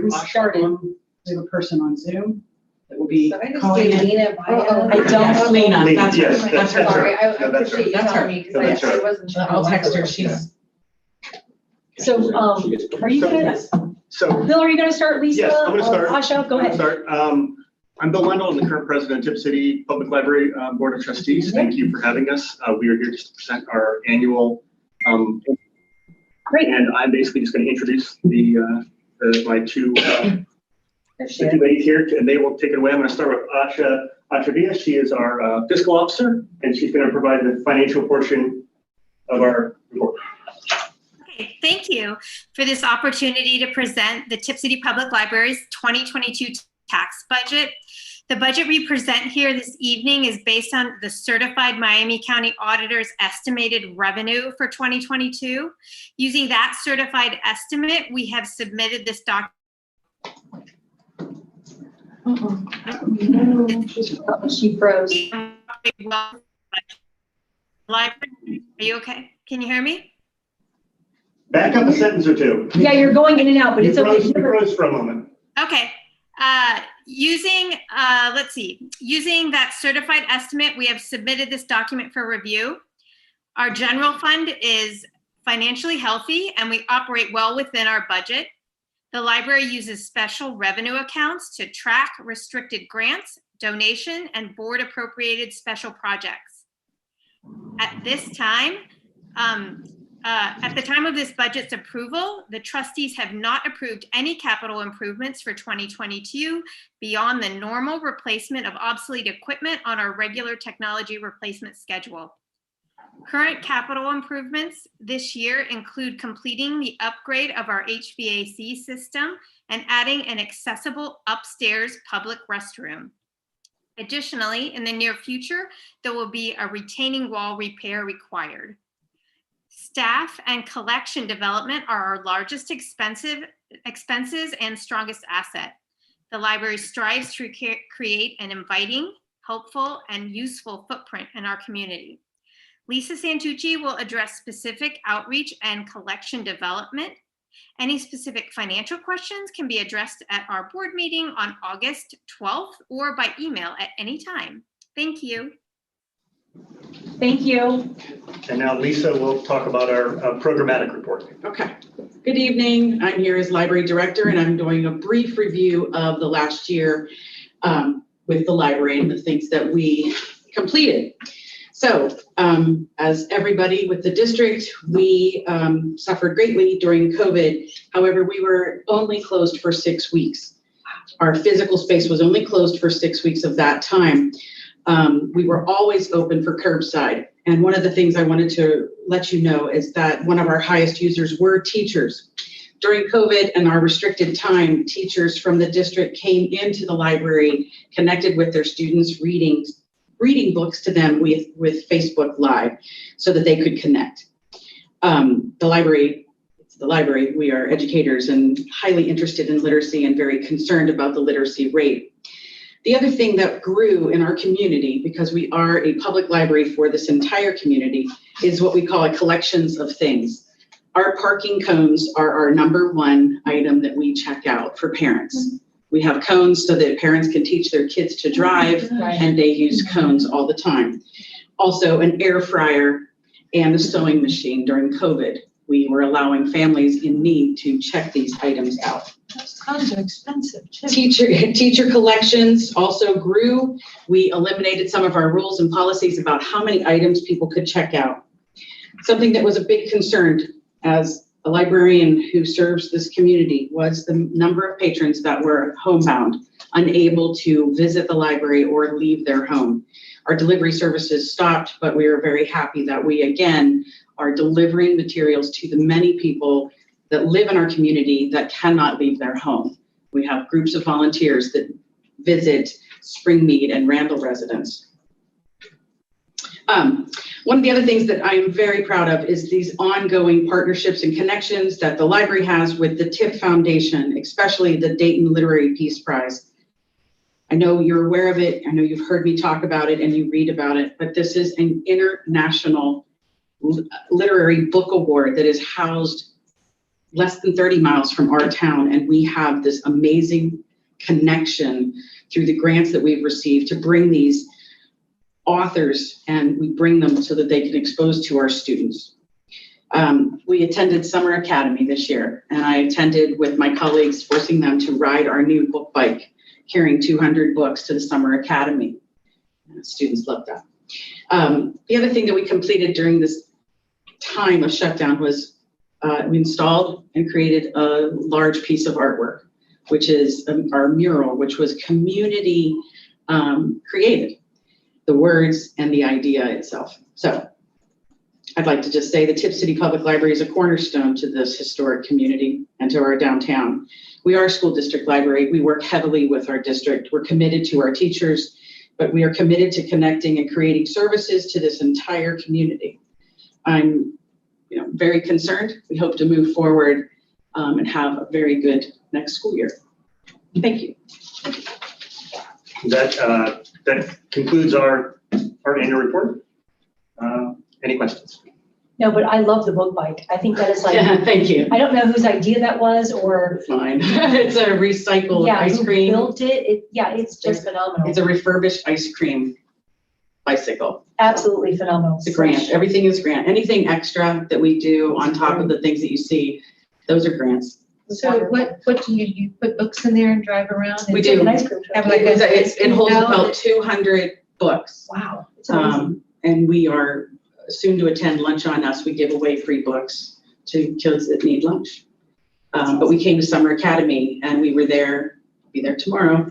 we started. We have a person on Zoom that will be So I just calling gave in. Lena my. I don't. Lena, that's her. Yes, That's her. Sorry, I No, that's appreciate you That's telling her. me, No, that's because I her. wasn't sure. I'll text her, she's. So, are you gonna, So, Bill, are you gonna start, Lisa? yes, I'm gonna start. Asha, go I'm ahead. gonna start. I'm Bill Wendell, I'm the current president of Tipp City Public Library Board of Trustees. Thank you for having us. We are here just to present our annual. Great. And I'm basically just going to introduce my two ladies here, and they will take it away. I'm going to start with Asha Atravia. She is our fiscal officer, and she's going to provide the financial portion of our report. Okay, thank you for this opportunity to present the Tipp City Public Library's 2022 tax budget. The budget we present here this evening is based on the certified Miami County auditor's estimated revenue for 2022. Using that certified estimate, we have submitted this document. She froze. Library, are you okay? Can you hear me? Back up a sentence or two. Yeah, you're going in and out, but You it's okay. froze, you froze for a moment. Okay. Let's see, using that certified estimate, we have submitted this document for review. Our general fund is financially healthy and we operate well within our budget. The library uses special revenue accounts to track restricted grants, donation, and board appropriated special projects. At this time, at the time of this budget's approval, the trustees have not approved any capital improvements for 2022 beyond the normal replacement of obsolete equipment on our regular technology replacement schedule. Current capital improvements this year include completing the upgrade of our HVAC system and adding an accessible upstairs public restroom. Additionally, in the near future, there will be a retaining wall repair required. Staff and collection development are our largest expenses and strongest asset. The library strives to create an inviting, helpful, and useful footprint in our community. Lisa Santucci will address specific outreach and collection development. Any specific financial questions can be addressed at our board meeting on August 12th or by email at any time. Thank you. Thank you. And now Lisa will talk about our programmatic report. Okay. Good evening. I'm here as library director and I'm doing a brief review of the last year with the library and the things that we completed. So as everybody with the district, we suffered greatly during COVID. However, we were only closed for 6 weeks. Our physical space was only closed for 6 weeks of that time. We were always open for curbside. And one of the things I wanted to let you know is that one of our highest users were teachers. During COVID and our restricted time, teachers from the district came into the library, connected with their students, reading books to them with Facebook Live so that they could connect. The library, we are educators and highly interested in literacy and very concerned about the literacy rate. The other thing that grew in our community, because we are a public library for this entire community, is what we call a collections of things. Our parking cones are our #1 item that we check out for parents. We have cones so that parents can teach their kids to drive, and they use cones all the time. Also, an air fryer and a sewing machine during COVID we were allowing families in need to check these items out. Those tons are expensive too. Teacher collections also grew. We eliminated some of our rules and policies about how many items people could check out. Something that was a big concern as a librarian who serves this community was the number of patrons that were homebound, unable to visit the library or leave their home. Our delivery services stopped, but we are very happy that we again are delivering materials to the many people that live in our community that cannot leave their home. We have groups of volunteers that visit Springmead and Randall residents. One of the other things that I am very proud of is these ongoing partnerships and connections that the library has with the Tipp Foundation, especially the Dayton Literary Peace Prize. I know you're aware of it. I know you've heard me talk about it and you read about it, but this is an international literary book award that is housed less than 30 miles from our town. And we have this amazing connection through the grants that we've received to bring these authors, and we bring them so that they can expose to our students. We attended Summer Academy this year, and I attended with my colleagues, forcing them to ride our new book bike, carrying 200 books to the Summer Academy. And students loved that. The other thing that we completed during this time of shutdown was we installed and created a large piece of artwork, which is our mural, which was community created, the words and the idea itself. So I'd like to just say the Tipp City Public Library is a cornerstone to this historic community and to our downtown. We are a school district library. We work heavily with our district. We're committed to our teachers, but we are committed to connecting and creating services to this entire community. I'm very concerned. We hope to move forward and have a very good next school year. Thank you. That concludes our annual report. Any questions? No, but I love the book bike. I think that is like. Yeah, thank you. I don't know whose idea that was or. Fine. It's a recycled ice cream. Who built it? It's just phenomenal. It's a refurbished ice cream bicycle. Absolutely phenomenal. It's a grant. Everything is grant. Anything extra that we do on top of the things that you see, those are grants. So what do you put books in there and drive around? And We do. An ice cream truck. Have like It holds about 200 books. Wow. It's amazing. And we are soon to attend Lunch on Us. We give away free books to kids that need lunch. But we came to Summer Academy and we were there, be there tomorrow.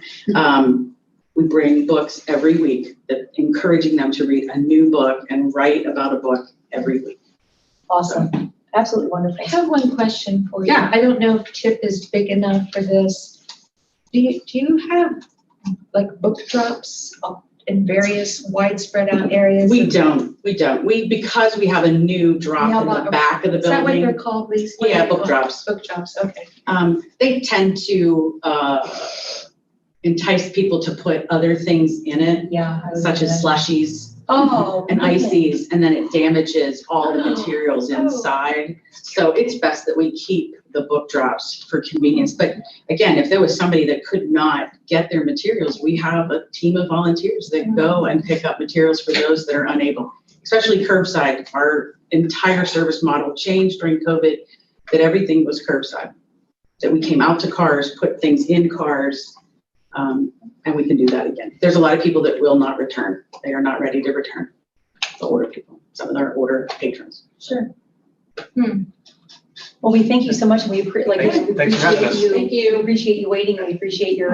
We bring books every week, that encouraging them to read a new book and write about a book every week. Awesome. Absolutely wonderful. I have one question for you. Yeah. I don't know if Tipp is big enough for this. Do you have like book drops in various widespread out areas? We don't. Because we have a new drop in the back of the building. Is that what they're called, Lisa? Yeah, book drops. Book drops, okay. They tend to entice people to put other things in it, such as slushies and ices, and then it damages all the materials inside. So it's best that we keep the book drops for convenience. But again, if there was somebody that could not get their materials, we have a team of volunteers that go and pick up materials for those that are unable, especially curbside. Our entire service model changed during COVID, that everything was curbside, that we came out to cars, put things in cars, and we can do that again. There's a lot of people that will not return. They are not ready to return. The order people, some of our order patrons. Sure. Well, we thank you so much. We Thanks for having us. Thank you. We appreciate you waiting, and we appreciate your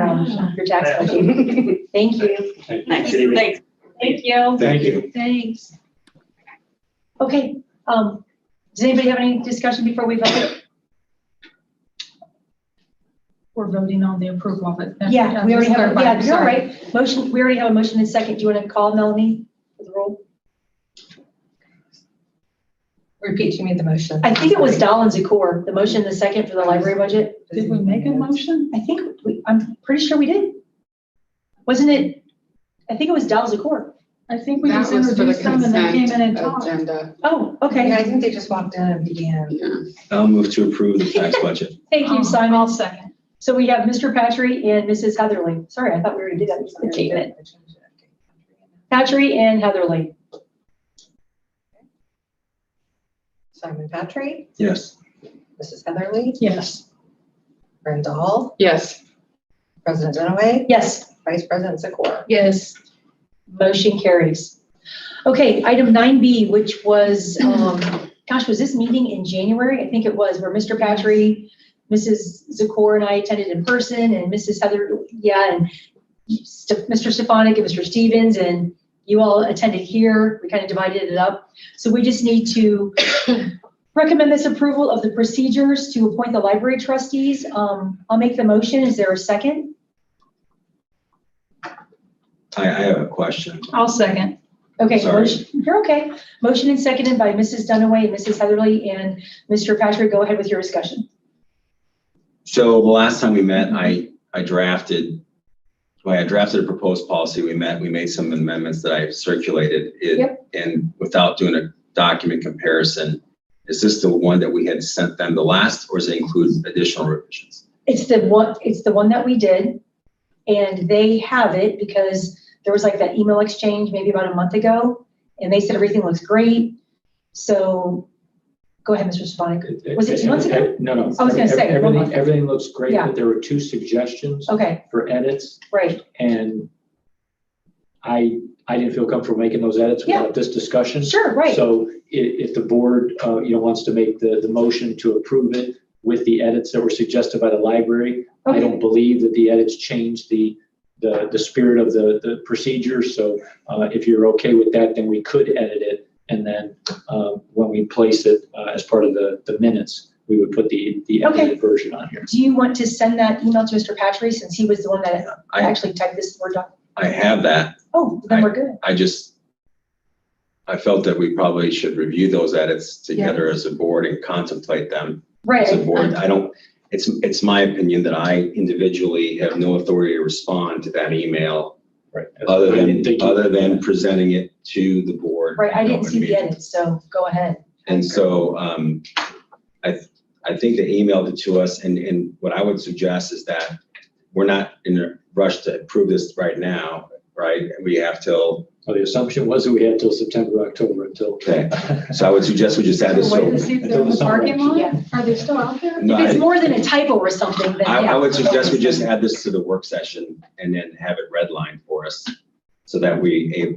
tax budget. Thank you. Thanks. Thank you. Thank you. Thanks. Okay. Does anybody have any discussion before we vote? We're voting on the approval of it. Yeah, we already have, you're Sorry. right. Motion, we already have a motion and second. Do you want to call Melanie for the roll? Repeat, you made the motion. I think it was Dahl and Zakor, the motion and the second for the library budget. Did we make a motion? I think I'm pretty sure we did. Wasn't it? I think it was Dahl Zakor. I think we That just was for the introduced them and they came in and consent talked. agenda. Oh, okay. Yeah, I think they just walked in and began. I'll move to approve the tax budget. Thank you, Simon. I'll second. So we have Mr. Patry and Mrs. Heatherly. Sorry, I thought we already did that. Okay. Patry and Heatherly. Simon Patry, Yes. Mrs. Heatherly, Yes. Brenda Hall, Yes. President Dunaway, Yes. Vice President Zakor. Yes. Motion carries. Okay, item 9B, which was, gosh, was this meeting in January? I think it was, where Mr. Patry, Mrs. Zakor and I attended in person, and Mrs. Heather, and Mr. Stefanik and Mr. Stevens, and you all attended here. We kind of divided it up. So we just need to recommend this approval of the procedures to appoint the library trustees. I'll make the motion. Is there a second? I have a question. I'll second. Okay, Sorry. motion, you're okay. Motion and seconded by Mrs. Dunaway and Mrs. Heatherly, and Mr. Patrick, go ahead with your discussion. So the last time we met, I drafted a proposed policy. We made some amendments that I circulated it. Yep. And without doing a document comparison, is this the one that we had sent them the last, or does it include additional revisions? It's the one that we did, and they have it because there was like that email exchange maybe about a month ago, and they said everything looks great. So go ahead, Mr. Stefanik. Was it 2 months ago? No. I was gonna say, 1 month. Everything looks great, Yeah. but there were 2 suggestions Okay, for edits, right. and I didn't feel comfortable making those edits Yeah. without this discussion. Sure, right. So if the board, wants to make the motion to approve it with the edits that were suggested by the library, I Okay. don't believe that the edits change the spirit of the procedure. So if you're okay with that, then we could edit it. And then when we place it as part of the minutes, we would put the edited version on here. Do you want to send that email to Mr. Patry since he was the one that I- actually typed this Word doc? I have that. Oh, then we're good. I felt that we probably should review those edits together as a board and contemplate them Right. as a board. It's my opinion that I individually have no authority to respond to that email. Right. Other than presenting it to the board. Right, I in didn't open see the meeting. edits, so go ahead. And so I think they emailed it to us, and what I would suggest is that we're not in a rush to approve this right now, right? We have till. Well, the assumption was that we had till September, October until. Okay, so I would suggest we just add this. Wait to see if they're in the parking lot? Yeah. Are they still out there? No, If it's more than a typo or something, then yeah. I would suggest we just add this to the work session and then have it redlined for us. So that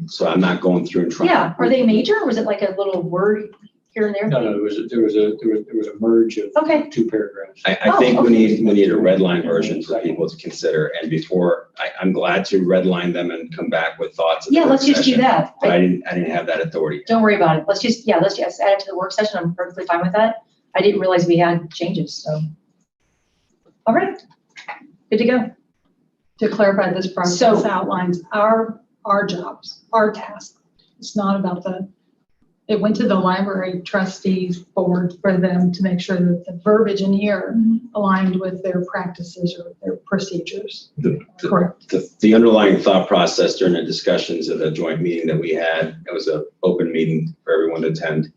so I'm not going through and trying. Yeah, are they major or was it like a little word here and there? No, there was a merge of Okay. 2 paragraphs. I think we need a red line version for people to consider, and before, I'm glad to redline them and come back with thoughts. at the Yeah, work let's just do session, that. But I didn't have that authority. Don't worry about it. Let's just add it to the work session. I'm perfectly fine with that. I didn't realize we had changes, so. All right, good to go. To clarify, this process So- outlines our jobs, our tasks. It's not about it went to the library trustees board for them to make sure that the verbiage in here aligned with their practices or their procedures. Correct. The underlying thought process during the discussions of the joint meeting that we had, it was an open meeting for everyone to attend,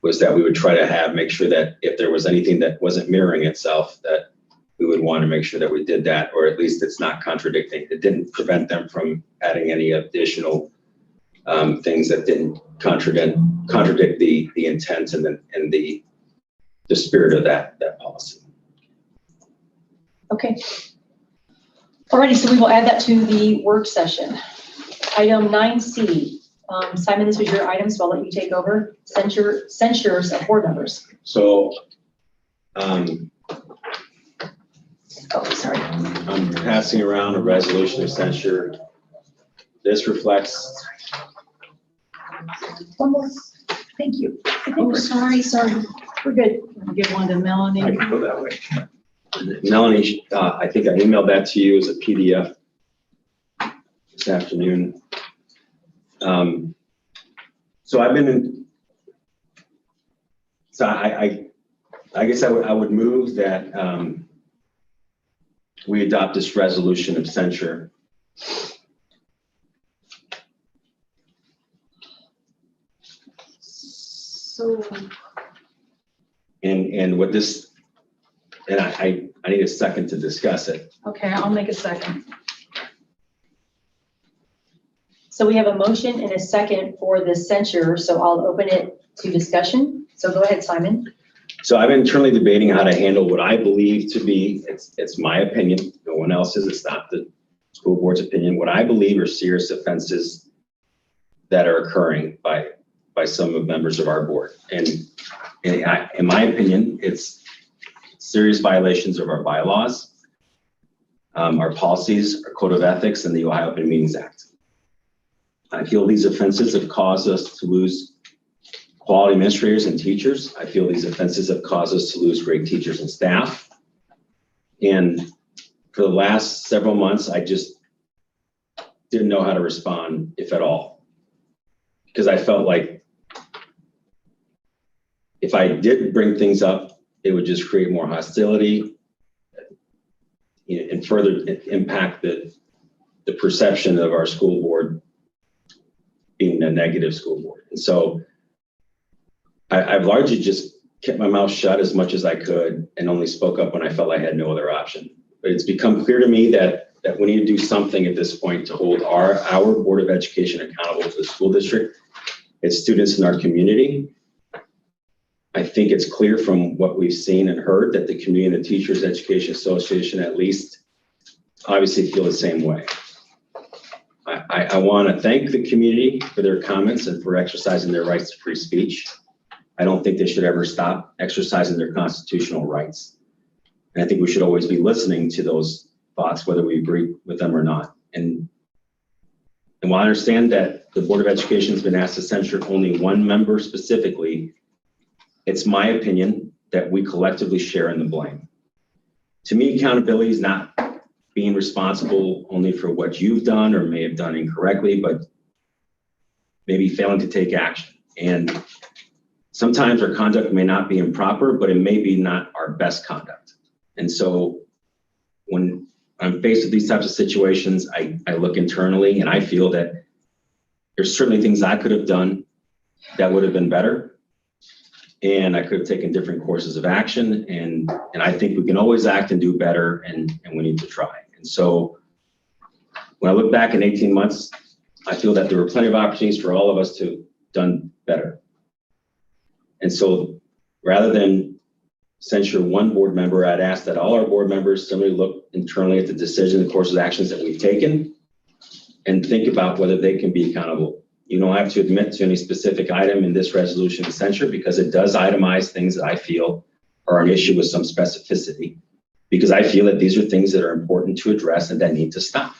was that we would try to make sure that if there was anything that wasn't mirroring itself, that we would want to make sure that we did that, or at least it's not contradicting. It didn't prevent them from adding any additional things that didn't contradict the intent and the spirit of that policy. Okay. Alrighty, so we will add that to the work session. Item 9C. Simon, this was your item, so I'll let you take over. Censures of board members. So, sorry. I'm passing around a resolution of censure. This reflects. One more. Thank you. Oh, sorry. We're good. Give one to Melanie. I can go that way. Melanie, I think I emailed that to you as a PDF this afternoon. So I've been I guess I would move that we adopt this resolution of censure. So. And what this, and I need a second to discuss it. Okay, I'll make a second. So we have a motion and a second for the censure, so I'll open it to discussion. So go ahead, Simon. So I've been internally debating how to handle what I believe to be, it's my opinion, no one else's, it's not the school board's opinion, what I believe are serious offenses that are occurring by some of members of our board. And in my opinion, it's serious violations of our bylaws, our policies, our code of ethics, and the Ohio Open Meetings Act. I feel these offenses have caused us to lose quality administrators and teachers. I feel these offenses have caused us to lose great teachers and staff. And for the last several months, I just didn't know how to respond, if at all, because I felt like if I did bring things up, it would just create more hostility, and further impact the perception of our school board being a negative school board. And so I've largely just kept my mouth shut as much as I could and only spoke up when I felt I had no other option. But it's become clear to me that we need to do something at this point to hold our Board of Education accountable to the school district, its students in our community. I think it's clear from what we've seen and heard that the community and the Teachers Education Association at least obviously feel the same way. I want to thank the community for their comments and for exercising their rights to free speech. I don't think they should ever stop exercising their constitutional rights. And I think we should always be listening to those thoughts, whether we agree with them or not. And while I understand that the Board of Education has been asked to censure only one member specifically, it's my opinion that we collectively share in the blame. To me, accountability is not being responsible only for what you've done or may have done incorrectly, but maybe failing to take action. And sometimes our conduct may not be improper, but it may be not our best conduct. And so when I'm faced with these types of situations, I look internally and I feel that there's certainly things I could have done that would have been better. And I could have taken different courses of action. And I think we can always act and do better, and we need to try. And so when I look back in 18 months, I feel that there were plenty of opportunities for all of us to have done better. And so rather than censure one board member, I'd ask that all our board members similarly look internally at the decision, the course of actions that we've taken, and think about whether they can be accountable. You don't have to admit to any specific item in this resolution of censure, because it does itemize things that I feel are an issue with some specificity, because I feel that these are things that are important to address and that need to stop.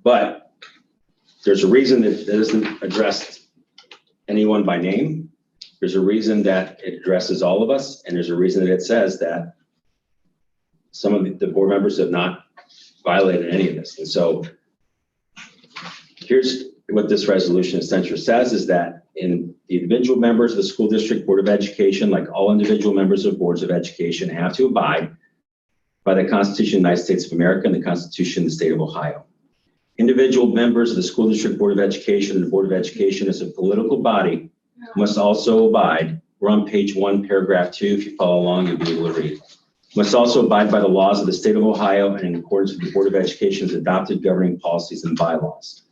But there's a reason that it isn't addressed anyone by name. There's a reason that it addresses all of us, and there's a reason that it says that some of the board members have not violated any of this. And so here's what this resolution of censure says, is that in the individual members of the school district board of education, like all individual members of boards of education, have to abide by the Constitution of the United States of America and the Constitution of the state of Ohio. Individual members of the school district board of education and the board of education as a political body must also abide. We're on page 1, paragraph 2. If you follow along, you'll be able to read. Must also abide by the laws of the state of Ohio and in accordance with the Board of Education's adopted governing policies and bylaws.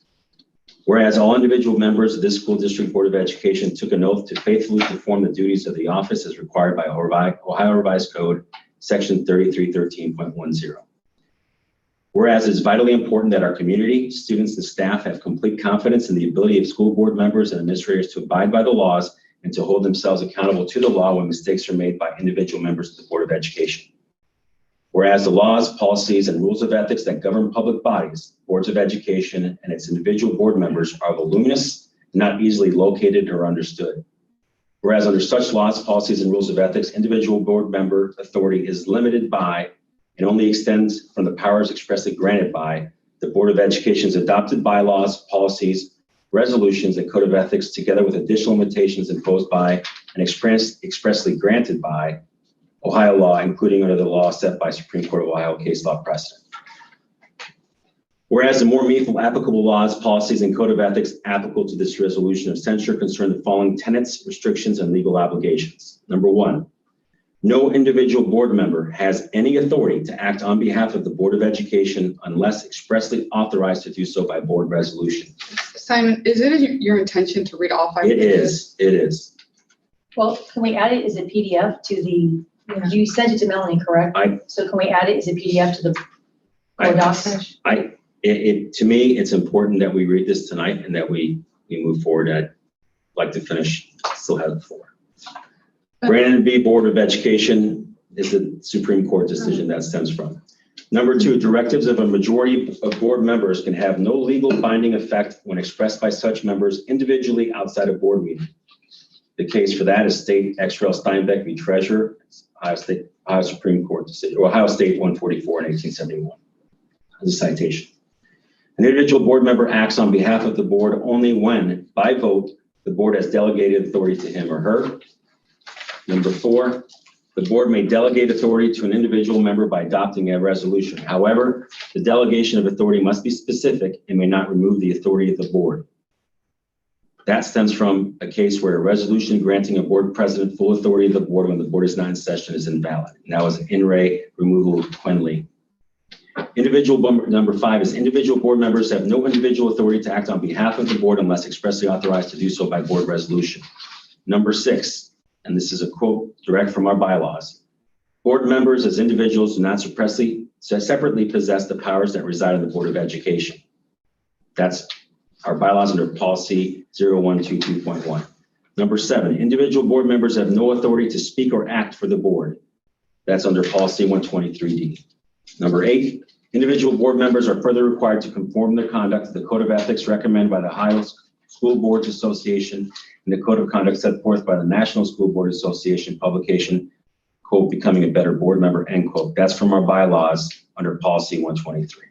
Whereas all individual members of this school district board of education took an oath to faithfully perform the duties of the office as required by Ohio Revised Code, section 3313.10. Whereas it's vitally important that our community, students, and staff have complete confidence in the ability of school board members and administrators to abide by the laws and to hold themselves accountable to the law when mistakes are made by individual members of the Board of Education. Whereas the laws, policies, and rules of ethics that govern public bodies, boards of education, and its individual board members are voluminous, not easily located or understood. Whereas under such laws, policies, and rules of ethics, individual board member authority is limited by and only extends from the powers expressly granted by the Board of Education's adopted bylaws, policies, resolutions, and code of ethics, together with additional limitations imposed by and expressly granted by Ohio law, including under the law set by Supreme Court of Ohio case law precedent. Whereas the more meaningful applicable laws, policies, and code of ethics applicable to this resolution of censure concern the following tenets, restrictions, and legal obligations. Number 1, no individual board member has any authority to act on behalf of the Board of Education unless expressly authorized to do so by board resolution. Simon, is it your intention to read all 5 It pages? is, it is. Well, can we add it as a PDF to the, you sent it to Melanie, correct? So can we add it as a PDF to the Board docs? To me, it's important that we read this tonight and that we move forward. I'd like to finish, still have the floor. Brandon B. Board of Education is the Supreme Court decision that stems from. Number 2, directives of a majority of board members can have no legal binding effect when expressed by such members individually outside a board meeting. The case for that is State X. Rel. Steinbeck v. Treasurer, Ohio Supreme Court decision, Ohio State 144 in 1871. As a citation. An individual board member acts on behalf of the board only when, by vote, the board has delegated authority to him or her. Number 4, the board may delegate authority to an individual member by adopting a resolution. However, the delegation of authority must be specific and may not remove the authority of the board. That stems from a case where a resolution granting a board president full authority of the board when the board is not in session is invalid. And that was an in re removal of Quinley. Number 5 is individual board members have no individual authority to act on behalf of the board unless expressly authorized to do so by board resolution. Number 6, and this is a quote direct from our bylaws, board members as individuals do not separately possess the powers that reside in the Board of Education. That's our bylaws under policy 0122.1. Number 7, individual board members have no authority to speak or act for the board. That's under policy 123D. Number 8, individual board members are further required to conform their conduct to the Code of Ethics recommended by the Ohio School Boards Association and the Code of Conduct set forth by the National School Board Association publication, quote, Becoming a Better Board Member, end quote. That's from our bylaws under policy 123.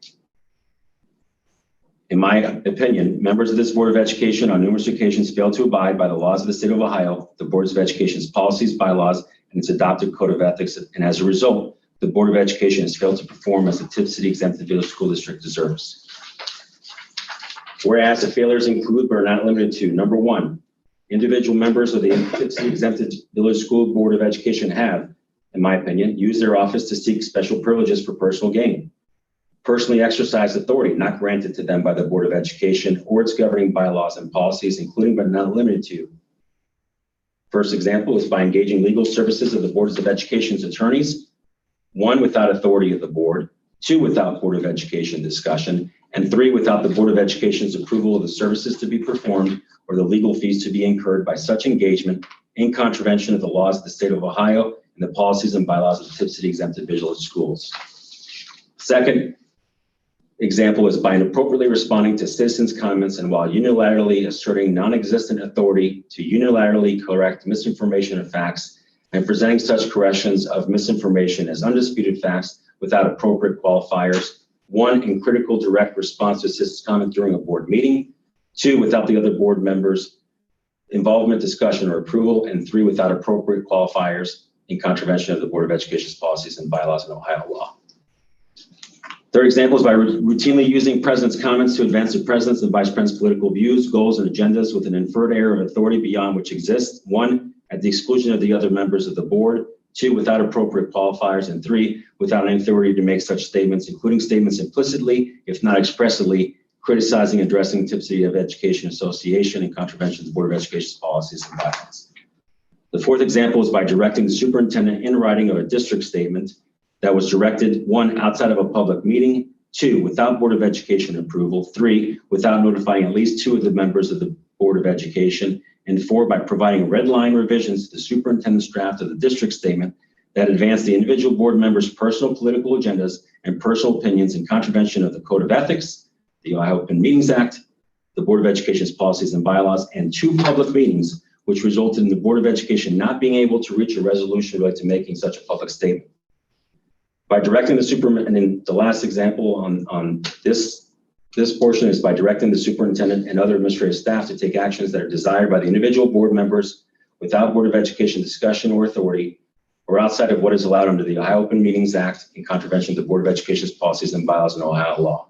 In my opinion, members of this Board of Education on numerous occasions fail to abide by the laws of the state of Ohio, the Boards of Education's policies, bylaws, and its adopted Code of Ethics, and as a result, the Board of Education has failed to perform as the Tipp City Exempted Village School District deserves. Whereas the failures include but are not limited to, number 1, individual members of the Tipp City Exempted Village School Board of Education have, in my opinion, used their office to seek special privileges for personal gain, personally exercised authority not granted to them by the Board of Education or its governing bylaws and policies, including but not limited to. First example is by engaging legal services of the Boards of Education's attorneys, 1, without authority of the board, 2, without Board of Education discussion, and 3, without the Board of Education's approval of the services to be performed or the legal fees to be incurred by such engagement in contravention of the laws of the state of Ohio and the policies and bylaws of the Tipp City Exempted Village Schools. Second example is by inappropriately responding to citizens' comments and while unilaterally asserting non-existent authority to unilaterally correct misinformation of facts and presenting such corrections of misinformation as undisputed facts without appropriate qualifiers, 1, in critical direct response to citizens' comment during a board meeting, 2, without the other board members' involvement, discussion, or approval, and 3, without appropriate qualifiers in contravention of the Board of Education's policies and bylaws and Ohio law. Third example is by routinely using president's comments to advance the president's and vice president's political views, goals, and agendas with an inferred air of authority beyond which exists, 1, at the exclusion of the other members of the board, 2, without appropriate qualifiers, and 3, without any authority to make such statements, including statements implicitly, if not expressly, criticizing and addressing Tipp City of Education Association in contravention of the Board of Education's policies and bylaws. The fourth example is by directing the superintendent in writing of a district statement that was directed, 1, outside of a public meeting, 2, without Board of Education approval, 3, without notifying at least 2 of the members of the Board of Education, and 4, by providing red line revisions to the superintendent's draft of the district statement that advance the individual board members' personal political agendas and personal opinions in contravention of the Code of Ethics, the Ohio Open Meetings Act, the Board of Education's policies and bylaws, and 2 public meetings, which resulted in the Board of Education not being able to reach a resolution related to making such a public statement. By directing the superintendent, and the last example on this portion is by directing the superintendent and other administrative staff to take actions that are desired by the individual board members without Board of Education discussion or authority, or outside of what is allowed under the Ohio Open Meetings Act in contravention of the Board of Education's policies and bylaws and Ohio law.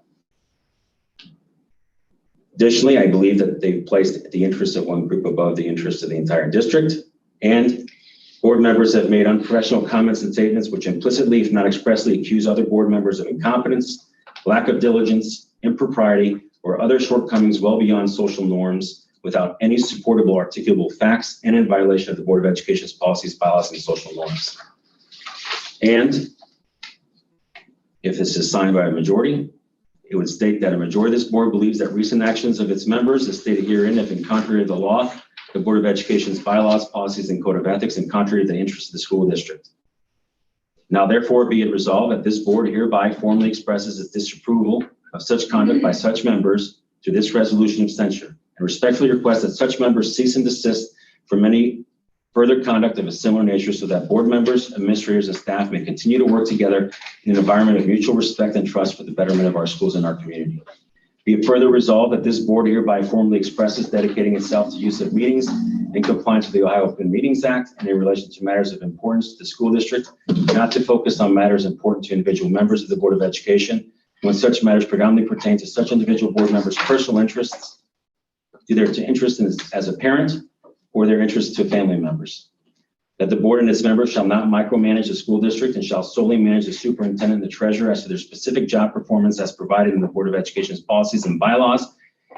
Additionally, I believe that they've placed the interests of one group above the interests of the entire district, and board members have made unprofessional comments and statements which implicitly, if not expressly, accuse other board members of incompetence, lack of diligence, impropriety, or other shortcomings well beyond social norms without any supportable articulable facts and in violation of the Board of Education's policies, bylaws, and social norms. And if this is signed by a majority, it would state that a majority of this board believes that recent actions of its members, as stated herein, have been contrary to the law, the Board of Education's bylaws, policies, and code of ethics, and contrary to the interests of the school district. Now therefore be it resolved that this board hereby formally expresses its disapproval of such conduct by such members through this resolution of censure, and respectfully request that such members cease and desist from any further conduct of a similar nature so that board members, administrators, and staff may continue to work together in an environment of mutual respect and trust for the betterment of our schools and our community. Be it further resolved that this board hereby formally expresses dedicating itself to use of meetings in compliance with the Ohio Open Meetings Act and in relation to matters of importance to the school district, not to focus on matters important to individual members of the Board of Education when such matters predominantly pertain to such individual board members' personal interests, either to interest as a parent or their interests to family members. That the board and its members shall not micromanage the school district and shall solely manage the superintendent and the treasurer as to their specific job performance as provided in the Board of Education's policies and bylaws,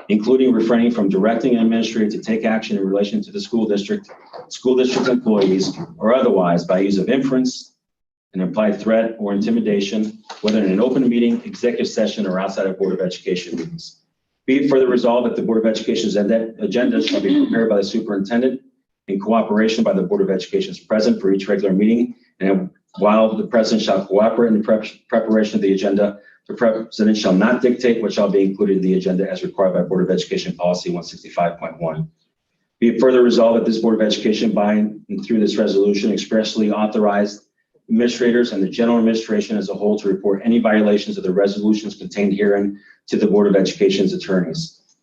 including refraining from directing an administrator to take action in relation to the school district employees, or otherwise by use of inference, an implied threat, or intimidation, whether in an open meeting, executive session, or outside of Board of Education meetings. Be it further resolved that the Board of Education's agenda shall be prepared by the superintendent in cooperation by the Board of Education's president for each regular meeting, and while the president shall cooperate in the preparation of the agenda, the president shall not dictate what shall be included in the agenda as required by Board of Education Policy 165.1. Be it further resolved that this Board of Education by and through this resolution expressly authorized administrators and the general administration as a whole to report any violations of the resolutions contained herein to the Board of Education's attorneys.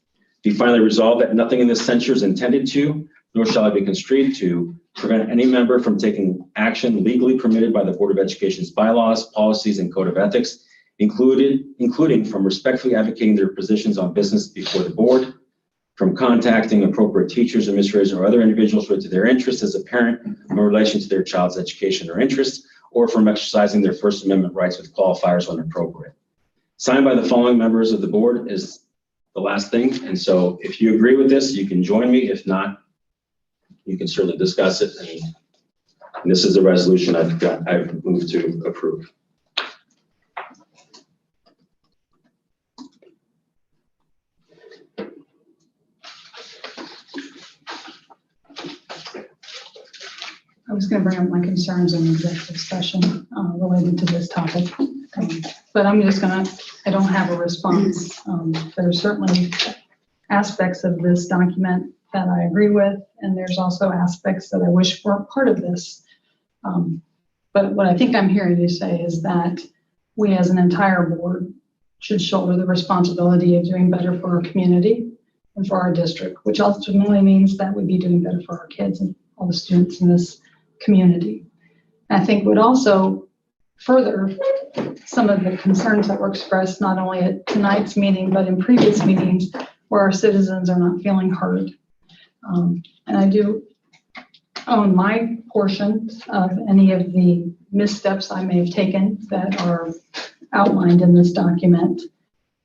Be finally resolved that nothing in this censure is intended to, nor shall it be construed to, prevent any member from taking action legally permitted by the Board of Education's bylaws, policies, and code of ethics, including from respectfully advocating their positions on business before the board, from contacting appropriate teachers, administrators, or other individuals related to their interests as a parent in relation to their child's education or interests, or from exercising their First Amendment rights with qualifiers when appropriate. Signed by the following members of the board is the last thing. And so if you agree with this, you can join me. If not, you can certainly discuss it. And this is the resolution I've moved to approve. I was going to bring up my concerns in executive session related to this topic, but I'm just going to, I don't have a response. There are certainly aspects of this document that I agree with, and there's also aspects that I wish weren't part of this. But what I think I'm hearing you say is that we as an entire board should shoulder the responsibility of doing better for our community and for our district, which ultimately means that we'd be doing better for our kids and all the students in this community. I think would also further some of the concerns that were expressed not only at tonight's meeting, but in previous meetings where our citizens are not feeling heard. And I do own my portion of any of the missteps I may have taken that are outlined in this document.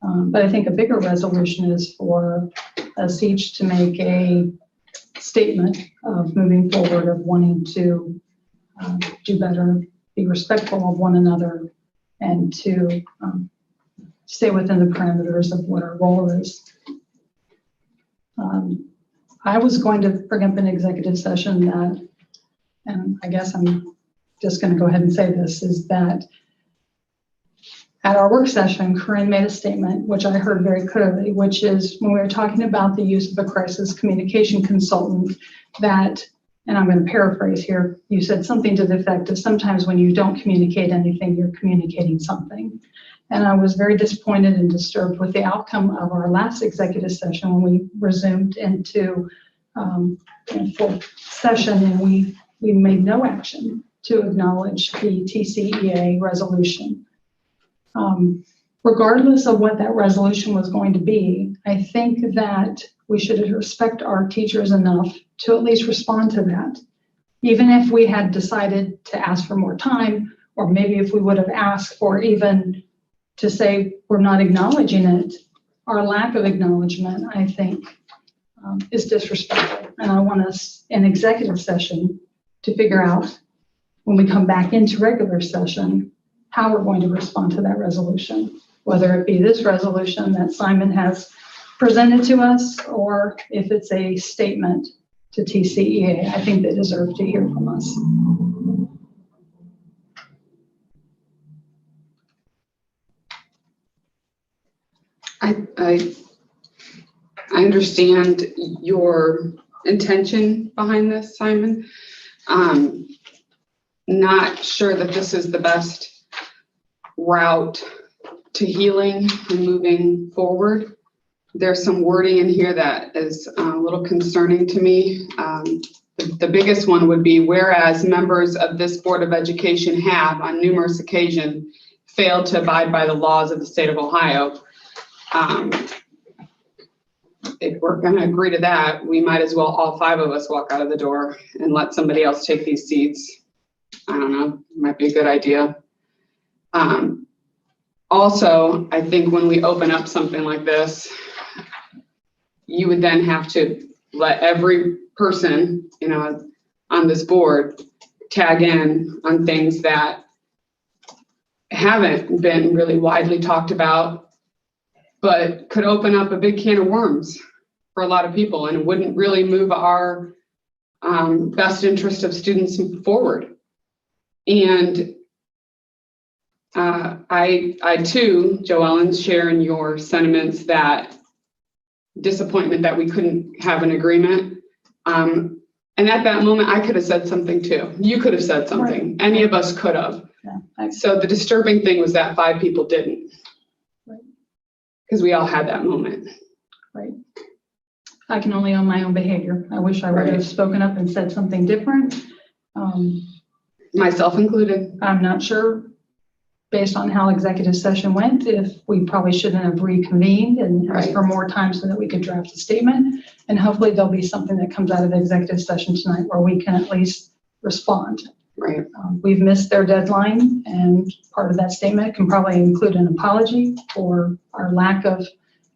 But I think a bigger resolution is for us each to make a statement of moving forward, of wanting to do better, be respectful of one another, and to stay within the parameters of what our role is. I was going to bring up an executive session that, and I guess I'm just going to go ahead and say this, is that at our work session, Corinne made a statement, which I heard very clearly, which is when we were talking about the use of a crisis communication consultant, that, and I'm going to paraphrase here, you said something to the effect of sometimes when you don't communicate anything, you're communicating something. And I was very disappointed and disturbed with the outcome of our last executive session when we resumed into full session, and we made no action to acknowledge the TCEA resolution. Regardless of what that resolution was going to be, I think that we should respect our teachers enough to at least respond to that. Even if we had decided to ask for more time, or maybe if we would have asked for even to say we're not acknowledging it, our lack of acknowledgement, I think, is disrespectful. And I want us in executive session to figure out, when we come back into regular session, how we're going to respond to that resolution, whether it be this resolution that Simon has presented to us, or if it's a statement to TCEA. I think they deserve to hear from us. I understand your intention behind this, Simon. Not sure that this is the best route to healing and moving forward. There's some wording in here that is a little concerning to me. The biggest one would be, whereas members of this Board of Education have on numerous occasions failed to abide by the laws of the state of Ohio. If we're going to agree to that, we might as well, all 5 of us, walk out of the door and let somebody else take these seats. I don't know, might be a good idea. Also, I think when we open up something like this, you would then have to let every person, on this board tag in on things that haven't been really widely talked about, but could open up a big can of worms for a lot of people, and it wouldn't really move our best interest of students forward. And I too, Joe Ellen, share in your sentiments that disappointment that we couldn't have an agreement. And at that moment, I could have said something too. You could have said something. Right. Any of us could have. Yeah. So the disturbing thing was that 5 people didn't. Because we all had that moment. Right. I can only own my own behavior. I wish I would have spoken up and said something different. Myself included. I'm not sure, based on how executive session went, if we probably shouldn't have reconvened and asked for more time so that we could draft a statement. And hopefully there'll be something that comes out of the executive session tonight where we can at least respond. Right. We've missed their deadline, and part of that statement can probably include an apology for our lack of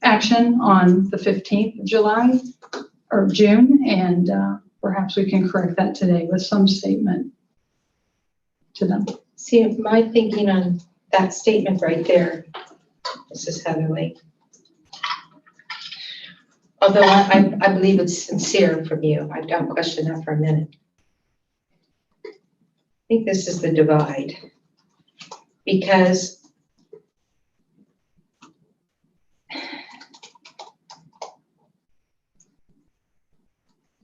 action on the 15th of July or June, and perhaps we can correct that today with some statement to them. See, my thinking on that statement right there, Mrs. Heatherly, although I believe it's sincere from you, I don't question that for a minute. I think this is the divide, because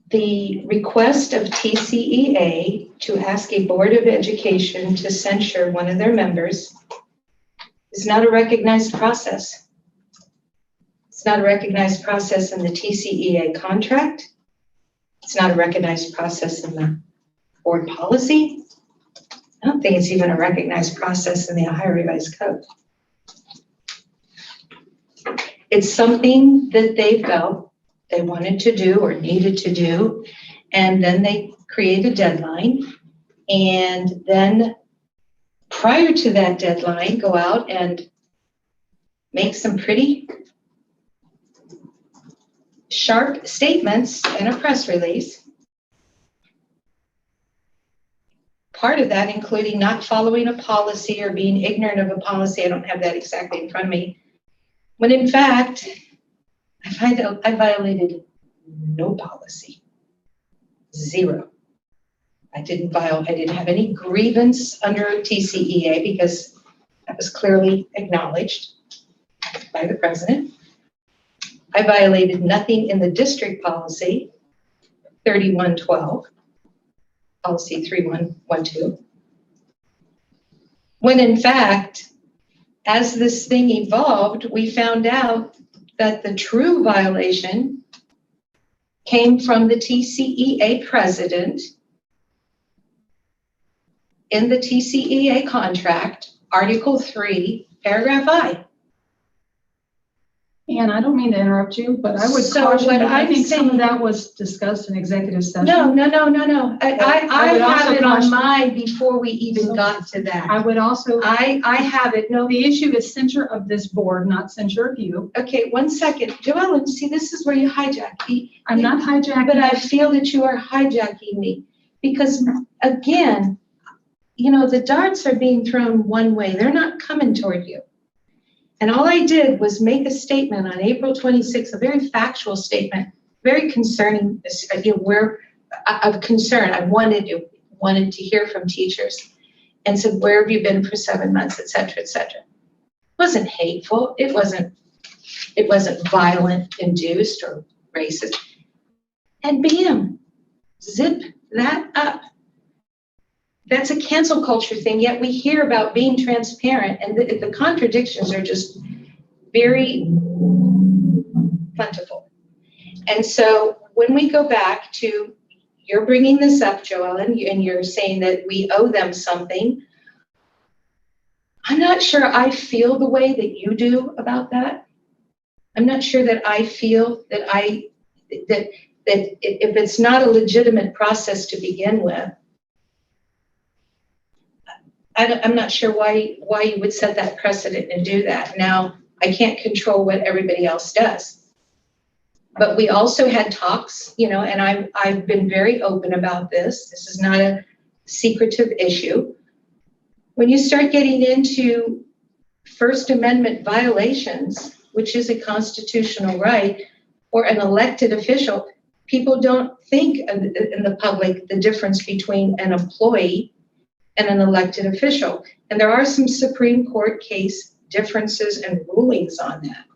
the request of TCEA to ask a Board of Education to censure one of their members is not a recognized process. It's not a recognized process in the TCEA contract. It's not a recognized process in the board policy. I don't think it's even a recognized process in the Ohio Revised Code. It's something that they felt they wanted to do or needed to do, and then they create a deadline, and then prior to that deadline, go out and make some pretty sharp statements in a press release. Part of that including not following a policy or being ignorant of a policy. I don't have that exactly in front of me. When in fact, I violated no policy. 0. I didn't have any grievance under TCEA because that was clearly acknowledged by the president. I violated nothing in the district policy, 3112. Policy 3112, when in fact, as this thing evolved, we found out that the true violation came from the TCEA president in the TCEA contract, Article 3, Paragraph I. And I don't mean to interrupt you, but I would So caution what you, I I'm think some of saying- that was discussed in executive session. No. I I would have also it on caution- mine before we even So- got to that. I would also, I have it, no. the issue is censure of this board, not censure of you. Okay, 1 second. Joellen, see, this is where you hijack me. I'm not hijacking. But I feel that you are hijacking me. Because again, the darts are being thrown one way. They're not coming toward you. And all I did was make a statement on April 26th, a very factual statement, very concerning, of concern. I wanted to hear from teachers and said, where have you been for 7 months, et cetera, et cetera. It wasn't hateful. It wasn't violent induced or racist. And bam, zip that up. That's a cancel culture thing, yet we hear about being transparent, and the contradictions are just very plentiful. And so when we go back to, you're bringing this up, Joellen, and you're saying that we owe them something. I'm not sure I feel the way that you do about that. I'm not sure that I feel that that if it's not a legitimate process to begin with, I'm not sure why you would set that precedent and do that. Now, I can't control what everybody else does. But we also had talks, and I've been very open about this. This is not a secretive issue. When you start getting into First Amendment violations, which is a constitutional right, or an elected official, people don't think in the public the difference between an employee and an elected official. And there are some Supreme Court case differences and rulings on that.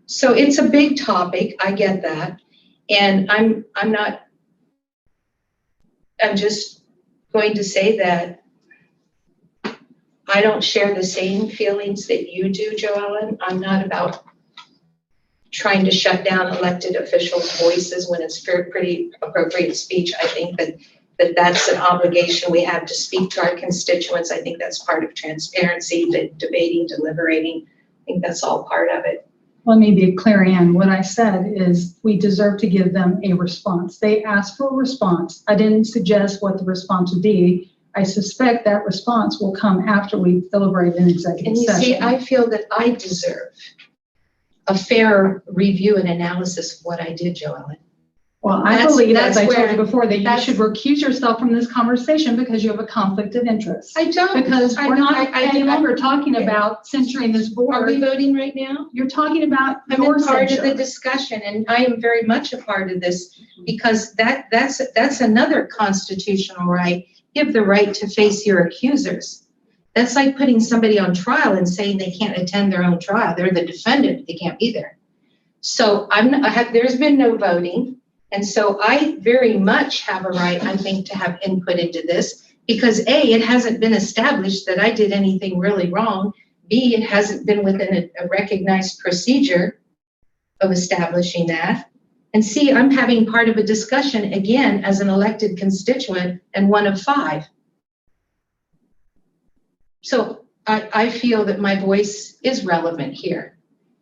So it's a big topic, I get that. And I'm just going to say that I don't share the same feelings that you do, Joellen. I'm not about trying to shut down elected officials' voices when it's pretty appropriate speech. I think that's an obligation we have to speak to our constituents. I think that's part of transparency, debating, deliberating. I think that's all part of it. Let me be clear, Ann. What I said is we deserve to give them a response. They asked for a response. I didn't suggest what the response would be. I suspect that response will come after we've deliberated in executive session. And you see, I feel that I deserve a fair review and analysis of what I did, Joellen. Well, I believe, as I told you before, that you should recuse yourself from this conversation because you have a conflict of interest. I don't. Because we're not any longer talking about censoring this board. Are we voting right now? You're talking about I'm your in part censure. of the discussion, and I am very much a part of this because that's another constitutional right. You have the right to face your accusers. That's like putting somebody on trial and saying they can't attend their own trial. They're the defendant. They can't be there. So there's been no voting. And so I very much have a right, I think, to have input into this because A, it hasn't been established that I did anything really wrong. B, it hasn't been within a recognized procedure of establishing that. And C, I'm having part of a discussion again as an elected constituent and one of 5. So I feel that my voice is relevant here.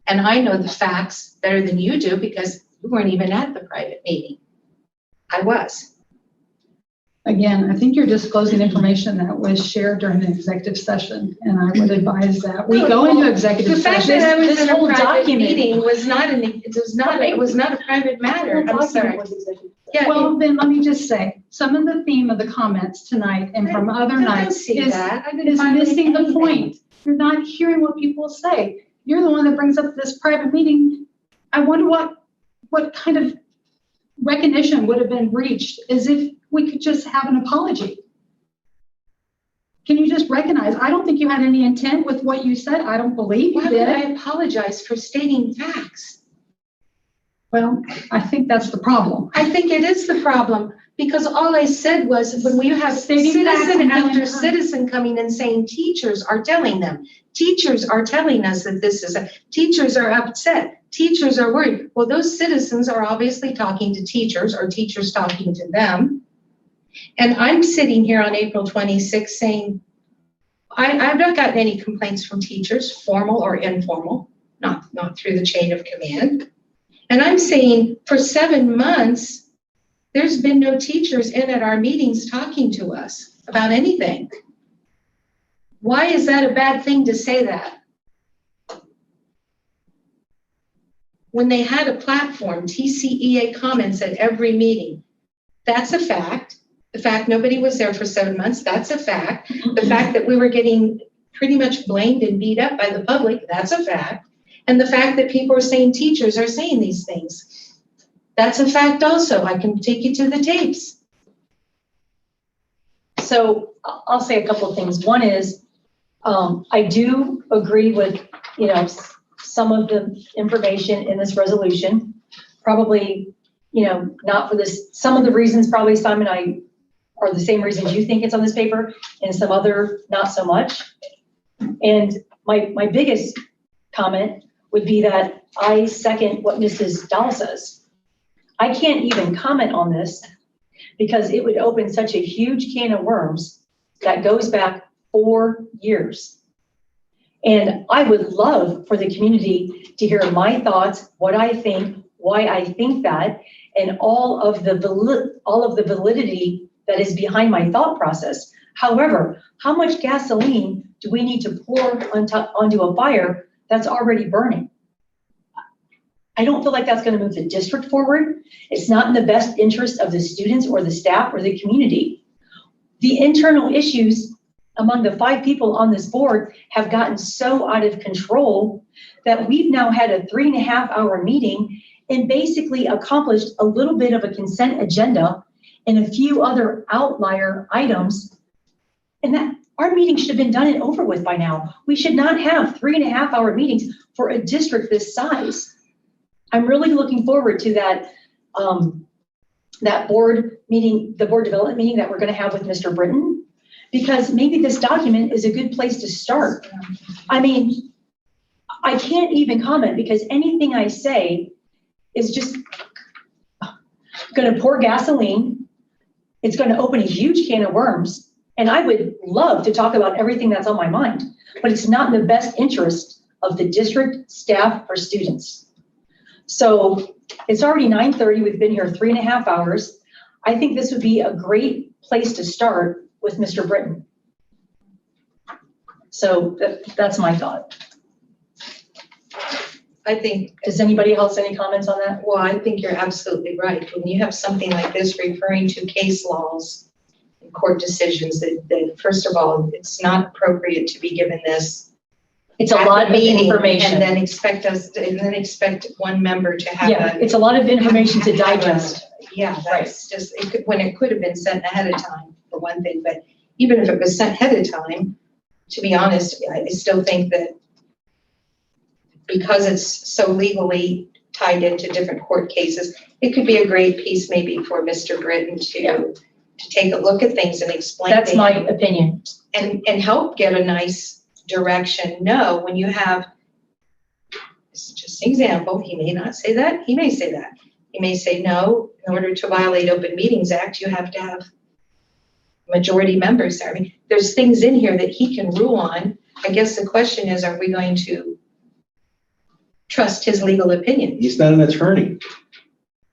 And I know the facts better than you do because you weren't even at the private meeting. I was. Again, I think you're disclosing information that was shared during the executive session, and I would advise that we go into executive The fact session. that I was This in a whole private document. meeting was not a private matter. I'm sorry. Yeah. Well, then let me just say, some of the theme of the comments tonight and from other nights is missing the point. You're not hearing what people say. You're the one that brings up this private meeting. I wonder what kind of recognition would have been reached as if we could just have an apology. Can you just recognize? I don't think you had any intent with what you said. I don't believe you Why did. would I apologize for stating facts? Well, I think that's the problem. I think it is the problem because all I said was when you have Stating facts citizen and after feeling citizen coming and saying teachers are telling them, teachers are telling us that this is teachers are upset. Teachers are worried. Well, those citizens are obviously talking to teachers or teachers talking to them. And I'm sitting here on April 26th saying, I've not gotten any complaints from teachers, formal or informal, not through the chain of command. And I'm saying for 7 months, there's been no teachers in at our meetings talking to us about anything. Why is that a bad thing to say that? When they had a platform, TCEA comments at every meeting, that's a fact. The fact nobody was there for 7 months, that's a fact. The fact that we were getting pretty much blamed and beat up by the public, that's a fact. And the fact that people are saying teachers are saying these things, that's a fact also. I can take you to the tapes. So I'll say a couple of things. One is, I do agree with, some of the information in this resolution. Probably, not for this, some of the reasons probably, Simon, are the same reasons you think it's on this paper, and some other not so much. And my biggest comment would be that I second what Mrs. Dahl says. I can't even comment on this because it would open such a huge can of worms that goes back 4 years. And I would love for the community to hear my thoughts, what I think, why I think that, and all of the validity that is behind my thought process. However, how much gasoline do we need to pour onto a fire that's already burning? I don't feel like that's going to move the district forward. It's not in the best interest of the students or the staff or the community. The internal issues among the 5 people on this board have gotten so out of control that we've now had a 3.5-hour meeting and basically accomplished a little bit of a consent agenda and a few other outlier items. And that our meeting should have been done and over with by now. We should not have 3.5-hour meetings for a district this size. I'm really looking forward to that, that board meeting, the board development meeting that we're going to have with Mr. Britton, because maybe this document is a good place to start. I mean, I can't even comment because anything I say is just going to pour gasoline. It's going to open a huge can of worms. And I would love to talk about everything that's on my mind, but it's not in the best interest of the district, staff, or students. So it's already 9:30. We've been here 3.5 hours. I think this would be a great place to start with Mr. Britton. So that's my thought. I think, does anybody else any comments on that? Well, I think you're absolutely right. When you have something like this referring to case laws and court decisions, that first of all, it's not appropriate to be given this. It's a lot of information. And then expect one member to have Yeah, it's a lot of information to digest. Yeah, that's just, when it could have been sent ahead of time for one thing, but even if it was sent ahead of time, to be honest, I still think that because it's so legally tied into different court cases, it could be a great piece maybe for Mr. Britton to take a look at things and explain. That's my opinion. And help get a nice direction. No, when you have, this is just an example, he may not say that, he may say that. He may say, no, in order to violate Open Meetings Act, you have to have majority members there. I mean, there's things in here that he can rule on. I guess the question is, are we going to trust his legal opinion? He's not an attorney.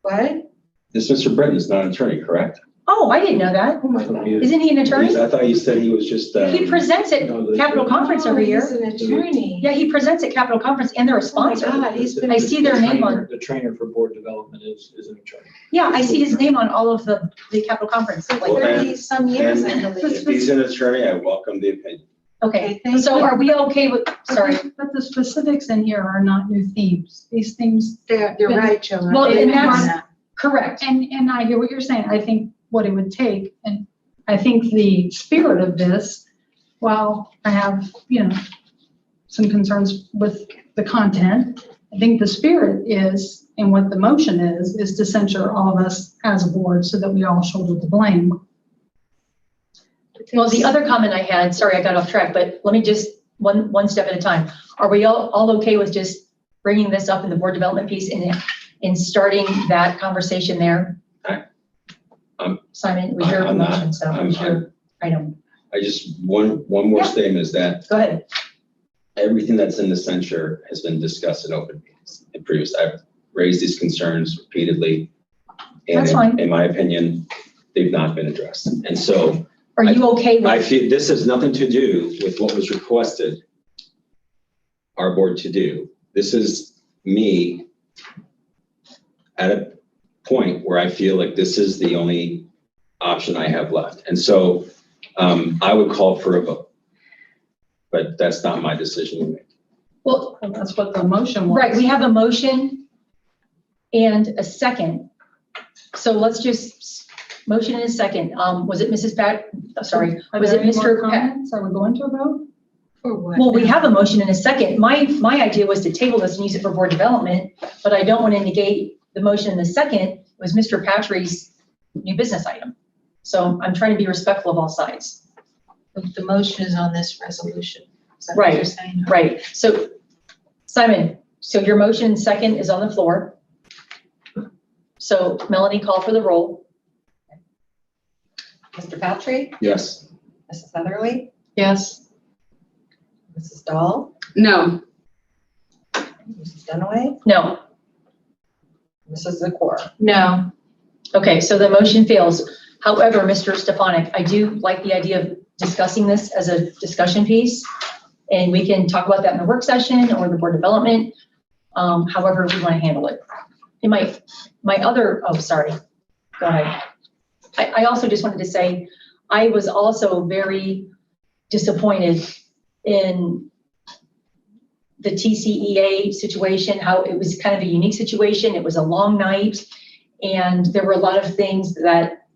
What? This Mr. Britton is not an attorney, correct? Oh, I didn't know that. Oh my God. Isn't he an attorney? I thought you said he was just. He presents at Capitol Conference every year. He's an attorney. Yeah, he presents at Capitol Conference and they're a sponsor. Oh my God, he's been. I see their name on. The trainer for board development is an attorney. Yeah, I see his name on all of the Capitol Conference. Like Well, 30-some years, I and believe. If he's an attorney, I welcome the opinion. Okay, so are we okay with, sorry. But the specifics in here are not new themes. These themes. You're right, Joan. Well, and that's that's correct. And I hear what you're saying. I think what it would take, and I think the spirit of this, while I have, some concerns with the content, I think the spirit is, and what the motion is to censure all of us as a board so that we all shoulder the blame. Well, the other comment I had, sorry, I got off track, but let me just one step at a time. Are we all okay with just bringing this up in the board development piece and starting that conversation there? Simon, we heard the motion, so it's your item. I just, one more Yeah. statement is that Go ahead. everything that's in the censure has been discussed in open meetings and previous. I've raised these concerns repeatedly. And That's fine. in my opinion, they've not been addressed. And so Are you okay I with, feel this has nothing to do with what was requested our board to do. This is me at a point where I feel like this is the only option I have left. And so I would call for a vote, but that's not my decision to make. well, Well, that's what the motion was. right, we have a motion and a second. So let's just, motion and a second. Was it Mrs. Sorry, Are was there it any more Mr. Pat? comments? Are we going to a vote? For what? Well, we have a motion and a second. My idea was to table this and use it for board development, but I don't want to negate the motion and the second. It was Mr. Patrick's new business item. So I'm trying to be respectful of all sides. The motion is on this resolution. Is that what Right. you're saying? Right. So Simon, so your motion and second is on the floor. So Melanie, call for the roll. Mr. Patry, Yes. Mrs. Heatherly, Yes. Mrs. Dahl, No, Mrs. Dunaway, No. Mrs. Zakor. No. Okay, so the motion fails. However, Mr. Stefanik, I do like the idea of discussing this as a discussion piece. And we can talk about that in the work session or the board development, however we want to handle it. And my other, oh, sorry, go ahead. I also just wanted to say, I was also very disappointed in the TCEA situation, how it was kind of a unique situation. It was a long night and there were a lot of things that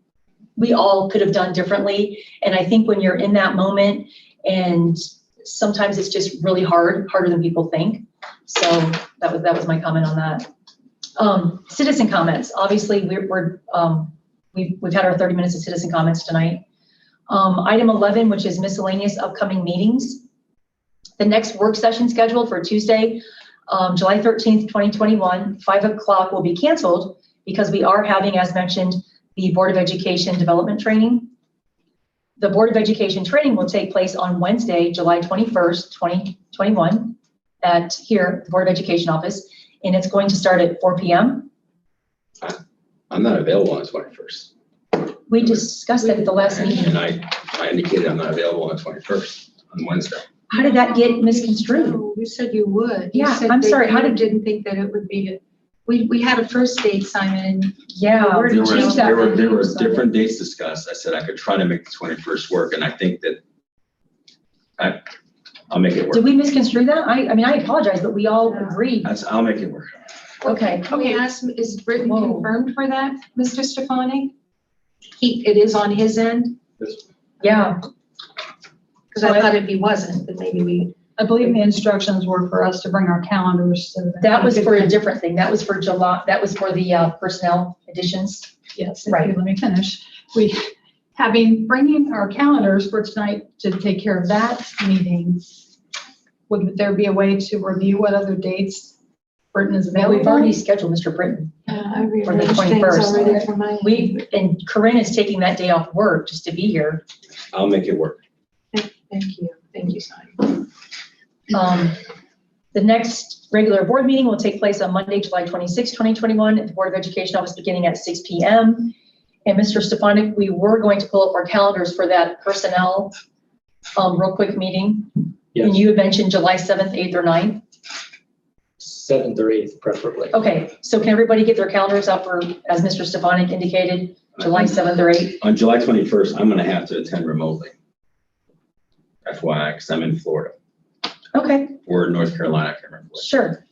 we all could have done differently. And I think when you're in that moment, and sometimes it's just really harder than people think. So that was my comment on that. Citizen comments. Obviously, we've had our 30 minutes of citizen comments tonight. Item 11, which is miscellaneous upcoming meetings. The next work session scheduled for Tuesday, July 13th, 2021, 5 o'clock will be canceled because we are having, as mentioned, the Board of Education development training. The Board of Education training will take place on Wednesday, July 21st, 2021 at here, the Board of Education office, and it's going to start at 4 p.m. I'm not available on the 21st. We discussed that at the last meeting. And I indicated I'm not available on the 21st, on Wednesday. How did that get misconstrued? No, you said you would. You Yeah, said I'm that sorry, how you did- Didn't think that it would be, we had a first date, Simon. Yeah, Where did There you was, change that? there were different dates discussed. I said I could try to make the 21st work, and I think that I'll make it did work. we misconstrue that? I mean, I apologize, but we all agreed. I'll make it work. Okay. Can we ask, is Britain Whoa. confirmed for that, Mr. Stefani? It is on his end? Yeah, Because I thought if he wasn't, then maybe we. I believe the instructions were for us to bring our calendars so that was for a different thing. That was for July, that was for the personnel additions. Yes, Right. let me finish. Bringing our calendars for tonight to take care of that meeting, would there be a way to review what other dates Britain is Well, available? we've already scheduled Mr. Britton I for the 21st. And Corinne is taking that day off work just to be here. I'll make it work. Thank you, Simon. The next regular board meeting will take place on Monday, July 26, 2021 at the Board of Education office beginning at 6 p.m. And Mr. Stefanik, we were going to pull up our calendars for that personnel real quick meeting. Yes. And you had mentioned July 7th, 8th, or 9th. 7th or 8th preferably. Okay, so can everybody get their calendars up for, as Mr. Stefanik indicated, July 7th or 8th? On July 21st, I'm going to have to attend remotely. FYI, because I'm in Florida Okay, or North Carolina. I can't remember. sure.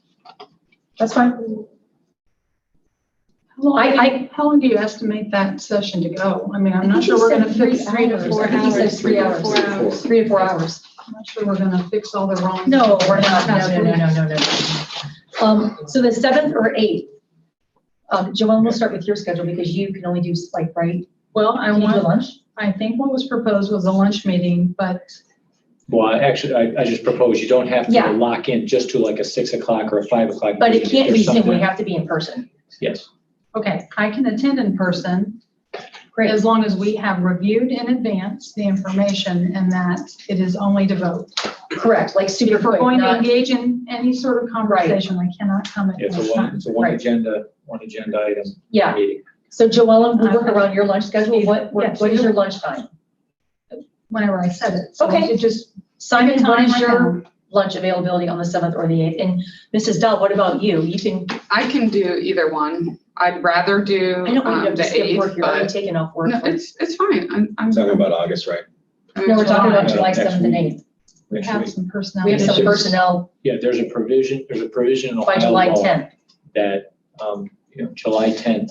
That's fine. How long do you estimate that session to go? I mean, I'm I not think sure he we're said gonna 3 fix hours. I think he said 3 hours. 3 to 4 hours. I'm not sure we're gonna fix all the wrong. No, we're not. No. So the 7th or 8th? Joanne, we'll start with your schedule because you can only do like, right? Well, Can you do lunch? I think what was proposed was a lunch meeting, but Well, actually, I just propose you don't have Yeah. to lock in just to like a 6 o'clock or a 5 o'clock. But it meeting. can't If be there's Zoom, we something- have to be in person. Yes. okay, I can attend in person. Great. As long as we have reviewed in advance the information and that it is only to vote. Correct, like super If we're quick, going to not, engage in any sort of conversation, I cannot comment. It's next a time. one Right. agenda item. yeah. Meeting. So Joellen, we work around your lunch schedule. What is your lunch time? Whenever I said it. So Okay. it just, Simon, Pick a what time is right your lunch availability on the 7th or the 8th? And Mrs. Dahl, what about you? You can, I can do either one. I'd rather do I don't want you to have the to skip work, 8th, you're already but taking off work. no, it's fine. I'm Talking about August, right? No, we're talking about July. July 7th and 8th. we Next have week. some personnel. We have some Yes. personnel Yeah, there's a provision in by Ohio July law 10th. that, July 10th,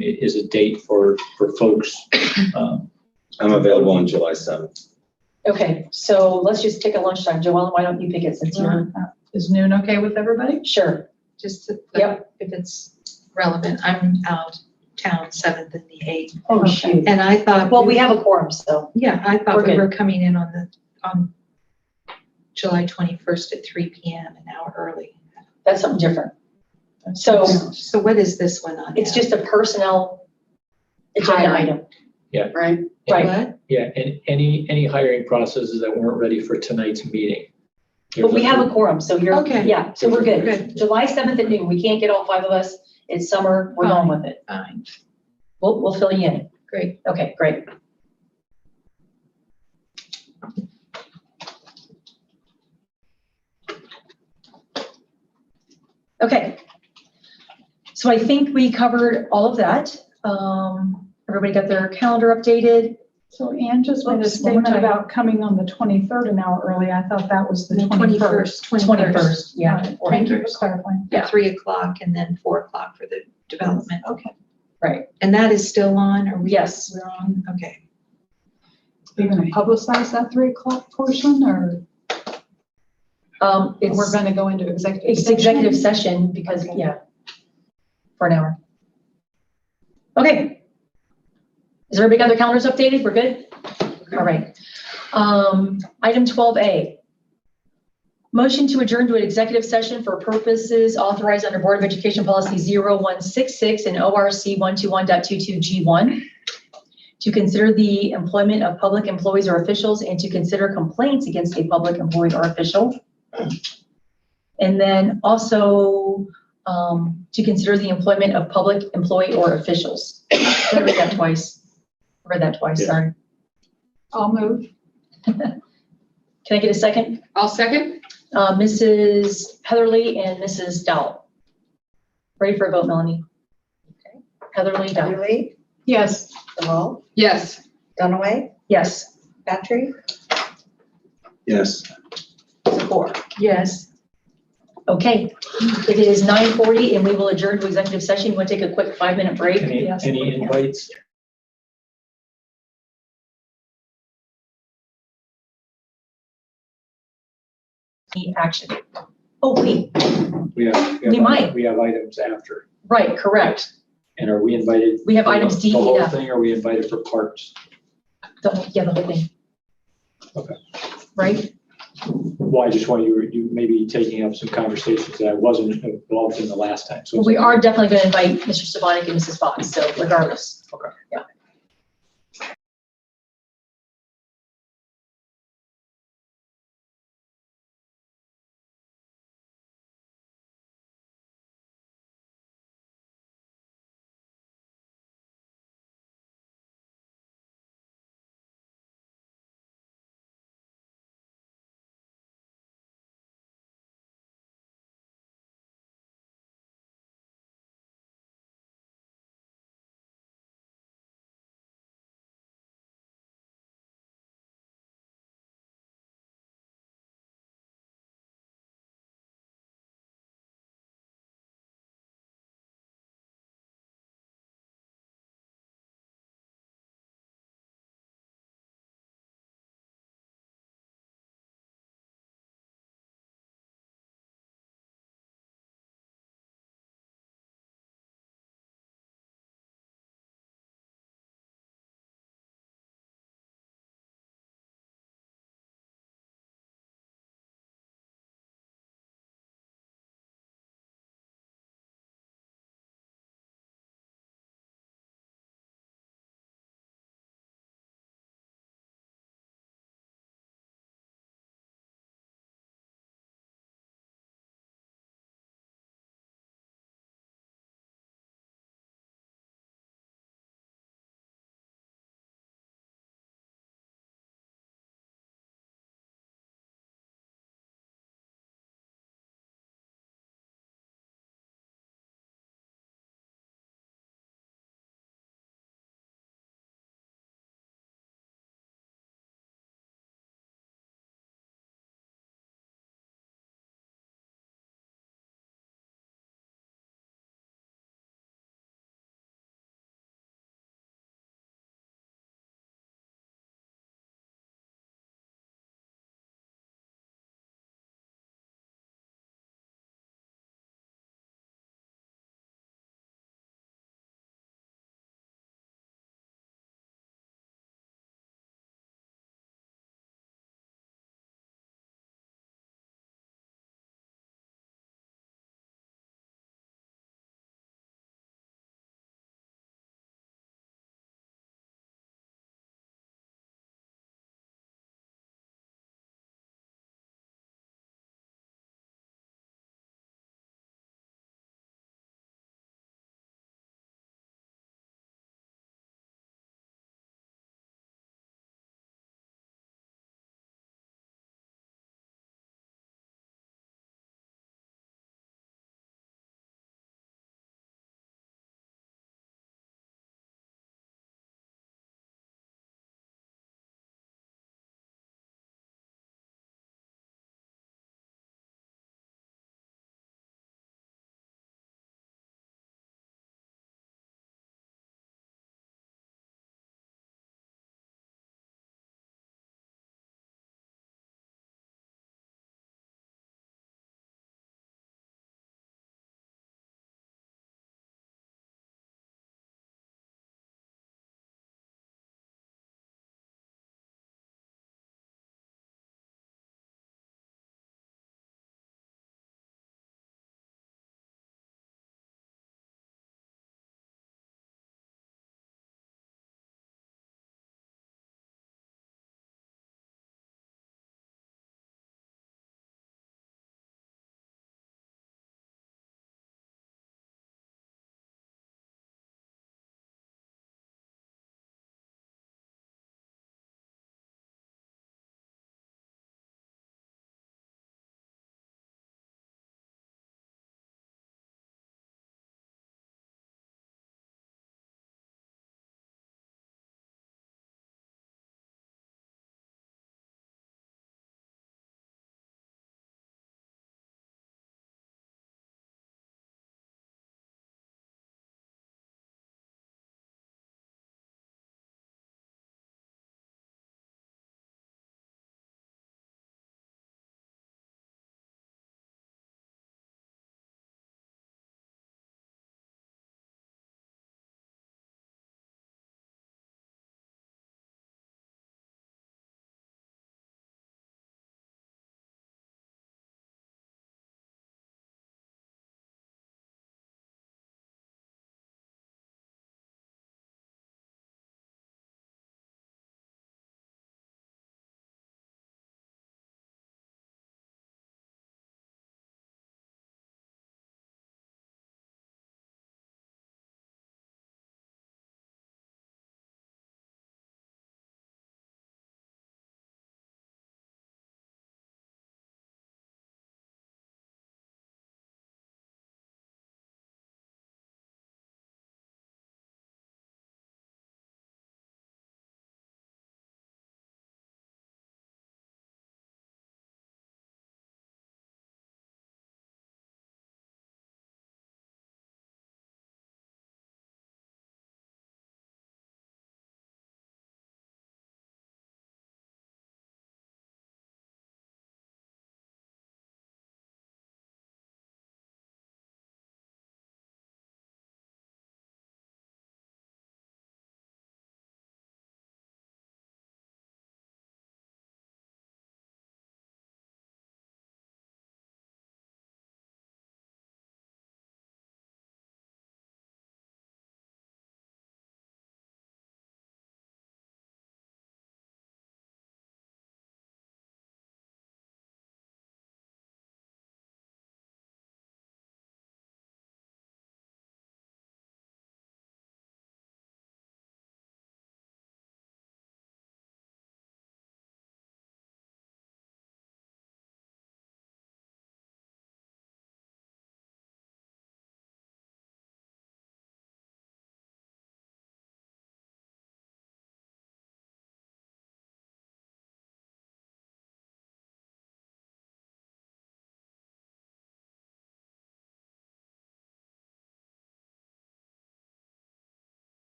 is a date for folks. I'm available on July 7th. Okay, so let's just pick a lunchtime. Joellen, why don't you pick it since you're, Is noon okay with everybody? sure. Just to- Yep. if it's relevant, I'm out town 7th and the 8th. Oh, shoot. And I thought. Well, we have a quorum, so. Yeah, I We're thought we good. were coming in on July 21st at 3 PM, an hour early. That's something different. So So what is this one on? it's now? just a personnel agenda Hiring. item. right. Right. What? Yeah, and any hiring processes that weren't ready for tonight's meeting. But we have a quorum, so you're, Okay. yeah, so we're good. Good. July 7th at noon. We can't get all 5 of us. It's summer. We're going with it. Fine, We'll fill you in. great. Okay, great. Okay. So I think we covered all of that. Everybody got their calendar updated. So Ann just made a Oops, one more statement time. about coming on the 23rd an hour early. I thought that was the 21st. 21st, yeah. Right. Thank you for clarifying. Yeah. 3 o'clock and then 4 o'clock for the development. Okay. Right. And that is still on, or we? Yes. We're on, okay. Are you going to publicize that 3 o'clock portion or It's, we're going to go into executive? it's session? executive session because, Okay. yeah, for an hour. Okay. Is everybody got their calendars updated? We're good? All right. Item 12A. Motion to adjourn to an executive session for purposes authorized under Board of Education Policy 0166 and ORC 121.22G1 to consider the employment of public employees or officials and to consider complaints against a public employee or official. And then also to consider the employment of public employee or officials. I read that twice. I read that twice, Yeah. sorry. I'll move. Can I get a second? I'll second. Mrs. Heatherly and Mrs. Dowell. Ready for a vote, Melanie? Okay. Heatherly, Dowell. Heatherly, Yes. Jamal, Yes. Dunaway, Yes. Patrick, Yes. Zakor. Yes. Okay. It is 9:40 and we will adjourn to executive session. You want to take a quick 5-minute break? Yes. Any invites? Any action? Oh, wait, We might. We have items after. right, correct. And are we invited? We have for items D, The E, whole F. thing, or are we invited for parts? The whole thing. Okay. Right? Well, I just want you maybe taking up some conversations that I wasn't involved in the last time. So We are definitely going to invite Mr. Stefanik and Mrs. Fox, so regardless. Okay. Yeah.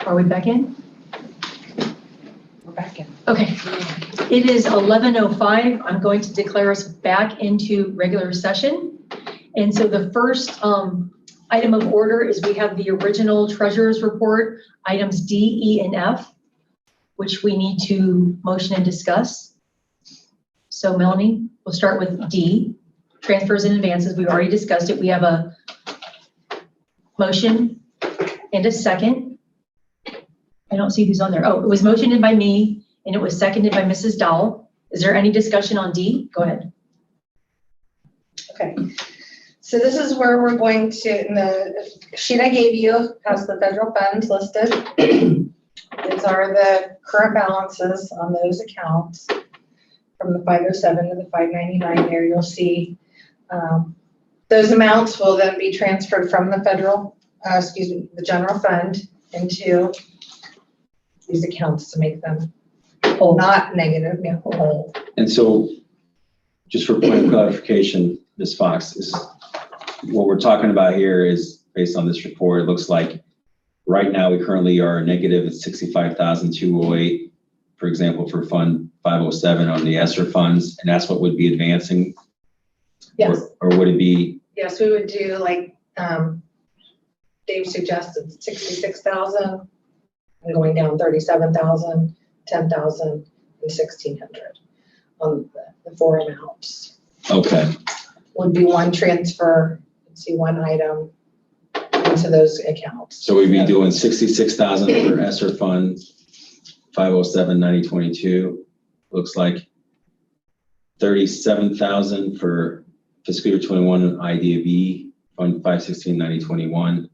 Are we back in? We're back in. Okay. It is 11:05. I'm going to declare us back into regular session. And so the first item of order is we have the original treasurer's report, items D, E, and F, which we need to motion and discuss. So Melanie, we'll start with D, transfers and advances. We've already discussed it. We have a motion and a second. I don't see who's on there. Oh, it was motioned by me and it was seconded by Mrs. Dahl. Is there any discussion on D? Go ahead. Okay. So this is where we're going to, in the sheet I gave you has the federal funds listed. These are the current balances on those accounts from the 507 to the 599 there. You'll see those amounts will then be transferred from the federal, the general fund into these accounts to make them not negative, whole. And so, just for point of clarification, Ms. Fox, is what we're talking about here is based on this report. It looks like right now we currently are negative at 65,208, for example, for Fund 507 on the ESSER funds, and that's what would be advancing? Yes. Or would it be? Yes, we would do like Dave suggested, 66,000 and going down 37,000, 10,000, and 1,600 on the four amounts. Okay. Would be one transfer, see one item into those accounts. So we'd be doing 66,000 for ESSER fund, 507, 9022. Looks like 37,000 for fiscal year 21 IDB, fund 516, 9021.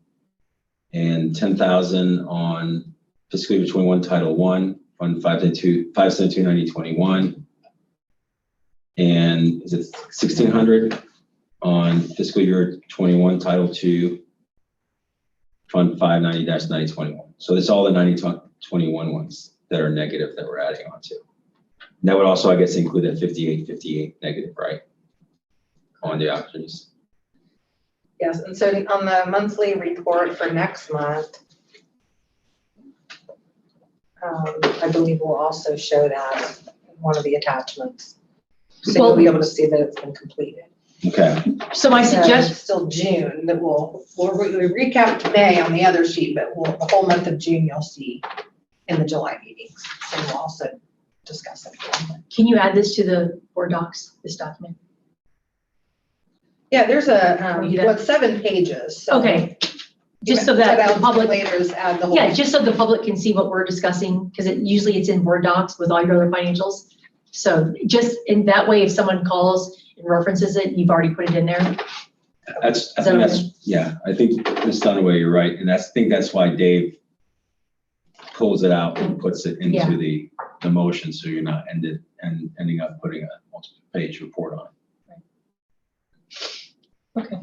And 10,000 on fiscal year 21 Title 1, fund 572, 9021. And is it 1,600 on fiscal year 21 Title 2, fund 590-9021. So it's all the 9021 ones that are negative that we're adding on to. And that would also, I guess, include that 58 negative, right? On the options. Yes, and so on the monthly report for next month, I believe we'll also show that in one of the attachments. So you'll be able to see that it's been completed. Okay. So my suggestion. Still June, that we recapped May on the other sheet, but the whole month of June you'll see in the July meetings. So we'll also discuss it. Can you add this to the board docs, this document? Yeah, there's a, 7 pages. So Okay. Just so that the public, add the whole. yeah, just so the public can see what we're discussing, because usually it's in board docs with all your other financials. So just in that way, if someone calls and references it, you've already put it in there. I think Ms. Dunaway, you're right. And I think that's why Dave pulls it out and puts it into the motion, so you're not ending up putting a multiple page report on it. Okay.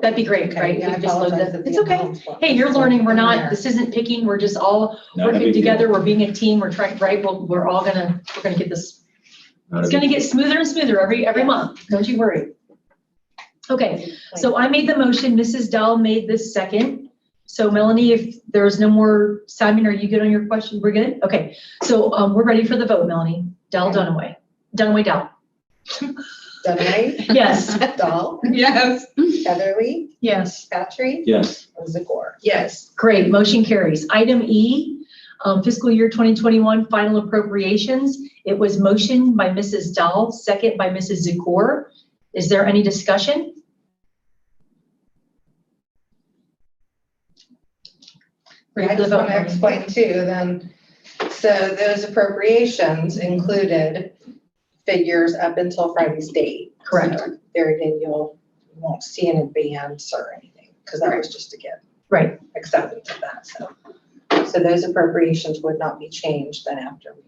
That'd be great, Okay, right? yeah, We just load apologize that. that It's the okay. amounts were- Hey, you're learning. We're not, this isn't picking. We're just all Not a working big deal. together. We're being a team. We're trying, right? We're all gonna get this. It's gonna get smoother and smoother every month. Don't you worry. Okay, so I made the motion. Mrs. Dahl made this second. So Melanie, if there's no more, Simon, are you good on your question? We're good? Okay, so we're ready for the vote, Melanie. Dahl, Dunaway. Dunaway, Dahl. Dunaway? Yes. Dahl? Yes. Heatherly? Yes. Patrick? Yes. And Zakor? Yes. Great, motion carries. Item E, fiscal year 2021 final appropriations. It was motioned by Mrs. Dahl, second by Mrs. Zakor. Is there any discussion? I just want to explain too, then, so those appropriations included figures up until Friday's date. Correct. So there again, you won't see an advance or anything, because that was just to get right acceptance of that, so those appropriations would not be changed then after we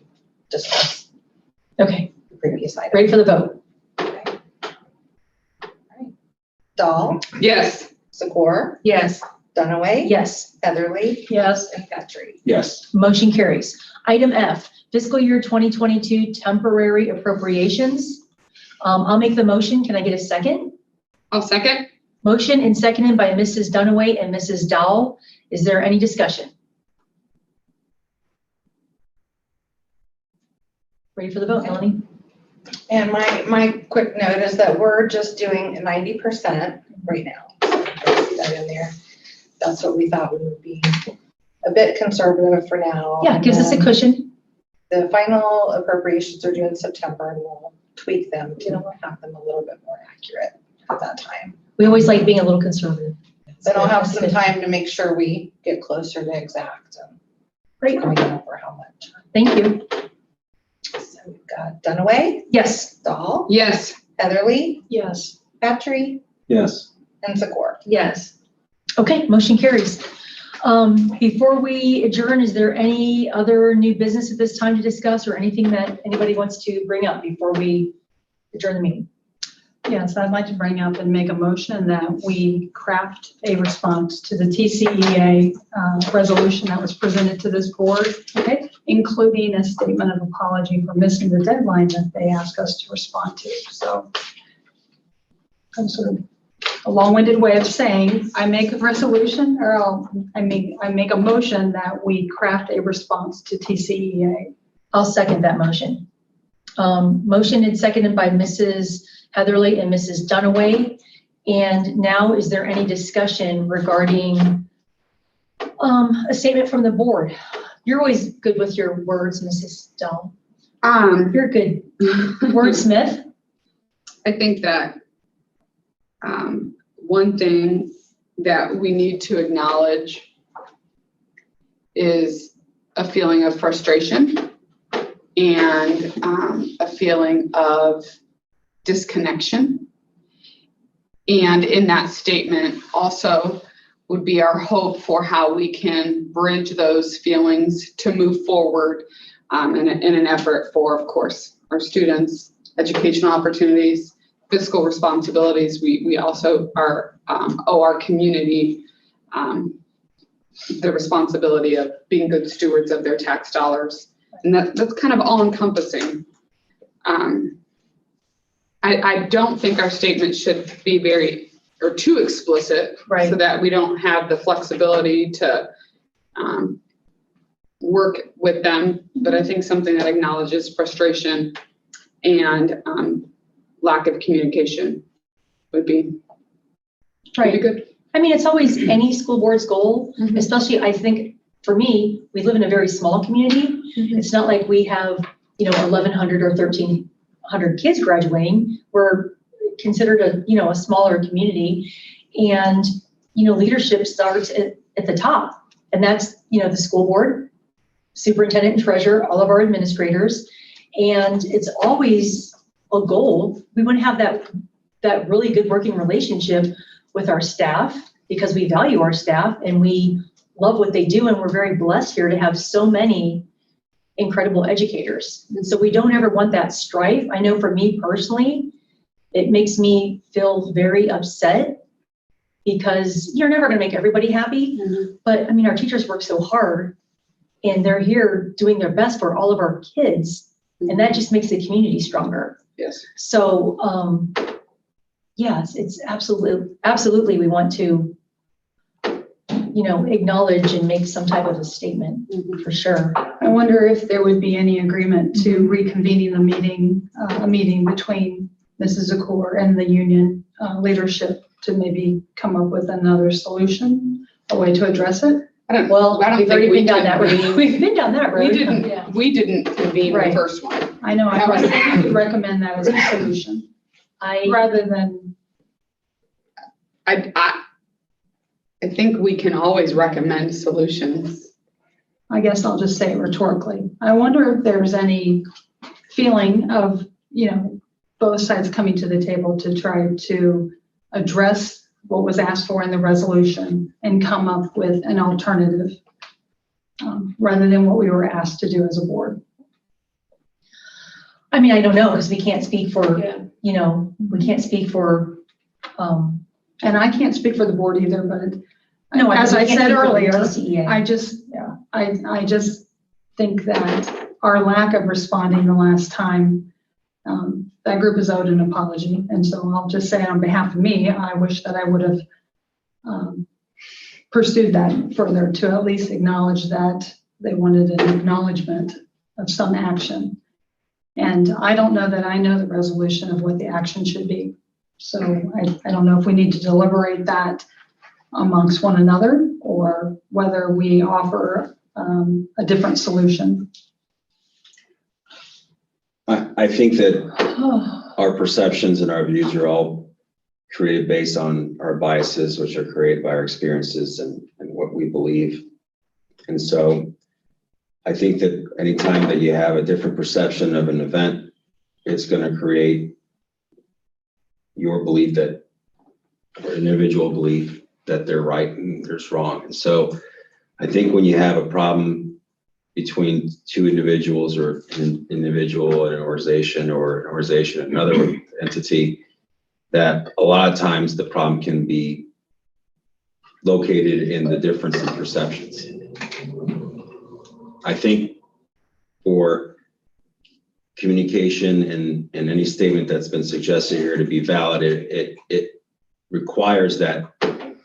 discuss Okay. the previous item. Ready for the vote? Dahl? Yes. Zakor? Yes. Dunaway? Yes. Heatherly? Yes. And Patrick? Yes. Motion carries. Item F, fiscal year 2022 temporary appropriations. I'll make the motion. Can I get a second? I'll second. Motion and seconded by Mrs. Dunaway and Mrs. Dahl. Is there any discussion? Ready for the vote, Melanie? And my quick note is that we're just doing 90% right now. So see that in there. That's what we thought we would be a bit conservative for now. Yeah, it gives us a cushion. The final appropriations are due in September, and we'll tweak them to have them a little bit more accurate at that time. We always like being a little conservative. Then I'll have some time to make sure we get closer to exact. Great. Coming over how much. Thank you. So we've got Dunaway. Yes. Dahl. Yes. Heatherly. Yes. Patry. Yes. And Zakor. Yes. Okay, motion carries. Before we adjourn, is there any other new business at this time to discuss or anything that anybody wants to bring up before we adjourn the meeting? Yes, I'd like to bring up and make a motion that we craft a response to the TCEA resolution that was presented to this board, okay, including a statement of apology for missing the deadline that they asked us to respond to. So I'm sort of a long-winded way of saying I make a resolution, or I make a motion that we craft a response to TCEA. I'll second that motion. Motion and seconded by Mrs. Heatherly and Mrs. Dunaway. And now, is there any discussion regarding a statement from the board? You're always good with your words, Mrs. Dahl. You're good wordsmith. I think that one thing that we need to acknowledge is a feeling of frustration and a feeling of disconnection. And in that statement also would be our hope for how we can bridge those feelings to move forward in an effort for, of course, our students, educational opportunities, fiscal responsibilities. We also owe our community the responsibility of being good stewards of their tax dollars. And that's kind of all encompassing. I don't think our statement should be too explicit, right, so that we don't have the flexibility to work with them. But I think something that acknowledges frustration and lack of communication would be good. I mean, it's always any school board's goal, especially I think for me, we live in a very small community. It's not like we have, 1,100 or 1,300 kids graduating. We're considered a smaller community, and, leadership starts at the top, and that's, the school board, superintendent and treasurer, all of our administrators. And it's always a goal. We want to have that really good working relationship with our staff, because we value our staff and we love what they do. And we're very blessed here to have so many incredible educators. And so we don't ever want that strife. I know for me personally, it makes me feel very upset, because you're never going to make everybody happy. But I mean, our teachers work so hard and they're here doing their best for all of our kids. And that just makes the community stronger. Yes. So, yes, it's absolutely we want to, acknowledge and make some type of a statement for sure. I wonder if there would be any agreement to reconvening the meeting, a meeting between Mrs. Zakor and the union leadership to maybe come up with another solution, a way to address it. We've already been down that road. We've been down that road. We didn't convene the first one. I know, I would recommend that as a solution. Rather than. I think we can always recommend solutions. I guess I'll just say it rhetorically. I wonder if there's any feeling of, both sides coming to the table to try to address what was asked for in the resolution and come up with an alternative rather than what we were asked to do as a board. I mean, I don't know, because we can't speak for, we can't speak for. And I can't speak for the board either, but no, as I said earlier, I just think that our lack of responding the last time, that group is owed an apology. And so I'll just say on behalf of me, I wish that I would have pursued that further to at least acknowledge that they wanted an acknowledgement of some action. And I don't know that I know the resolution of what the action should be. So I don't know if we need to deliberate that amongst one another or whether we offer a different solution. I think that our perceptions and our views are all created based on our biases, which are created by our experiences and what we believe. And so I think that anytime that you have a different perception of an event, it's going to create your belief that, or individual belief that they're right and there's wrong. And so I think when you have a problem between two individuals or an individual and an organization or an organization and another entity, that a lot of times the problem can be located in the difference in perceptions. I think for communication and any statement that's been suggested here to be valid, it requires that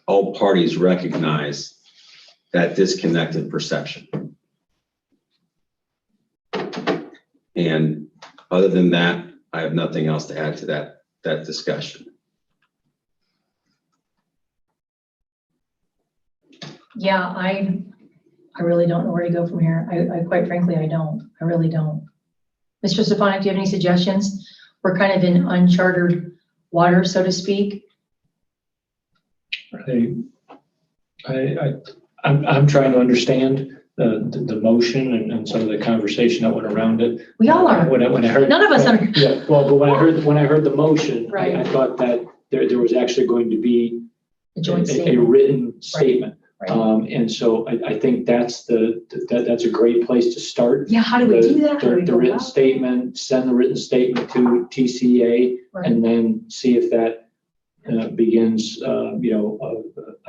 all parties recognize that disconnected perception. And other than that, I have nothing else to add to that discussion. Yeah, I really don't know where to go from here. I quite frankly, I don't. I really don't. Mr. Stefanik, do you have any suggestions? We're kind of in uncharted water, so to speak. I'm trying to understand the motion and some of the conversation that went around it. We all are. When I heard, none of us are. Yeah, well, but when I heard the motion, Right. I thought that there was actually going to be A joint a statement. written statement. Right. And so I think that's that's a great place to start. Yeah, how do we do that? How do we The go written about it? statement, send the written statement to TCA, Right. and then see if that begins,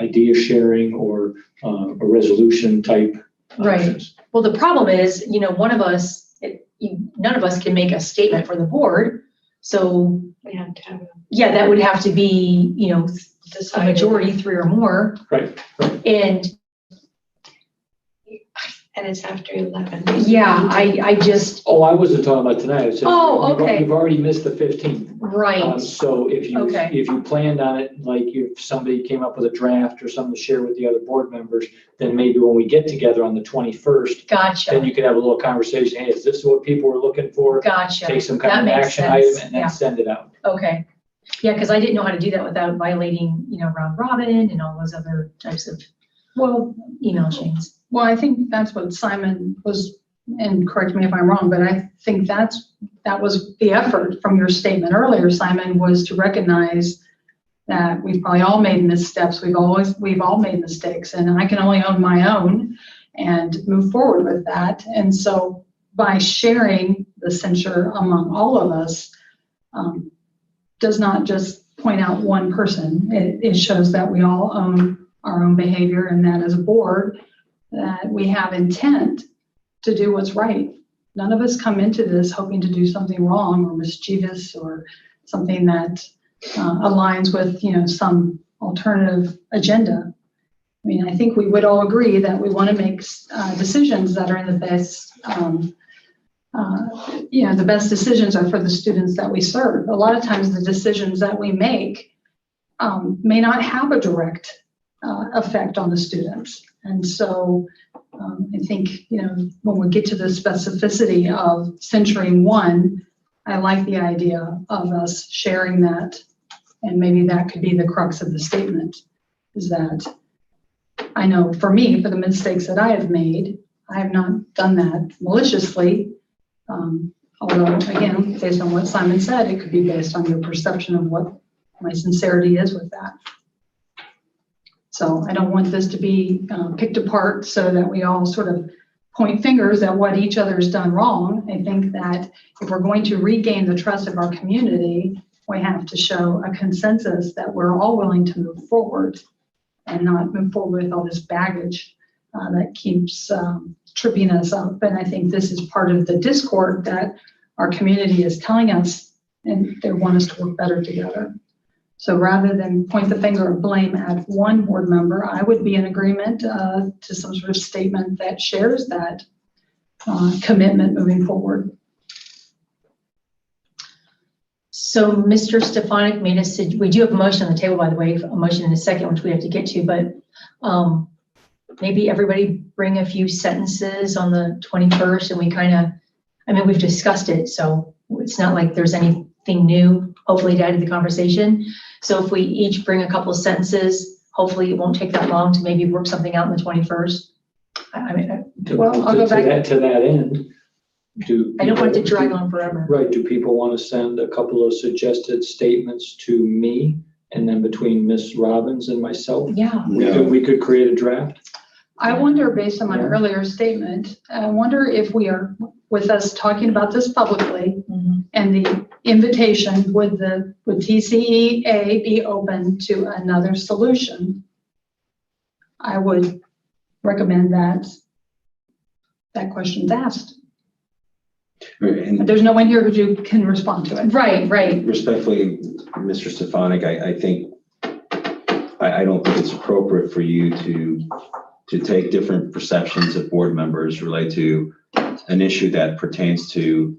idea sharing or a resolution type. Right. options. Well, the problem is, one of us, none of us can make a statement for the board. So We have to have a yeah, that would have to be, a majority, 3 or more. Right. And it's after 11. yeah, I just, Oh, I wasn't talking about tonight. I said Oh, you've- okay. You've already missed the 15th. right. So if you, Okay. if you planned on it, like if somebody came up with a draft or something to share with the other board members, then maybe when we get together on the 21st, then Gotcha. you could have a little conversation. Hey, is this what people were looking for? Gotcha. Take some kind That of makes action sense. item and then Yeah. send it out. Okay. Yeah, because I didn't know how to do that without violating, round robin and all those other types of Well, email chains. Well, I think that's what Simon was, and correct me if I'm wrong, but I think that was the effort from your statement earlier, Simon, was to recognize that we've probably all made missteps. We've all made mistakes, and I can only own my own and move forward with that. And so by sharing the censure among all of us, does not just point out one person. It shows that we all own our own behavior, and that as a board, that we have intent to do what's right. None of us come into this hoping to do something wrong or mischievous or something that aligns with, some alternative agenda. I mean, I think we would all agree that we want to make decisions that are in the best, the best decisions are for the students that we serve. A lot of times the decisions that we make may not have a direct effect on the students. And so I think, when we get to the specificity of censuring one, I like the idea of us sharing that. And maybe that could be the crux of the statement, is that I know for me, for the mistakes that I have made, I have not done that maliciously. Although, again, based on what Simon said, it could be based on your perception of what my sincerity is with that. So I don't want this to be picked apart so that we all sort of point fingers at what each other's done wrong. I think that if we're going to regain the trust of our community, we have to show a consensus that we're all willing to move forward and not move forward with all this baggage that keeps tripping us up. And I think this is part of the discord that our community is telling us, and they want us to work better together. So rather than point the finger of blame at one board member, I would be in agreement to some sort of statement that shares that commitment moving forward. So Mr. Stefanik made us, we do have a motion on the table, by the way, a motion in a second, which we have to get to, but maybe everybody bring a few sentences on the 21st and we kind of, I mean, we've discussed it, so it's not like there's anything new, hopefully, to add to the conversation. So if we each bring a couple of sentences, hopefully it won't take that long to maybe work something out on the 21st. Well, I'll go back. To that end, I don't want it to drag on forever. Right, do people want to send a couple of suggested statements to me? And then between Ms. Robbins and myself? Yeah. We could create a draft? I wonder, based on my earlier statement, I wonder if we are, with us talking about this publicly and the invitation, would TCEA be open to another solution? I would recommend that question's asked. And There's no one here who can respond to it. Right. respectfully, Mr. Stefanik, I think, I don't think it's appropriate for you to take different perceptions of board members relate to an issue that pertains to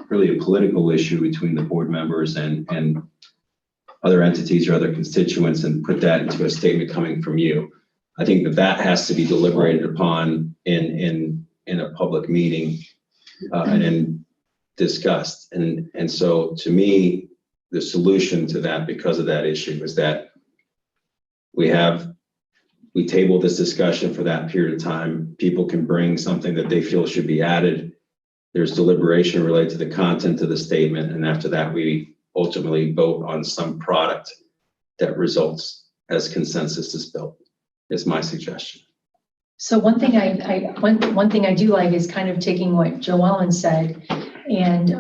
really a political issue between the board members and other entities or other constituents and put that into a statement coming from you. I think that has to be deliberated upon in a public meeting and then discussed. And so to me, the solution to that, because of that issue, is that we table this discussion for that period of time. People can bring something that they feel should be added. There's deliberation related to the content of the statement. And after that, we ultimately vote on some product that results as consensus is built, is my suggestion. So one thing one thing I do like is kind of taking what Joellen said, and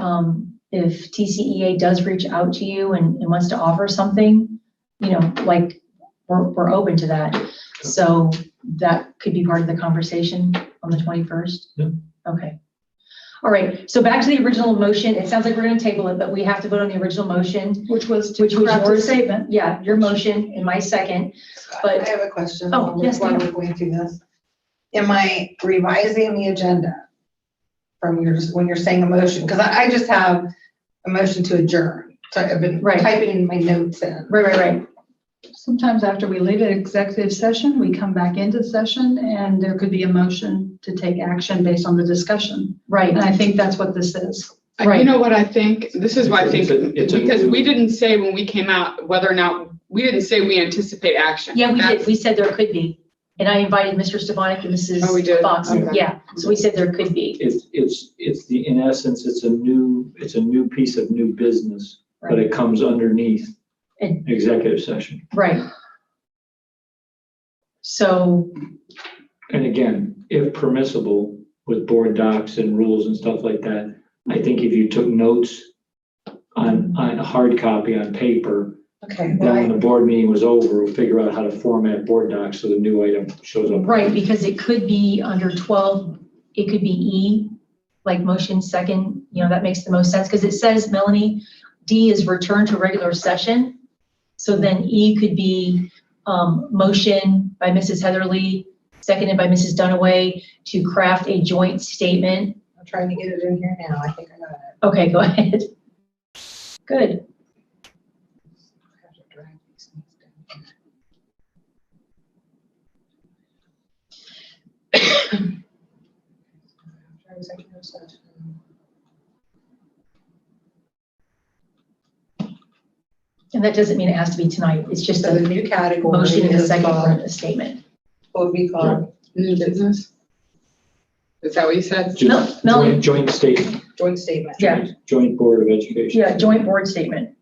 if TCEA does reach out to you and wants to offer something, like we're open to that. So that could be part of the conversation on the 21st? Yeah. Okay. All right, so back to the original motion. It sounds like we're gonna table it, but we have to vote on the original motion. Which was yours. your statement. Yeah, your motion and my second. But I have a question. Oh, yes, While ma'am. we're going through this. Am I revising the agenda from when you're saying a motion? Because I just have a motion to adjourn. So I've been typing my notes in. Right. Sometimes after we leave an executive session, we come back into session and there could be a motion to take action based on the discussion. Right. And I think that's what this is. You know what I think? This is what I think, It's a because new- we didn't say when we came out whether or not, we didn't say we anticipate action. Yeah, we did. We said there could be. And I invited Mr. Stefanik and Mrs. Oh, we did? Fox. Okay. Yeah, so we said there could be. In essence, it's a new piece of new business, but it comes underneath executive session. Right. So. And again, if permissible with board docs and rules and stuff like that, I think if you took notes on a hard copy on paper, Okay. then when the board meeting was over, we'll figure out how to format board docs so the new item shows up. Right, because it could be under 12, it could be E, like motion second, that makes the most sense, because it says, Melanie, D is return to regular session. So then E could be motion by Mrs. Heatherly, seconded by Mrs. Dunaway, to craft a joint statement. I'm trying to get it in here now. I think I got it. Okay, go ahead. Good. And that doesn't mean it has to be tonight. It's just So a the new category motion and a is second for called- a statement. What would be called? New business? Is that what you said? Just Melanie. joint statement, Joint statement. Yeah, joint board of education. yeah, joint board statement.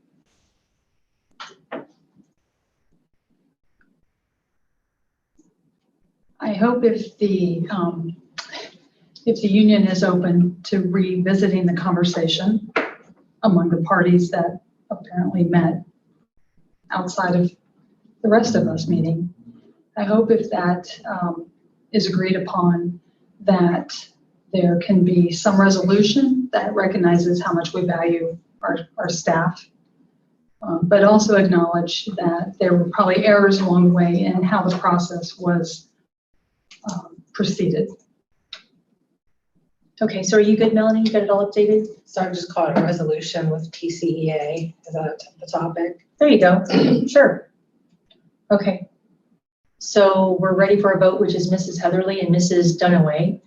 I hope if the union is open to revisiting the conversation among the parties that apparently met outside of the rest of us meeting, I hope if that is agreed upon, that there can be some resolution that recognizes how much we value our staff, but also acknowledge that there were probably errors along the way in how the process was proceeded. Okay, so are you good, Melanie? You got it all updated? So I've just called a resolution with TCEA as the topic. There you go. Sure. Okay. So we're ready for a vote, which is Mrs. Heatherly and Mrs. Dunaway.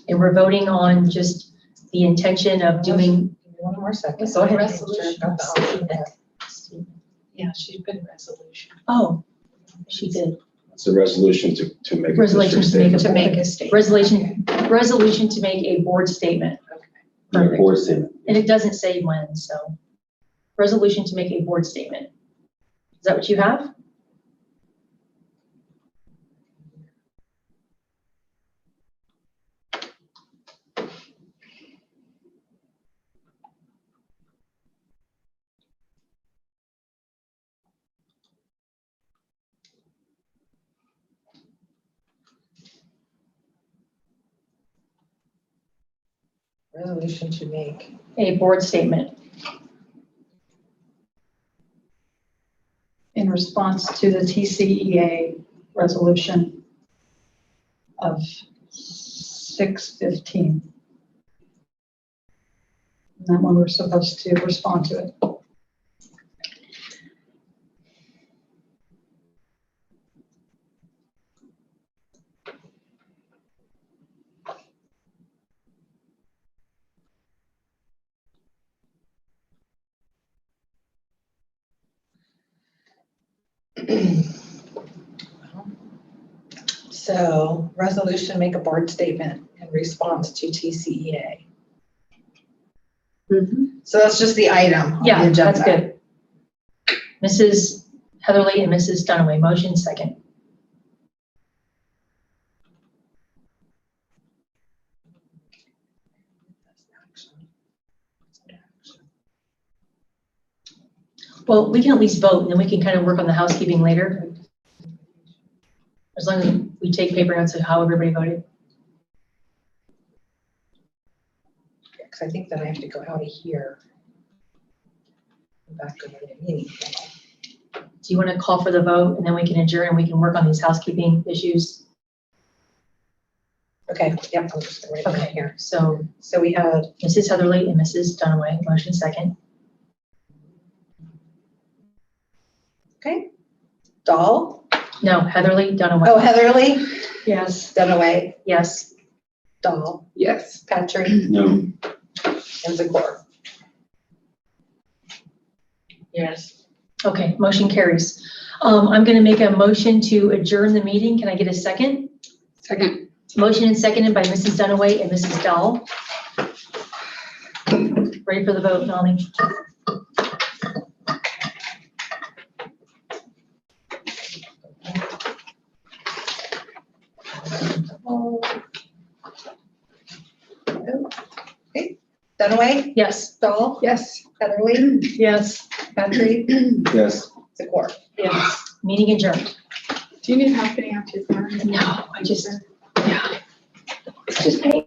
And we're voting on just the intention of doing. Give me one more second. Go ahead. Resolution. Yeah, she's been resolution. Oh, she did. It's a resolution to make. Resolution to make a. To make a statement. Resolution to make a board statement. A board statement. And it doesn't say when, so. Resolution to make a board statement. Is that what you have? Resolution to make. A board statement. In response to the TCEA resolution of 6/15. And that one we're supposed to respond to it. So resolution, make a board statement in response to TCEA. So that's just the item on the Yeah, agenda. that's good. Mrs. Heatherly and Mrs. Dunaway, motion second. Well, we can at least vote and then we can kind of work on the housekeeping later. As long as we take paper notes of how everybody voted. Because I think then I have to go out of here. Back over to the meeting. Do you want to call for the vote and then we can adjourn and we can work on these housekeeping issues? Okay, yep, I'm just gonna write it down here. So we had Mrs. Heatherly and Mrs. Dunaway, motion second. Okay. Dahl? No, Heatherly, Dunaway. Oh, Heatherly? Yes. Dunaway? Yes. Dahl? Yes. Patrick? No. And Zakor? Yes. Okay, motion carries. I'm going to make a motion to adjourn the meeting. Can I get a second? Second. Motion and seconded by Mrs. Dunaway and Mrs. Dahl. Ready for the vote, Melanie? Okay. Dunaway? Yes. Dahl? Yes. Heatherly? Yes. Patrick? Yes. Zakor? Yes. Meeting adjourned. Do you need help getting out to your car? No, I just, yeah. It's just pain.